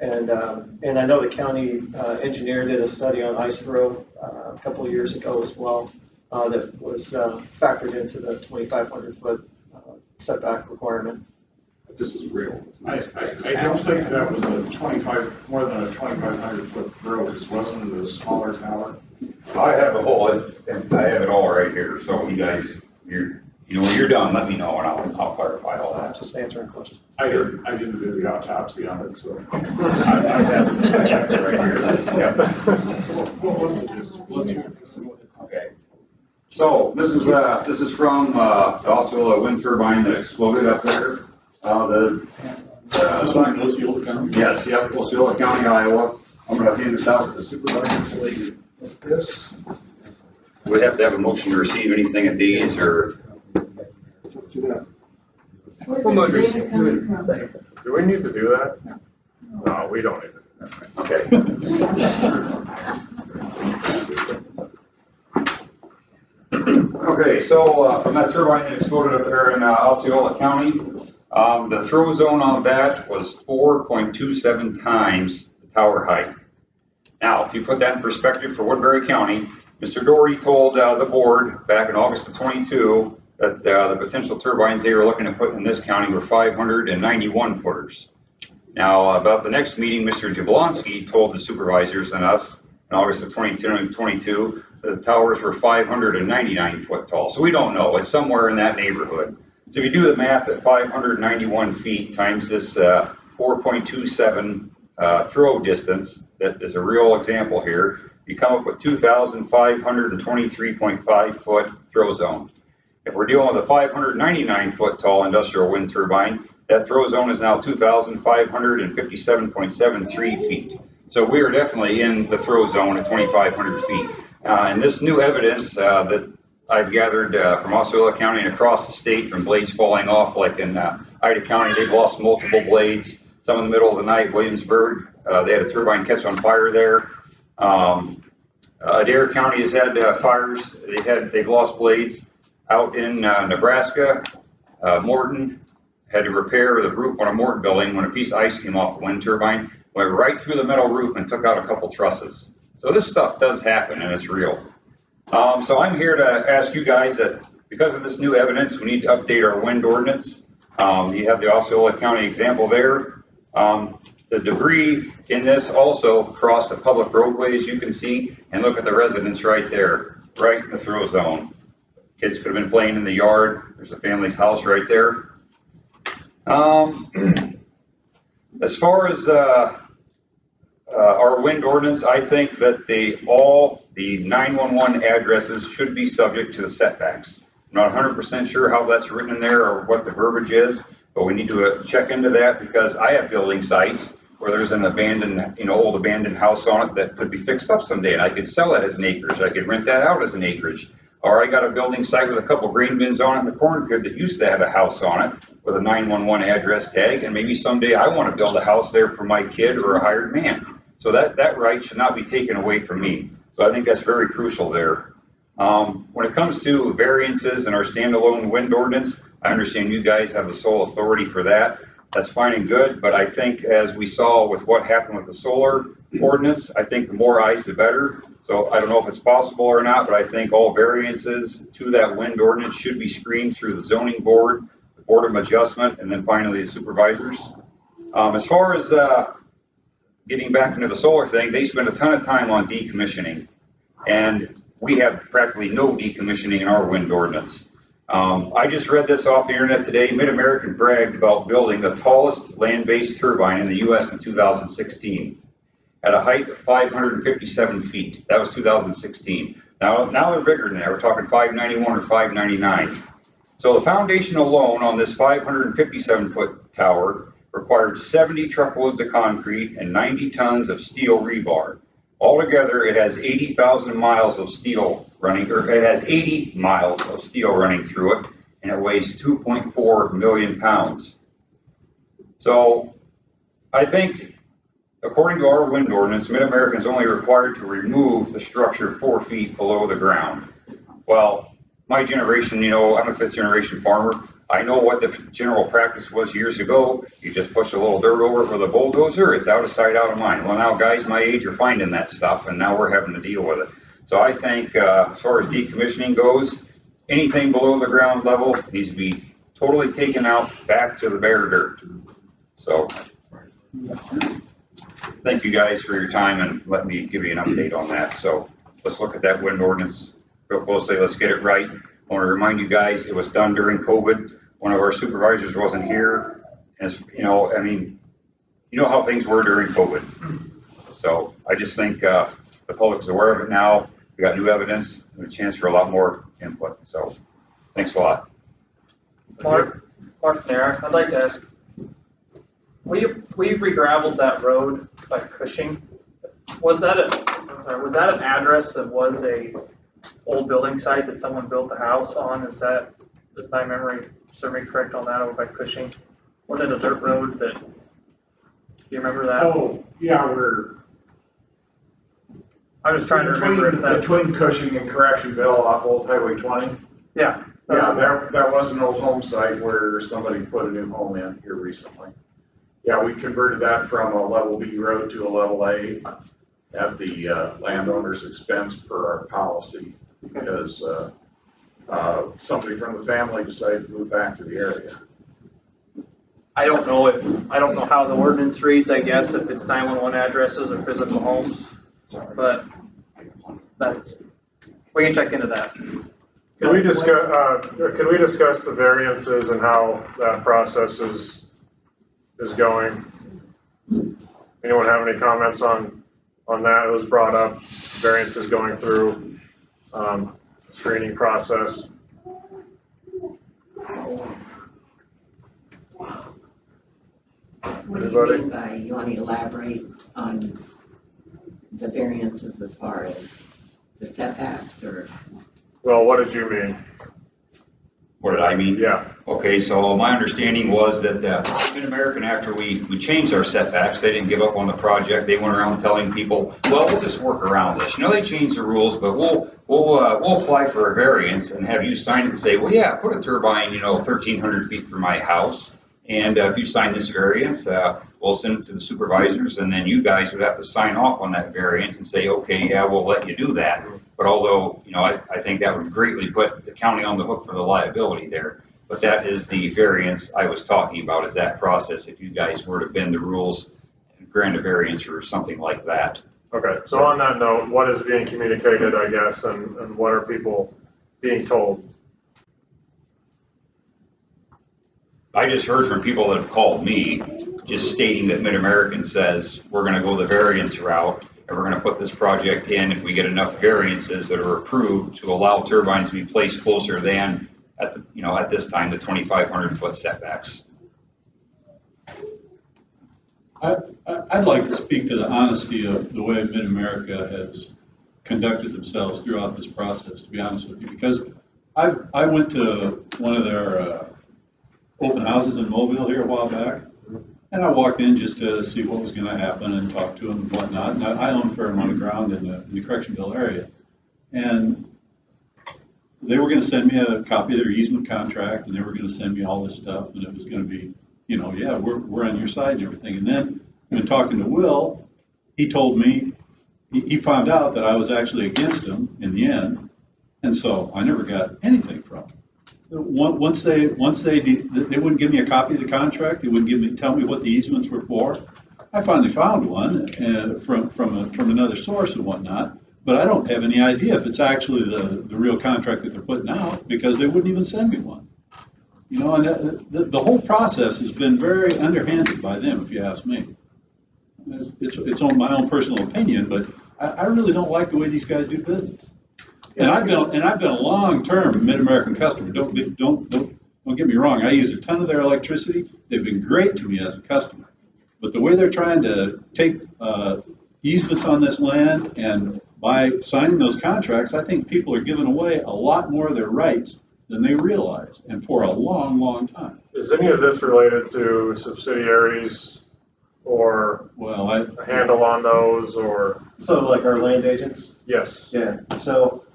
And I know the county engineer did a study on ice throw a couple of years ago as well, that was factored into the 2,500 foot setback requirement. This is real. I don't think that was more than a 2,500 foot throw, because wasn't it a smaller tower? I have a whole, and I have it all right here, so you guys, when you're done, let me know and I'll clarify all that. Just answering questions. I didn't do the autopsy on it, so. I have it right here. Yeah. What was the distance? Okay. So this is from also a wind turbine that exploded up there. Osceola County? Yes, yep, Osceola County, Iowa. I'm going to hand this out to the supervisor so they can look at this. We have to have a motion to receive anything of these, or? It's up to them. Where's the data coming from? Do we need to do that? No, we don't need to do that. Okay. Okay, so from that turbine that exploded up there in Osceola County, the throw zone on that was 4.27 times the tower height. Now, if you put that in perspective for Woodbury County, Mr. Doherty told the board back in August of 22 that the potential turbines they were looking to put in this county were 591 footers. Now, about the next meeting, Mr. Jablonski told the supervisors and us in August of 2022 that the towers were 599 foot tall. So we don't know. It's somewhere in that neighborhood. So if you do the math at 591 feet times this 4.27 throw distance, that is a real example here, you come up with 2,523.5 foot throw zone. If we're dealing with a 599 foot tall industrial wind turbine, that throw zone is now 2,557.73 feet. So we are definitely in the throw zone at 2,500 feet. And this new evidence that I've gathered from Osceola County and across the state from blades falling off, like in Ida County, they've lost multiple blades. Some in the middle of the night, Williamsburg, they had a turbine catch on fire there. Adair County has had fires. They've lost blades. Out in Nebraska, Morton had to repair the roof on a Morton building when a piece of ice came off the wind turbine, went right through the metal roof and took out a couple trusses. So this stuff does happen and it's real. So I'm here to ask you guys that because of this new evidence, we need to update our wind ordinance. You have the Osceola County example there. The debris in this also crossed the public roadway, as you can see, and look at the residents right there, right in the throw zone. Kids could have been playing in the yard. There's a family's house right there. As far as our wind ordinance, I think that all the 911 addresses should be subject to the setbacks. I'm not 100% sure how that's written in there or what the verbiage is, but we need to check into that because I have building sites where there's an abandoned, old abandoned house on it that could be fixed up someday, and I could sell it as an acreage. I could rent that out as an acreage. Or I got a building site with a couple grain bins on it in the corn crib that used to have a house on it with a 911 address tag, and maybe someday I want to build a house there for my kid or a hired man. So that right should not be taken away from me. So I think that's very crucial there. When it comes to variances in our standalone wind ordinance, I understand you guys have the sole authority for that. That's fine and good, but I think as we saw with what happened with the solar ordinance, I think the more eyes, the better. So I don't know if it's possible or not, but I think all variances to that wind ordinance should be screened through the zoning board. The Board of Adjustment, and then finally the supervisors. As far as getting back into the solar thing, they spend a ton of time on decommissioning. And we have practically no decommissioning in our wind ordinance. I just read this off the internet today. Mid-American bragged about building the tallest land-based turbine in the US in 2016 at a height of 557 feet. That was 2016. Now they're bigger than that. We're talking 591 or 599. So the foundation alone on this 557-foot tower required 70 truckloads of concrete and 90 tons of steel rebar. Altogether, it has 80,000 miles of steel running, or it has 80 miles of steel running through it, and it weighs 2.4 million pounds. So I think, according to our wind ordinance, Mid-American is only required to remove the structure 4 feet below the ground. Well, my generation, I'm a fifth generation farmer. I know what the general practice was years ago. You just push a little dirt over it with a bulldozer, it's out of sight, out of mind. Well, now guys my age are finding that stuff, and now we're having to deal with it. So I think as far as decommissioning goes, anything below the ground level needs to be totally taken out back to the bare dirt. So thank you guys for your time and let me give you an update on that. So let's look at that wind ordinance real closely. Let's get it right. I want to remind you guys, it was done during COVID. One of our supervisors wasn't here. As you know, how things were during COVID. So I just think the public is aware of it now. We got new evidence and a chance for a lot more input. So thanks a lot. Mark there, I'd like to ask, we re-gravelled that road by Cushing. Was that an address that was a old building site that someone built a house on? Is my memory serve me correct on that, over by Cushing? Wasn't it a dirt road that, do you remember that? Oh, yeah, I'm just trying to remember if that's. Between Cushing and Correctionville off Old Highway 20. Yeah. Yeah, that was an old home site where somebody put a new home in here recently. Yeah, we converted that from a level B road to a level A at the landowner's expense per our policy, because somebody from the family decided to move back to the area. I don't know how the ordinance reads, I guess, if it's 911 addresses or physical homes, but we can check into that. Can we discuss the variances and how that process is going? Anyone have any comments on that? It was brought up, variances going through screening process. What do you mean by, you want to elaborate on the variances as far as the setbacks, or? Well, what did you mean? What did I mean? Yeah. Okay, so my understanding was that Mid-American, after we changed our setbacks, they didn't give up on the project. They went around telling people, well, we'll just work around this. They changed the rules, but we'll apply for a variance and have you sign it and say, well, yeah, put a turbine, 1,300 feet from my house. And if you sign this variance, we'll send it to the supervisors, and then you guys would have to sign off on that variance and say, okay, yeah, we'll let you do that. But although, I think that would greatly put the county on the hook for the liability there. But that is the variance I was talking about, is that process if you guys were to bend the rules and grant a variance or something like that. Okay, so on that note, what is being communicated, I guess, and what are people being told? I just heard from people that have called me, just stating that Mid-American says, we're going to go the variance route, and we're going to put this project in if we get enough variances that are approved to allow turbines to be placed closer than, at this time, the 2,500 foot setbacks. I'd like to speak to the honesty of the way Mid-America has conducted themselves throughout this process, to be honest with you, because I went to one of their open houses in Mobile here a while back, and I walked in just to see what was going to happen and talk to them and whatnot. And I own a fair amount of ground in the Correctionville area, and they were going to send me a copy of their easement contract, and they were going to send me all this stuff, and it was going to be, yeah, we're on your side and everything. And then when talking to Will, he told me he found out that I was actually against him in the end, and so I never got anything from him. once they wouldn't give me a copy of the contract, they wouldn't tell me what the easements were for. I finally found one from another source and whatnot, but I don't have any idea if it's actually the real contract that they're putting out, because they wouldn't even send me one. You know, and the whole process has been very underhanded by them, if you ask me. It's on my own personal opinion, but I really don't like the way these guys do business. And I've been a long-term Mid-American customer. Don't get me wrong. I use a ton of their electricity. They've been great to me as a customer. But the way they're trying to take easements on this land, and by signing those contracts, I think people are giving away a lot more of their rights than they realize, and for a long, long time. Is any of this related to subsidiaries or a handle on those, or? So like our land agents? Yes. Yeah, so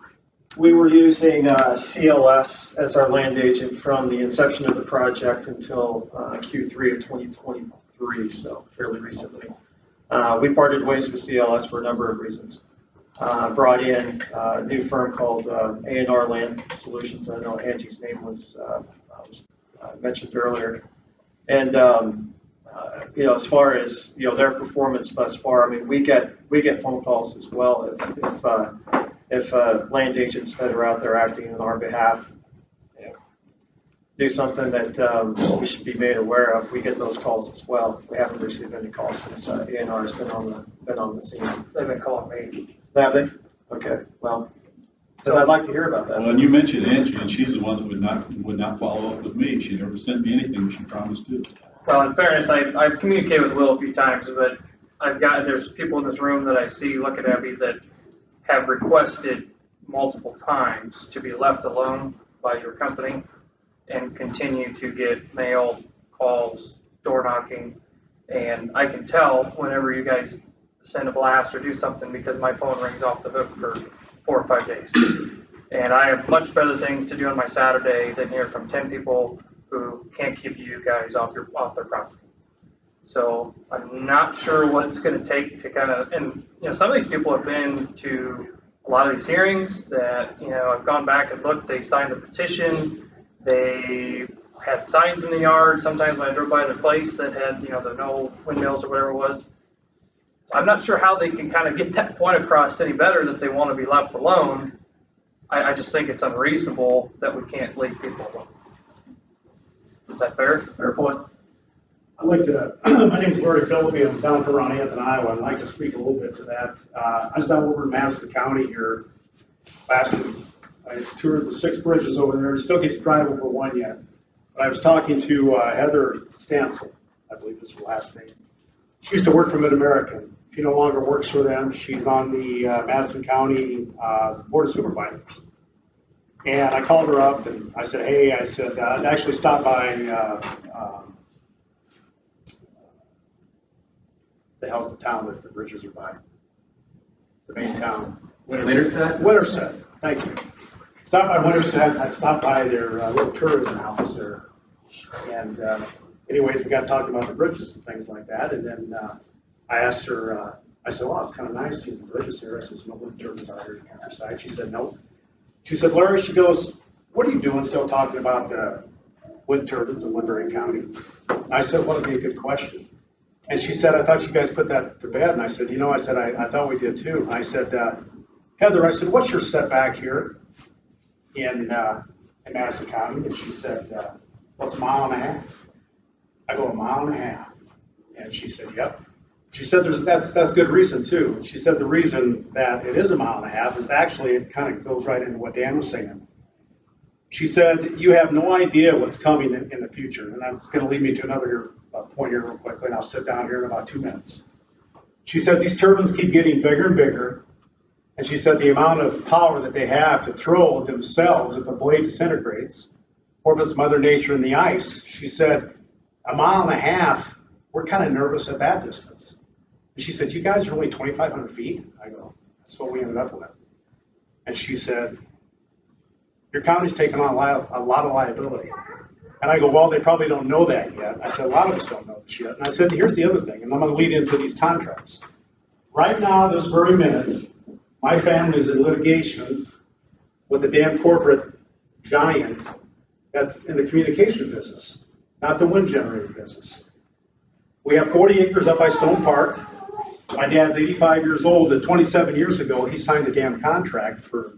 we were using CLS as our land agent from the inception of the project until Q3 of 2023, so fairly recently. We parted ways with CLS for a number of reasons. Brought in a new firm called A&R Land Solutions. I know Angie's name was mentioned earlier. And, you know, as far as, you know, their performance thus far, I mean, we get phone calls as well if land agents that are out there acting on our behalf, you know, do something that we should be made aware of. We get those calls as well. We haven't received any calls since A&R has been on the scene. They've been calling me. Have they? Okay, well, then I'd like to hear about that. Well, and you mentioned Angie, and she's the one that would not follow up with me. She never sent me anything she promised to. Well, in fairness, I've communicated with Will a few times, but there's people in this room that I see looking at me that have requested multiple times to be left alone by your company and continue to get mail, calls, door knocking. And I can tell whenever you guys send a blast or do something, because my phone rings off the hook for 4 or 5 days. And I have much better things to do on my Saturday than hear from 10 people who can't keep you guys off their property. So I'm not sure what it's going to take to kind of, and you know, some of these people have been to a lot of these hearings that, you know, I've gone back and looked, they signed the petition, they had signs in the yard. Sometimes when I drove by their place that had, you know, the no windmills or whatever it was. So I'm not sure how they can kind of get that point across any better that they want to be left alone. I just think it's unreasonable that we can't leave people alone. Is that fair? Fair point. I'd like to, my name is Larry Phillippe, I'm down from around Anthony, Iowa. I'd like to speak a little bit to that. I was down over in Madison County here last week. I toured the 6 bridges over there. Still get to drive over one yet. But I was talking to Heather Stansel, I believe is her last name. She used to work for Mid-American. She no longer works for them. She's on the Madison County Board of Supervisors. And I called her up and I said, hey, I said, I actually stopped by, the hell's the town that the bridges are by? The main town. Winterset? Winterset, thank you. Stopped by Winterset, I stopped by their little tourism office there. And anyways, we got talking about the bridges and things like that. And then I asked her, I said, well, it's kind of nice seeing the bridges here. I said, no wind turbines out here in the countryside. She said, no. She said, Larry, she goes, what are you doing still talking about the wind turbines in Woodbury County? And I said, well, that'd be a good question. And she said, I thought you guys put that to bed. And I said, you know, I said, I thought we did too. And I said, Heather, I said, what's your setback here in Madison County? And she said, well, it's 1.5 miles. I go, 1.5 miles. And she said, yep. She said, that's good reason too. She said the reason that it is 1.5 miles is actually, it kind of goes right into what Dan was saying. She said, you have no idea what's coming in the future. And that's going to lead me to another point here real quickly, and I'll sit down here in about 2 minutes. She said, these turbines keep getting bigger and bigger. And she said, the amount of power that they have to throw themselves if the blade disintegrates, or if it's Mother Nature in the ice. She said, 1.5 miles, we're kind of nervous at that distance. And she said, you guys are only 2,500 feet? I go, that's what we ended up with. And she said, your county's taken on a lot of liability. And I go, well, they probably don't know that yet. I said, a lot of us don't know this yet. And I said, here's the other thing, and I'm going to lead into these contracts. Right now, this very minute, my family is in litigation with a damn corporate giant that's in the communication business, not the wind generating business. We have 40 acres up by Stone Park. My dad's 85 years old, and 27 years ago, he signed a damn contract for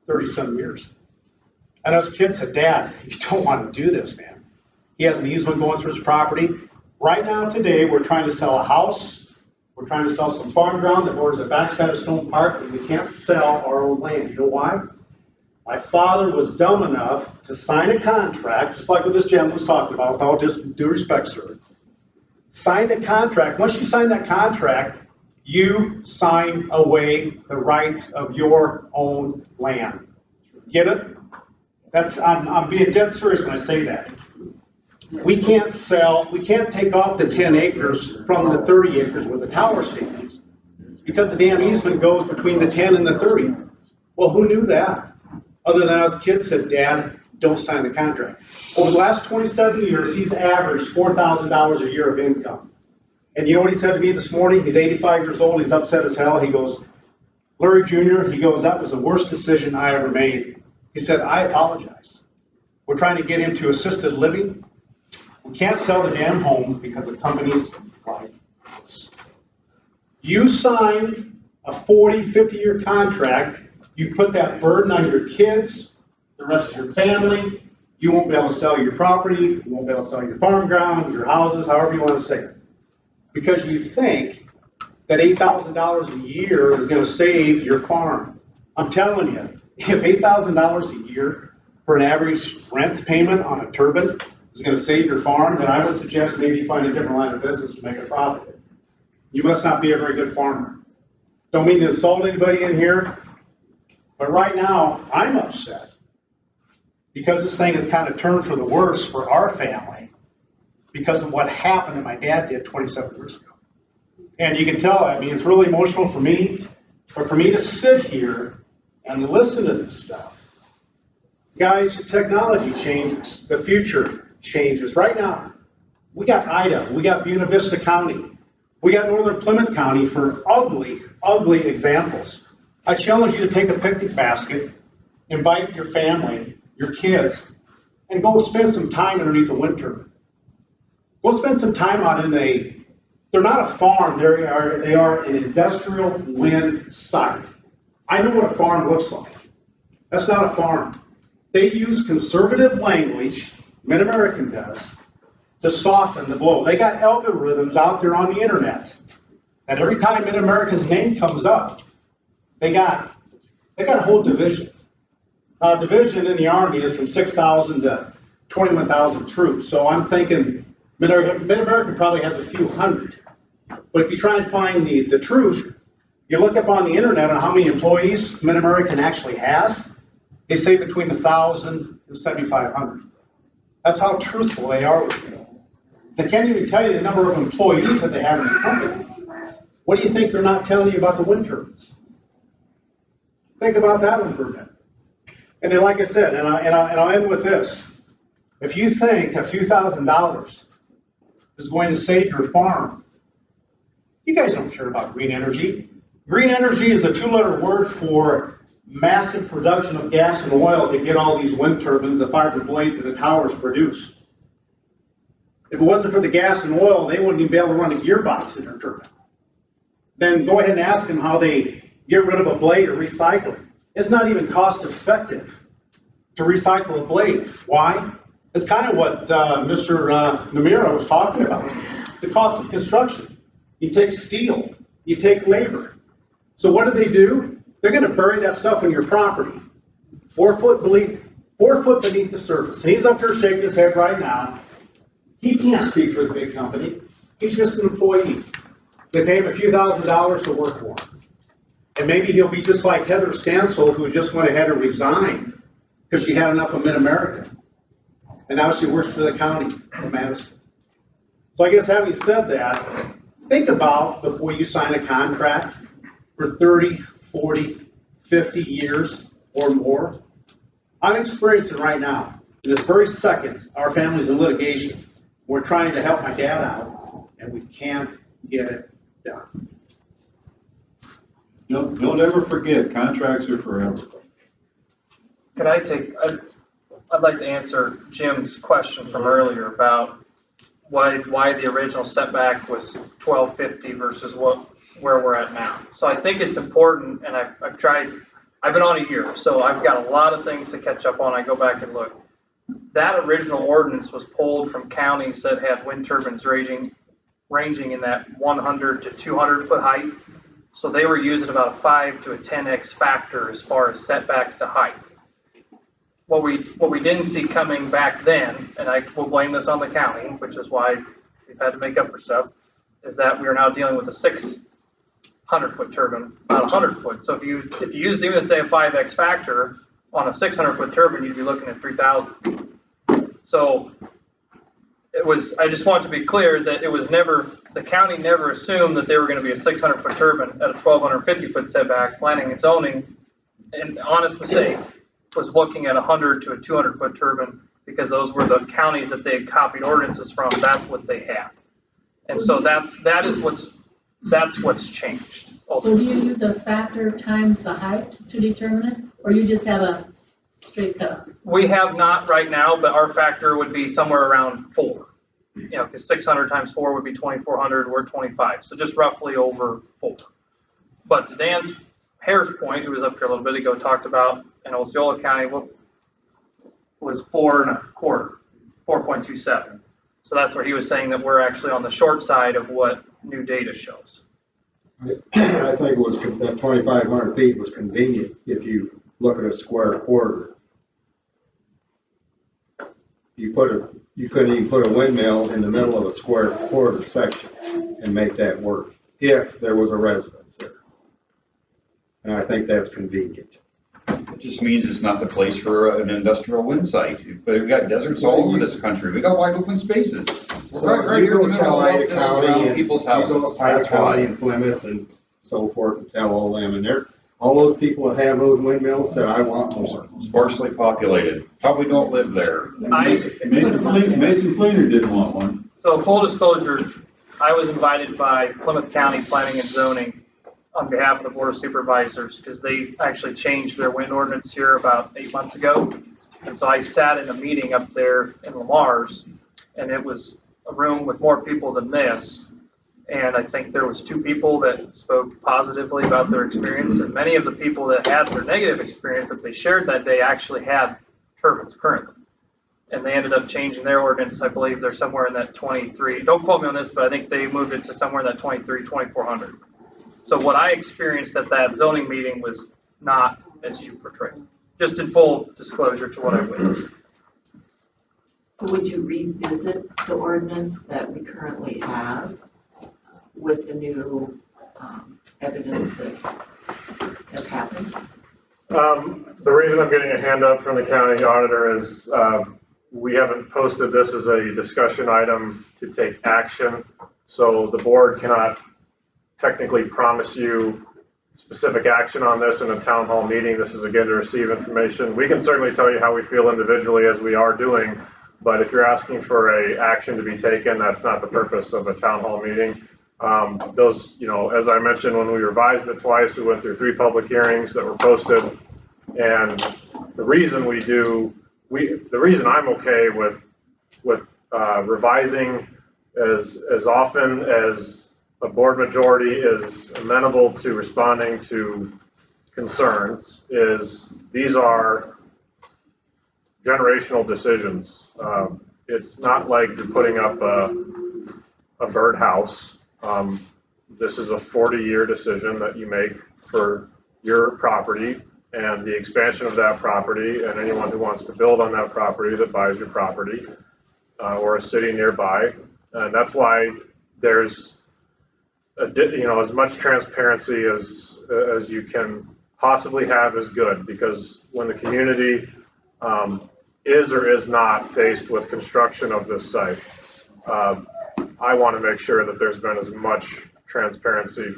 30-some years. And us kids said, Dad, you don't want to do this, man. He has an easement going through his property. Right now, today, we're trying to sell a house. We're trying to sell some farm ground that borders the backside of Stone Park, and we can't sell our own land. You know why? My father was dumb enough to sign a contract, just like what this gentleman was talking about, with all due respect, sir. Signed a contract. Once you sign that contract, you sign away the rights of your own land. Get it? I'm being dead serious when I say that. We can't take off the 10 acres from the 30 acres where the tower stands, because the damn easement goes between the 10 and the 30. Well, who knew that? Other than us kids said, Dad, don't sign the contract. Over the last 27 years, he's averaged $4,000 a year of income. And you know what he said to me this morning? He's 85 years old, he's upset as hell. He goes, Larry Jr., he goes, that was the worst decision I ever made. He said, I apologize. We're trying to get him to assisted living. We can't sell the damn home because of companies like this. You sign a 40, 50-year contract, you put that burden on your kids, the rest of your family. You won't be able to sell your property, you won't be able to sell your farm ground, your houses, however you want to say it. Because you think that $8,000 a year is going to save your farm. I'm telling you, if $8,000 a year for an average rent payment on a turbine is going to save your farm, then I would suggest maybe you find a different line of business to make a profit. You must not be a very good farmer. Don't mean to insult anybody in here, but right now I'm upset because this thing has kind of turned for the worse for our family because of what happened that my dad did 27 years ago. And you can tell, I mean, it's really emotional for me, but for me to sit here and listen to this stuff. Guys, technology changes, the future changes. Right now, we got Ida, we got Buena Vista County, we got Northern Plymouth County for ugly, ugly examples. I challenge you to take a picnic basket, invite your family, your kids, and go spend some time underneath the wind turbine. Go spend some time out in they're not a farm, they are an industrial wind site. I know what a farm looks like. That's not a farm. They use conservative language, Mid-American does, to soften the blow. They got algorithms out there on the internet. And every time Mid-American's name comes up, they got a whole division. Division in the Army is from 6,000 to 21,000 troops. So I'm thinking Mid-American probably has a few hundred. But if you try and find the truth, you look up on the internet on how many employees Mid-American actually has, they say between 1,000 and 7,500. That's how truthful they are with you. They can't even tell you the number of employees that they have in the company. What do you think they're not telling you about the wind turbines? Think about that one for a minute. And then, like I said, and I'll end with this. If you think a few $1,000s is going to save your farm, you guys don't care about green energy. Green energy is a 2-letter word for massive production of gas and oil to get all these wind turbines, the fiber blades, and the towers produced. If it wasn't for the gas and oil, they wouldn't even be able to run a gearbox in their turbine. Then go ahead and ask them how they get rid of a blade or recycle it. It's not even cost effective to recycle a blade. Why? It's kind of what Mr. Namira was talking about. The cost of construction. You take steel, you take labor. So what do? They're going to bury that stuff on your property, 4 foot beneath the surface. And he's up here shaking his head right now. He can't speak for the big company. He's just an employee. They pay him a few $1,000s to work for him. And maybe he'll be just like Heather Stansel, who just went ahead and resigned because she had enough of Mid-America. And now she works for the county of Madison. So I guess having said that, think about before you sign a contract for 30, 40, 50 years or more. I'm experiencing right now, in this very second, our family's in litigation. We're trying to help my dad out, and we can't get it done. Don't ever forget, contracts are forever. Could I take, I'd like to answer Jim's question from earlier about why the original setback was 1250 versus where we're at now. So I think it's important, and I've been on a year, so I've got a lot of things to catch up on. I go back and look. That original ordinance was pulled from counties that had wind turbines ranging in that 100 to 200 foot height. So they were using about a 5 to a 10x factor as far as setbacks to height. What we didn't see coming back then, and I will blame this on the county, which is why we've had to make up for stuff, is that we are now dealing with a 600 foot turbine, not 100 foot. So if you use even say a 5x factor on a 600 foot turbine, you'd be looking at 3,000. So I just want to be clear that the county never assumed that they were going to be a 600 foot turbine at a 1,250 foot setback. Planning and zoning, and honest mistake, was looking at 100 to a 200 foot turbine because those were the counties that they had copied ordinances from. That's what they had. And so that's what's changed. So do you use a factor times the height to determine it, or you just have a straight cut? We have not right now, but our factor would be somewhere around 4. Because 600 times 4 would be 2,400, we're 25. So just roughly over 4. But to Dan's Harris point, who was up here a little bit ago, talked about in Osceola County was 4.25, 4.27. So that's where he was saying that we're actually on the short side of what new data shows. I think it was that 2,500 feet was convenient if you look at a square quarter. You couldn't even put a windmill in the middle of a square quarter section and make that work if there was a residence there. And I think that's convenient. It just means it's not the place for an industrial wind site. We've got deserts all over this country. We got wide open spaces. So right here in the middle of Los Angeles, around people's houses. You go to Pike County and Plymouth and so forth and tell all them, and all those people that have those windmills said, I want more. Sparsely populated. Probably don't live there. Mason Cleaner didn't want one. So full disclosure, I was invited by Plymouth County Planning and Zoning on behalf of the Board of Supervisors because they actually changed their wind ordinance here about 8 months ago. And so I sat in a meeting up there in Lamar's, and it was a room with more people than this. And I think there was 2 people that spoke positively about their experience, and many of the people that had their negative experience that they shared that day actually had turbines currently. And they ended up changing their ordinance. I believe they're somewhere in that 23. Don't quote me on this, but I think they moved it to somewhere in that 2,400. So what I experienced at that zoning meeting was not as you portrayed. Just in full disclosure to what I witnessed. So would you revisit the ordinance that we currently have with the new evidence that has happened? The reason I'm getting a hand up from the county auditor is we haven't posted this as a discussion item to take action. So the board cannot technically promise you specific action on this in a town hall meeting. This is again to receive information. We can certainly tell you how we feel individually as we are doing, but if you're asking for a action to be taken, that's not the purpose of a town hall meeting. Those, as I mentioned, when we revised it twice, we went through 3 public hearings that were posted. And the reason the reason I'm okay with revising as often as a board majority is amenable to responding to concerns is these are generational decisions. It's not like you're putting up a birdhouse. This is a 40-year decision that you make for your property and the expansion of that property and anyone who wants to build on that property that buys your property or a city nearby. And that's why there's as much transparency as you can possibly have is good, because when the community is or is not faced with construction of this site, I want to make sure that there's been as much transparency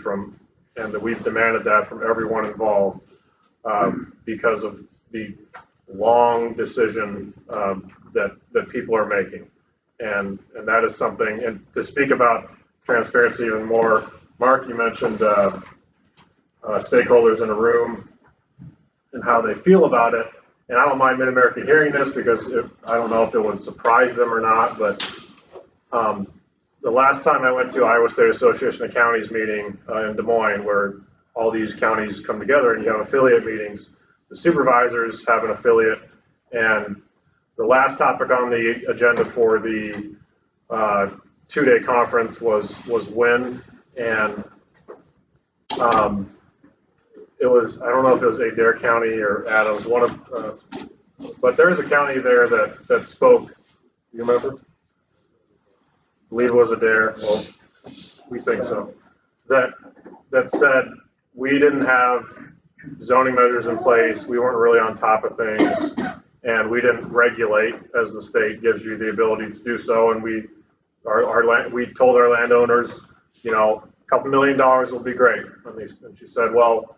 and that we've demanded that from everyone involved because of the long decision that people are making. And that is something, and to speak about transparency even more, Mark, you mentioned stakeholders in a room and how they feel about it. and I don't mind Mid-America hearing this because I don't know if it would surprise them or not, but the last time I went to Iowa State Association of Counties meeting in Des Moines, where all these counties come together and you have affiliate meetings, the supervisors have an affiliate, and the last topic on the agenda for the 2-day conference was wind, and it was, I don't know if it was Adair County or Adams, one of, but there is a county there that spoke. You remember? I believe it was Adair. Well, we think so. That said, we didn't have zoning measures in place. We weren't really on top of things, and we didn't regulate as the state gives you the ability to do so. And we told our landowners, you know, a couple $1 million will be great. And she said, well,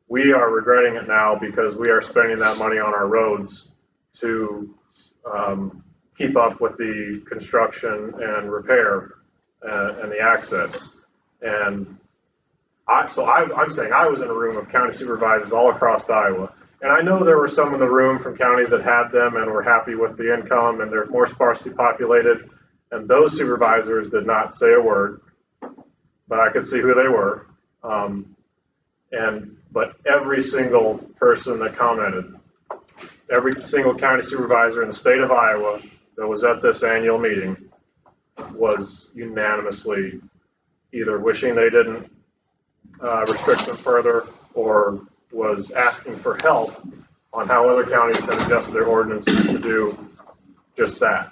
we are regretting it now because we are spending that money on our roads to keep up with the construction and repair and the access. And I'm saying I was in a room of county supervisors all across Iowa. And I know there were some in the room from counties that had them and were happy with the income and they're more sparsely populated. And those supervisors did not say a word, but I could see who they were. But every single person that commented, every single county supervisor in the state of Iowa that was at this annual meeting was unanimously either wishing they didn't restrict them further or was asking for help on how other counties have adjusted their ordinances to do just that.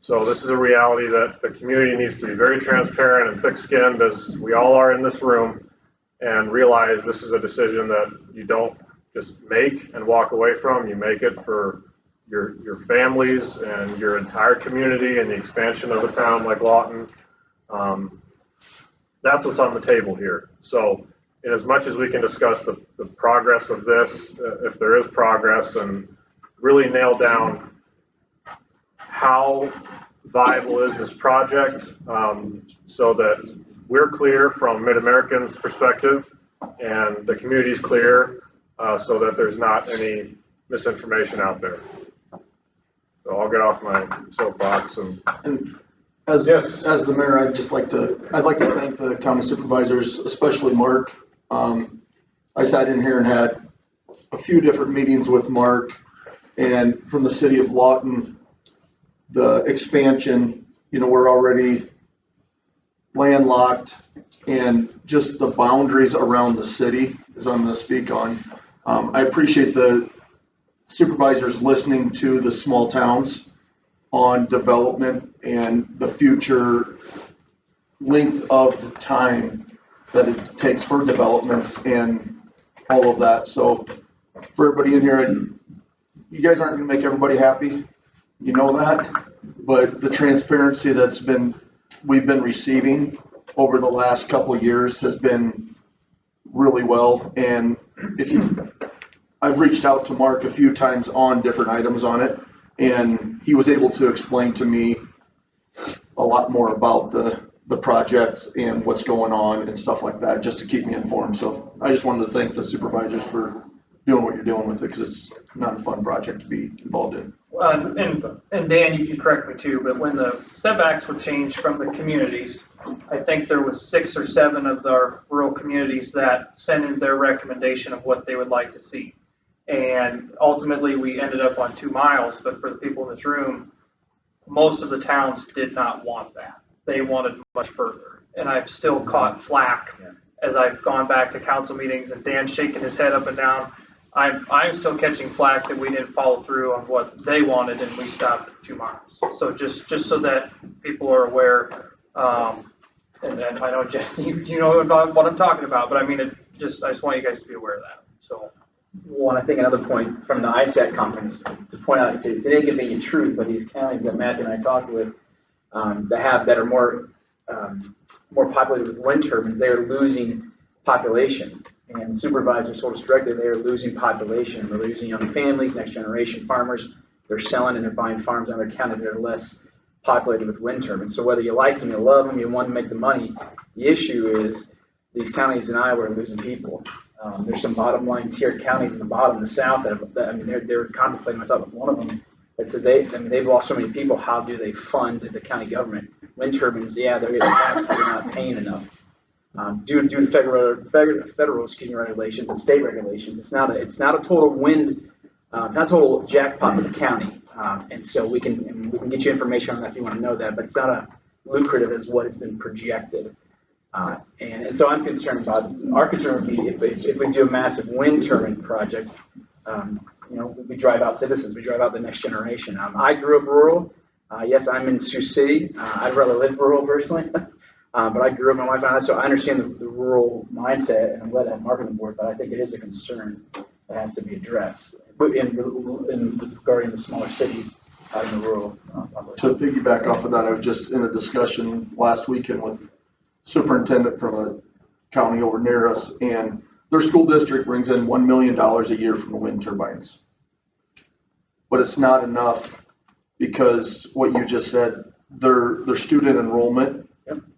So this is a reality that the community needs to be very transparent and thick-skinned, as we all are in this room, and realize this is a decision that you don't just make and walk away from. You make it for your families and your entire community and the expansion of a town like Lawton. That's what's on the table here. So in as much as we can discuss the progress of this, if there is progress, and really nail down how viable is this project, so that we're clear from Mid-American's perspective and the community's clear, so that there's not any misinformation out there. So I'll get off my soapbox and as the mayor, I'd like to thank the county supervisors, especially Mark. I sat in here and had a few different meetings with Mark, and from the city of Lawton, the expansion, you know, we're already landlocked, and just the boundaries around the city is I'm going to speak on. I appreciate the supervisors listening to the small towns on development and the future length of the time that it takes for developments and all of that. So for everybody in here, you guys aren't going to make everybody happy. You know that, but the transparency we've been receiving over the last couple of years has been really well. And I've reached out to Mark a few times on different items on it, and he was able to explain to me a lot more about the project and what's going on and stuff like that, just to keep me informed. So I just wanted to thank the supervisors for doing what you're doing with it, because it's not a fun project to be involved in. And Dan, you can correct me too, but when the setbacks were changed from the communities, I think there was 6 or 7 of our rural communities that sent in their recommendation of what they would like to see. And ultimately we ended up on 2 miles, but for the people in this room, most of the towns did not want that. They wanted much further. And I've still caught flack as I've gone back to council meetings and Dan's shaking his head up and down. I'm still catching flack that we didn't follow through on what they wanted and we stopped at 2 miles. So just so that people are aware, and I know Jesse, you know about what I'm talking about, but I mean, I just want you guys to be aware of that. So. Well, I think another point from the ISAC conference to point out, it's an inconvenient truth, but these counties that Matthew and I talked with that are more populated with wind turbines, they are losing population. And supervisors told us directly they are losing population. They're losing young families, next generation farmers. They're selling and they're buying farms in other counties that are less populated with wind turbines. So whether you like them, you love them, you want to make the money, the issue is these counties in Iowa are losing people. There's some bottom line tiered counties in the bottom, the south, they're contemplating, I talked with one of them, that said they've lost so many people, how do they fund the county government? Wind turbines, yeah, they're getting taxed, but they're not paying enough. Due to federal regulations and state regulations, it's not a total wind, not total jackpot for the county. And so we can get you information on that if you want to know that, but it's not as lucrative as what has been projected. And so I'm concerned about, our concern would be if we do a massive wind turbine project, we drive out citizens, we drive out the next generation. I grew up rural. Yes, I'm in Sioux City. I'd rather live rural personally, but I grew up, my wife and I, so I understand the rural mindset, and I'm glad I have Mark on the board, but I think it is a concern that has to be addressed in regarding the smaller cities out in the rural population. To piggyback off of that, I was just in a discussion last weekend with superintendent from a county over near us, and their school district brings in $1 million a year from the wind turbines. But it's not enough, because what you just said, their student enrollment,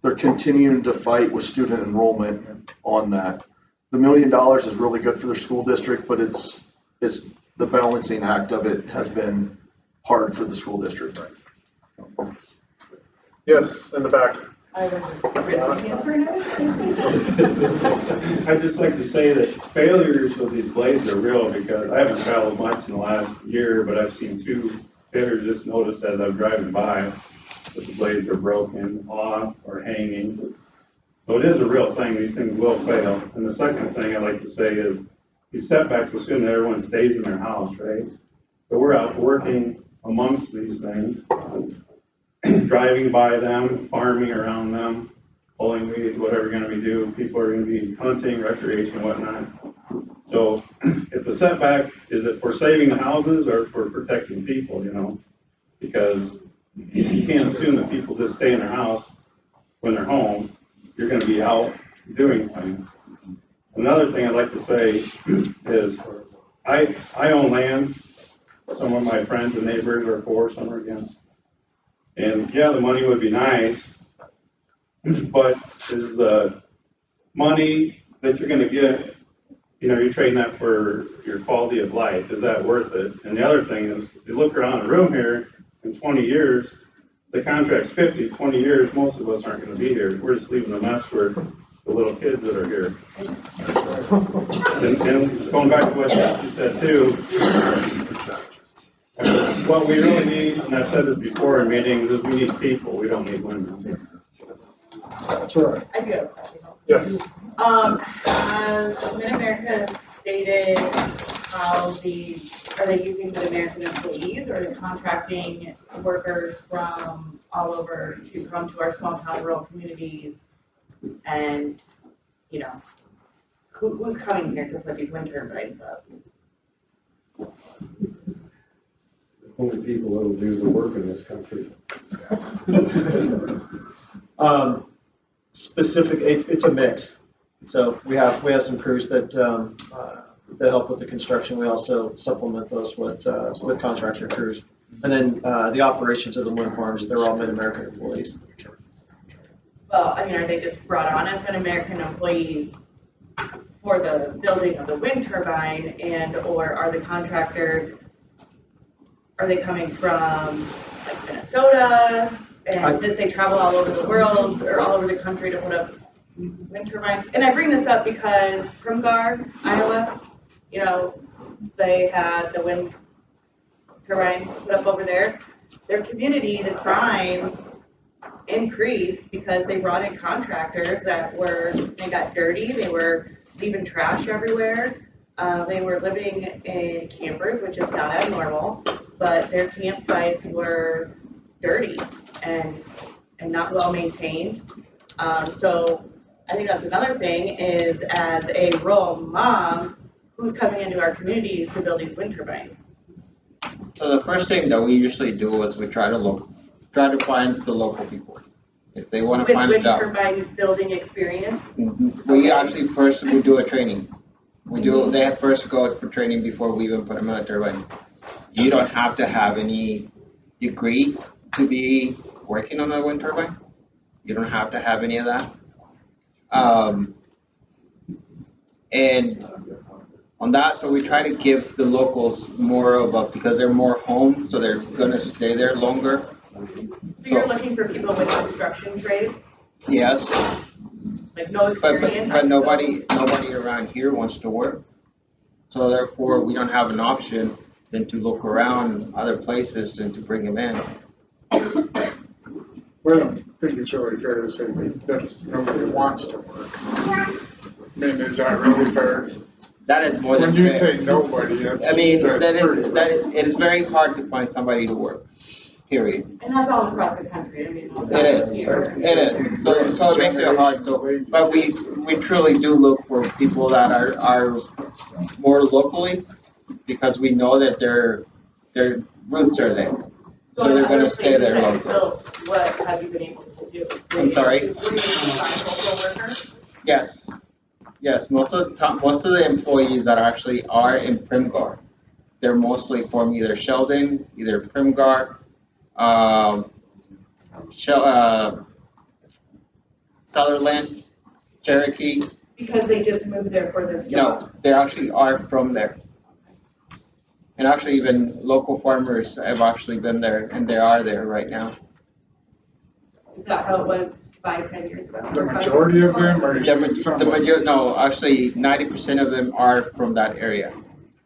they're continuing to fight with student enrollment on that. The $1 million is really good for their school district, but it's the balancing act of it has been hard for the school district. Yes, in the back. I was just looking for it. I'd just like to say that failures of these blades are real, because I haven't traveled much in the last year, but I've seen 2 failures just noticed as I'm driving by, that the blades are broken off or hanging. So it is a real thing. These things will fail. And the second thing I'd like to say is these setbacks assume that everyone stays in their house, right? But we're out working amongst these things, driving by them, farming around them, pulling weeds, whatever you're going to be doing. People are going to be hunting, recreation, whatnot. So if the setback, is it for saving the houses or for protecting people, because you can't assume that people just stay in their house when they're home. You're going to be out doing things. Another thing I'd like to say is I own land. Some of my friends and neighbors are for, some are against. And yeah, the money would be nice, but is the money that you're going to get, you're trading that for your quality of life, is that worth it? And the other thing is, if you look around the room here, in 20 years, the contract's 50, 20 years, most of us aren't going to be here. We're just leaving a mess for the little kids that are here. And going back to what Jesse said too, what we really need, and I've said this before in meetings, is we need people. We don't need women. That's right. I do have a question. Yes. Has Mid-America stated how are they using Mid-American employees, or are they contracting workers from all over to come to our small town rural communities? And, who's coming here to put these wind turbines up? Only people that will do the work in this country. It's a mix. So we have some crews that help with the construction. We also supplement those with contractor crews. And then the operations of the wind farms, they're all Mid-American employees. Well, are they just brought on as Mid-American employees for the building of the wind turbine, or are the contractors, are they coming from like Minnesota, and did they travel all over the world or all over the country to put up wind turbines? And I bring this up because Primgar, Iowa, they had the wind turbines put up over there. Their community, the crime increased because they brought in contractors they got dirty, they were leaving trash everywhere. They were living in campers, which is not abnormal, but their campsites were dirty and not well maintained. So I think that's another thing is, as a rural mom, who's coming into our communities to build these wind turbines? So the first thing that we usually do is we try to find the local people. If they want to find a job. With wind turbine building experience? We actually we do a training. They have first go for training before we even put them in a turbine. You don't have to have any degree to be working on a wind turbine. You don't have to have any of that. And on that, so we try to give the locals more of a, because they're more home, so they're gonna stay there longer. So you're looking for people with construction trade, Yes, like no experience? but nobody around here wants to work. So therefore, we don't have an option than to look around other places than to bring them in. Well, I don't think it's really fair to say that nobody wants to work. I mean, is that really fair? That is more than When you fair. say nobody, that's. It is very hard to find somebody to work, period. And that's all across the country, I mean. It is, so it makes it hard, but we truly do look for people that are more locally, because we know that their roots are there, so they're gonna stay there local. What have you been able to do? I'm sorry? Were you able to find local workers? Yes, most of the employees that actually are in Primgar, they're mostly from either Sheldon, either Primgar, Sutherland, Cherokee. Because they just moved there for this No, job? they actually are from there. And actually even local farmers have actually been there, and they are there right now. Is that how it was 5-10 years ago? The majority of them, or No, actually 90% of them are from that area.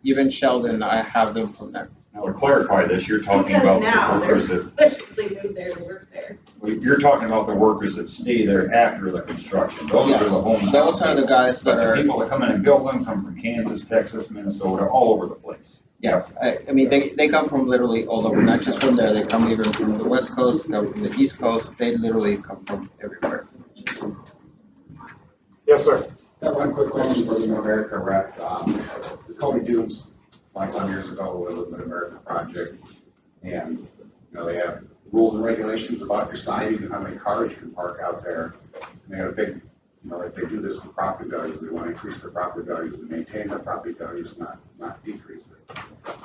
Even Sheldon, I have them from there. Now, to clarify this, you're talking Because about now the workers that, they moved there to work there. you're talking about the workers that stay there after the construction. Those are the homes. Those are the guys that But are. the people that come in and build them come from Kansas, Texas, Minnesota, all over the place. Yes, I mean, they come from literally all over, not just from there, they come even from the West Coast, come from the East Coast, they literally come from everywhere. Yes, sir. One quick question for the Mid-America rep. The Cody Dunes, like some years ago, was a Mid-America project. And, you know, they have rules and regulations about your siding and how many cars you can park out there. And they had a big, you know, if they do this with property values, they want to increase their property values and maintain their property values, not decrease it.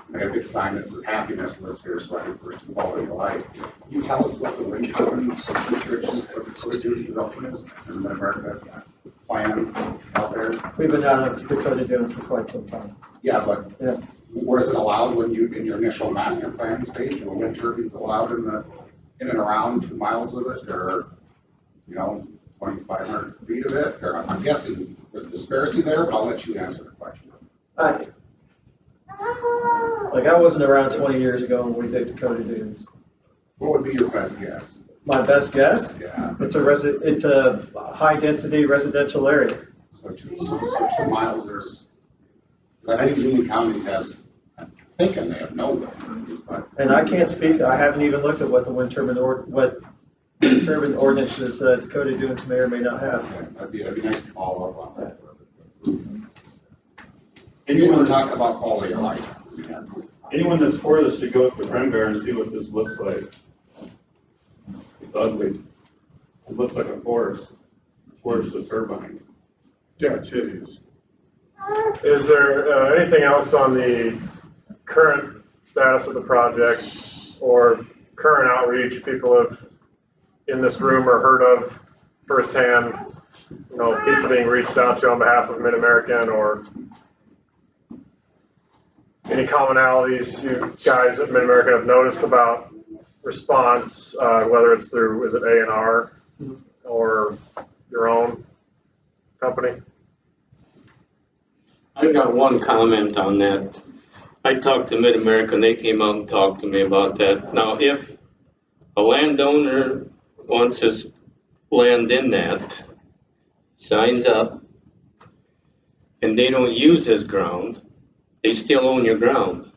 And they have a big sign that says happiness lives here, so I think it's quality of life. Can you tell us what the wind turbines restrictions for the Cody development is in Mid-America plan out there? We've been out of Dakota Dunes for quite some time. Yeah, but was it allowed when you, in your initial master planning stage, were wind turbines allowed in and around 2 miles of it, or, you know, 2,500 feet of it? Or I'm guessing there's a disparity there, but I'll let you answer the question. Like, I wasn't around 20 years ago when we did Dakota Dunes. What would be your best guess? My best guess? Yeah. It's a high-density residential area. So 2 miles, I think Union County has, I'm thinking they have no wind turbines, but. And I can't speak, I haven't even looked at what the wind turbine ordinances Dakota Dunes may or may not have. That'd be nice to follow up on that. And you want to talk about quality of life. Anyone that's for this should go up to Brembear and see what this looks like. It's ugly. It looks like a forest. It's forest of turbines. Yeah, it's hideous. Is there anything else on the current status of the project or current outreach people have in this room or heard of firsthand, you know, people being reached out to on behalf of Mid-American, or any commonalities you guys at Mid-American have noticed about response, whether it's through, is it A&R or your own company? I got one comment on that. I talked to Mid-America and they came out and talked to me about that. Now, if a landowner wants his land in that, signs up, and they don't use his ground, they still own your ground.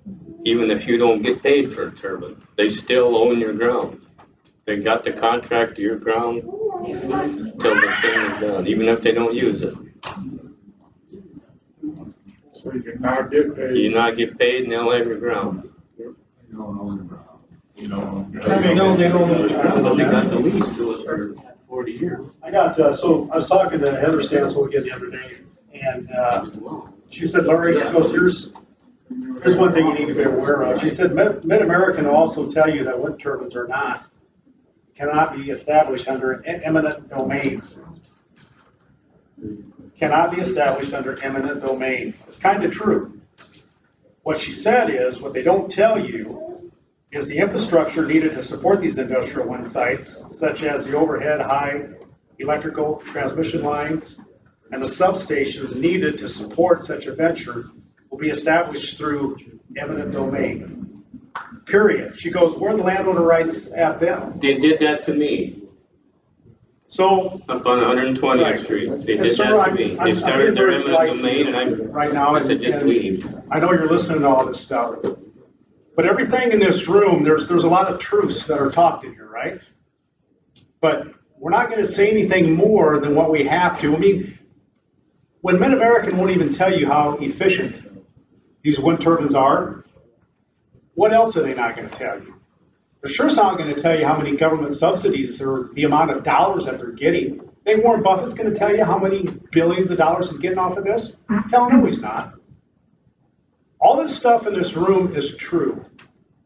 Even if you don't get paid for a turbine, they still own your ground. They got the contract to your ground till the thing is done, even if they don't use it. So you can not get paid. You not get paid and they'll have your ground. You know, They don't they got the lease to us for 40 years. I got, so I was talking to Heather Stansel again the other day, and she said, Larry, she goes, here's one thing you need to be aware of. She said, Mid-American will also tell you that wind turbines cannot be established under an eminent domain. cannot be established under eminent domain. It's kind of true. What she said is, what they don't tell you is the infrastructure needed to support these industrial wind sites, such as the overhead high electrical transmission lines and the substations needed to support such a venture, will be established through eminent domain. Period. She goes, where are the landowner rights at then? They did that to me. So. Up on 120th Right. Street. They Yes, did sir, that to me. I'm They started their being very eminent polite to domain you and right now, I said, just and leave. I know you're listening to all this stuff. But everything in this room, there's a lot of truths that are talked in here, right? But we're not going to say anything more than what we have to. I mean, when Mid-American won't even tell you how efficient these wind turbines are, what else are they not going to tell you? They're sure not going to tell you how many government subsidies or the amount of dollars that they're getting. Hey, Warren Buffett's going to tell you how many billions of dollars he's getting off of this? Hell no, he's not. All this stuff in this room is true.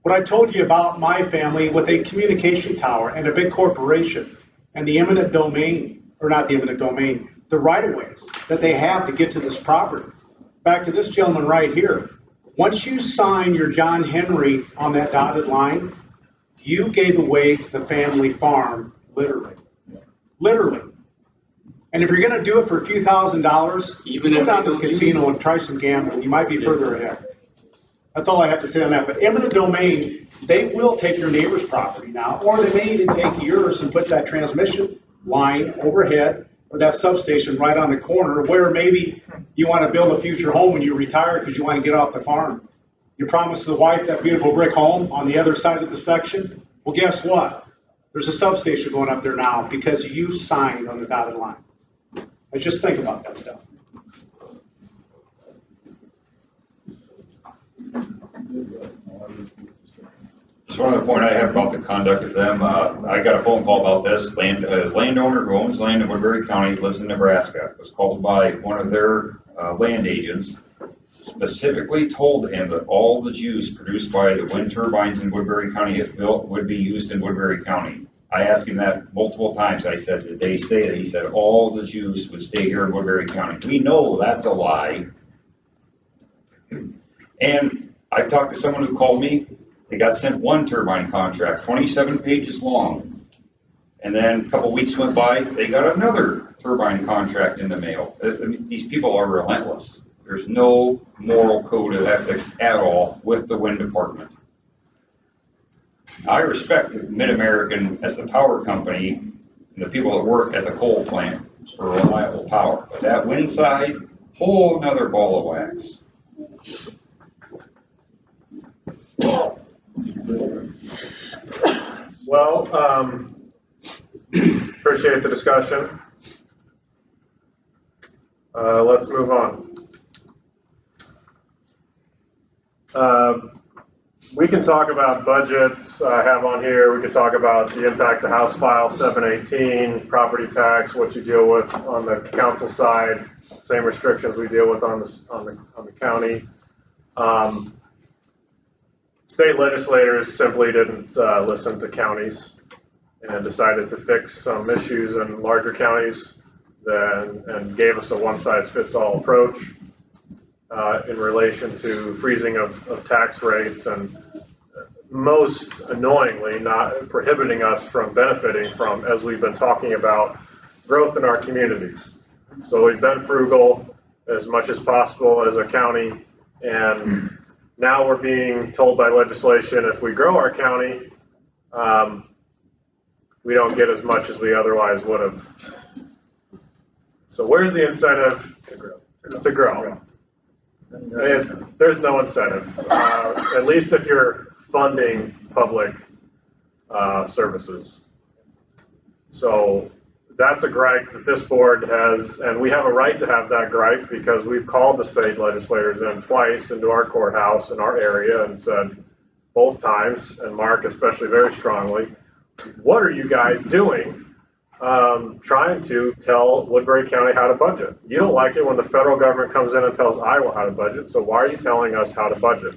What I told you about my family with a communication tower and a big corporation and the eminent domain, or not the eminent domain, the right-of-ways that they have to get to this property. Back to this gentleman right here. Once you sign your John Henry on that dotted line, you gave away the family farm, literally. Literally. And if you're going to do it for a few $1,000s, Even go if down you to the don't casino and try some gambling. You might be further ahead. That's all I have to say on that. But eminent domain, they will take your neighbor's property now, or they may even take yours and put that transmission line overhead or that substation right on the corner where maybe you want to build a future home when you retire because you want to get off the farm. You promised the wife that beautiful brick home on the other side of the section. Well, guess what? There's a substation going up there now because you signed on the dotted line. Let's just think about that stuff. Just one other point I have about the conduct of them, I got a phone call about this. Landowner who owns land in Woodbury County, lives in Nebraska, was called by one of their land agents, specifically told him that all the juice produced by the wind turbines in Woodbury County, if built, would be used in Woodbury County. I asked him that multiple times. I said, did they say that? He said, all the juice would stay here in Woodbury County. We know that's a lie. And I talked to someone who called me. They got sent one turbine contract, 27 pages long. And then a couple weeks went by, they got another turbine contract in the mail. I mean, these people are relentless. There's no moral code of ethics at all with the wind department. I respect Mid-American as the power company and the people that work at the coal plant for reliable power. But that wind side, whole nother ball of wax. Well, appreciate the discussion. Let's move on. We can talk about budgets I have on here. We can talk about the impact of House File 718, property tax, what you deal with on the council side, same restrictions we deal with on the county. State legislators simply didn't listen to counties and decided to fix some issues in larger counties and gave us a one-size-fits-all approach in relation to freezing of tax rates and most annoyingly not prohibiting us from benefiting from, as we've been talking about, growth in our communities. So we've been frugal as much as possible as a county, and now we're being told by legislation if we grow our county, we don't get as much as we otherwise would have. So where's the incentive to grow? There's no incentive, at least if you're funding public services. So that's a gripe that this board has, and we have a right to have that gripe because we've called the state legislators in twice into our courthouse in our area and said both times, and Mark especially very strongly, what are you guys doing trying to tell Woodbury County how to budget? You don't like it when the federal government comes in and tells Iowa how to budget, so why are you telling us how to budget?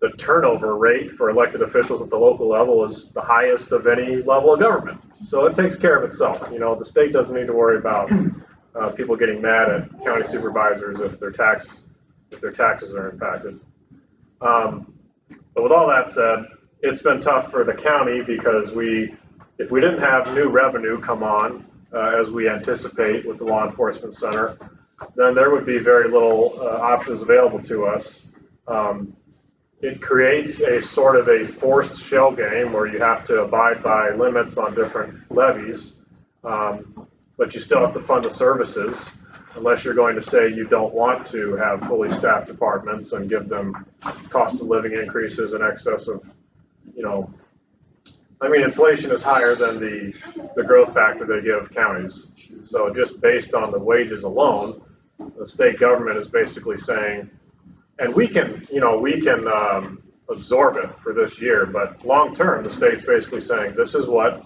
The turnover rate for elected officials at the local level is the highest of any level of government. So it takes care of itself. You know, the state doesn't need to worry about people getting mad at county supervisors if their taxes are impacted. But with all that said, it's been tough for the county because if we didn't have new revenue come on, as we anticipate with the law enforcement center, then there would be very little options available to us. It creates a sort of a forced shell game where you have to abide by limits on different levies, but you still have to fund the services unless you're going to say you don't want to have fully staffed departments and give them cost of living increases in excess of, inflation is higher than the growth factor they give counties. So just based on the wages alone, the state government is basically saying, and we can absorb it for this year, but long term, the state's basically saying, this is what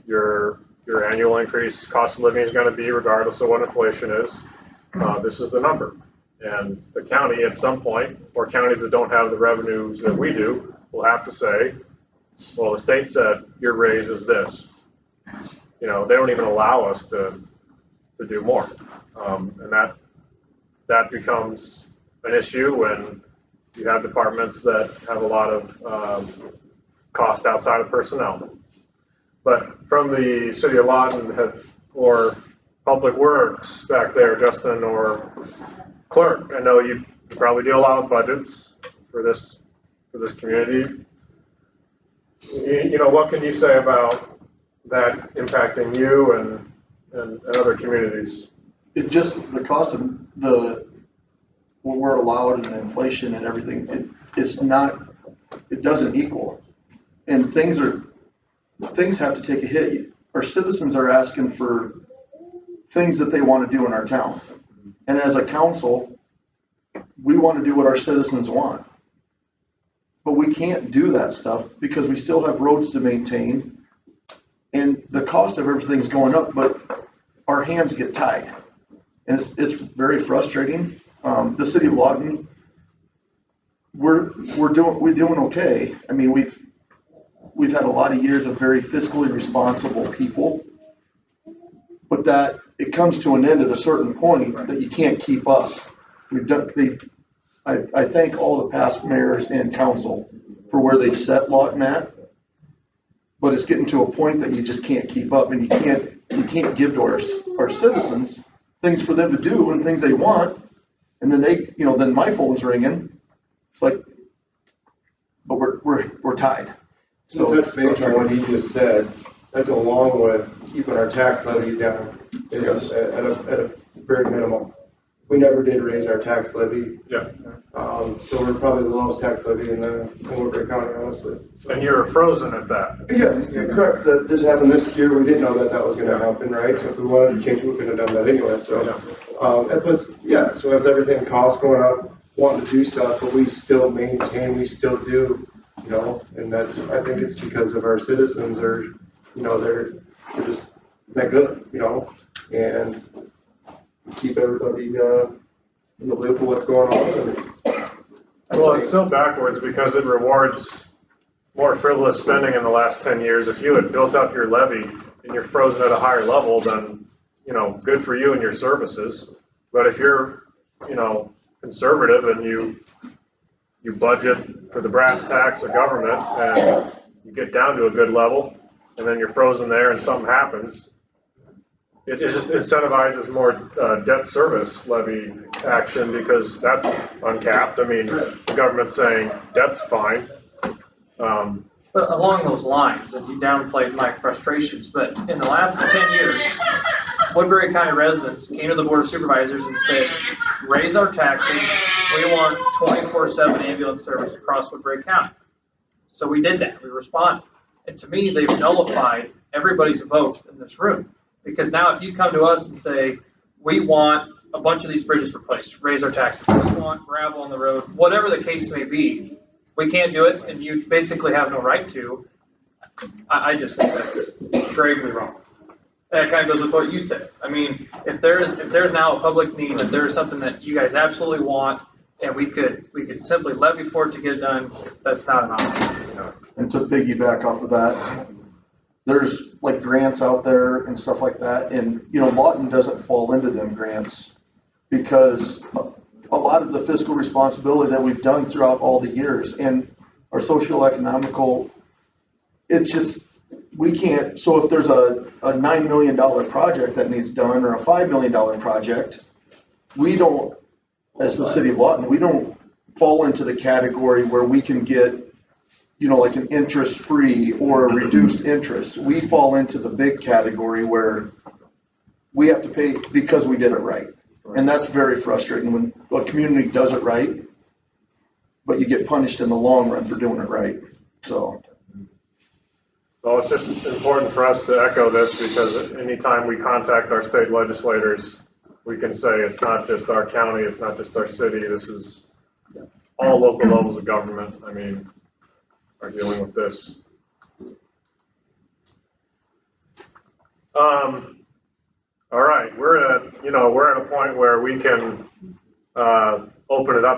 your annual increase cost of living is going to be regardless of what inflation is. This is the number. And the county at some point, or counties that don't have the revenues that we do, will have to say, well, the state said your raise is this. They don't even allow us to do more. And that becomes an issue when you have departments that have a lot of cost outside of personnel. But from the city of Lawton or Public Works back there, Justin, or Clerk, I know you probably do a lot of budgets for this community. What can you say about that impacting you and other communities? It just, the cost of what we're allowed and the inflation and everything, it doesn't equal. And things have to take a hit. Our citizens are asking for things that they want to do in our town. And as a council, we want to do what our citizens want. But we can't do that stuff because we still have roads to maintain. And the cost of everything's going up, but our hands get tied. And it's very frustrating. The city of Lawton, we're doing okay. I mean, we've had a lot of years of very fiscally responsible people, but that it comes to an end at a certain point that you can't keep up. I thank all the past mayors and council for where they've set Lawton at, but it's getting to a point that you just can't keep up, and you can't give to our citizens things for them to do and things they want, and then then my phone's ringing. It's like, but we're tied. So touch base on what he just said, that's along with keeping our tax levy down at a very minimum. We never did raise our tax levy. Yeah. So we're probably the lowest tax levy in Woodbury County, honestly. And you're frozen at that. Yes, you're correct. This happened this year. We didn't know that was going to happen, right? So if we wanted to change it, we could have done that anyway. So, so with everything costs going up, wanting to do stuff, but we still maintain, we still do, and I think it's because of our citizens they're just that good, and keep everybody in the loop of what's going on. Well, it's so backwards because it rewards more frivolous spending in the last 10 years. If you had built up your levy and you're frozen at a higher level, then, good for you and your services. But if you're, conservative and you budget for the brass tacks of government and you get down to a good level and then you're frozen there and something happens, it just incentivizes more debt service levy action because that's uncapped. I mean, the government's saying debt's fine. But along those lines, and you downplayed my frustrations, but in the last 10 years, Woodbury County residents came to the Board of Supervisors and said, raise our taxes, we want 24/7 ambulance service across Woodbury County. So we did that, we responded. And to me, they've nullified everybody's vote in this room. Because now if you come to us and say, we want a bunch of these bridges replaced, raise our taxes, we want gravel on the road, whatever the case may be, we can't do it and you basically have no right to. I just think that's gravely wrong. And that kind of goes with what you said. I mean, if there's now a public need, if there's something that you guys absolutely want and we could simply levy for it to get it done, that's not an option. And to piggyback off of that, there's like grants out there and stuff like that. And, you know, Lawton doesn't fall into them grants because a lot of the fiscal responsibility that we've done throughout all the years and our social economical, it's just, we can't, so if there's a $9 million project that needs done or a $5 million project, we don't, as the city of Lawton, we don't fall into the category where we can get, you know, like an interest-free or a reduced interest. We fall into the big category where we have to pay because we did it right. And that's very frustrating when a community does it right, but you get punished in the long run for doing it right, so. Well, it's just important for us to echo this because anytime we contact our state legislators, we can say it's not just our county, it's not just our city, this is all local levels of government, I mean, are dealing with this. All right, we're at a point where we can open it up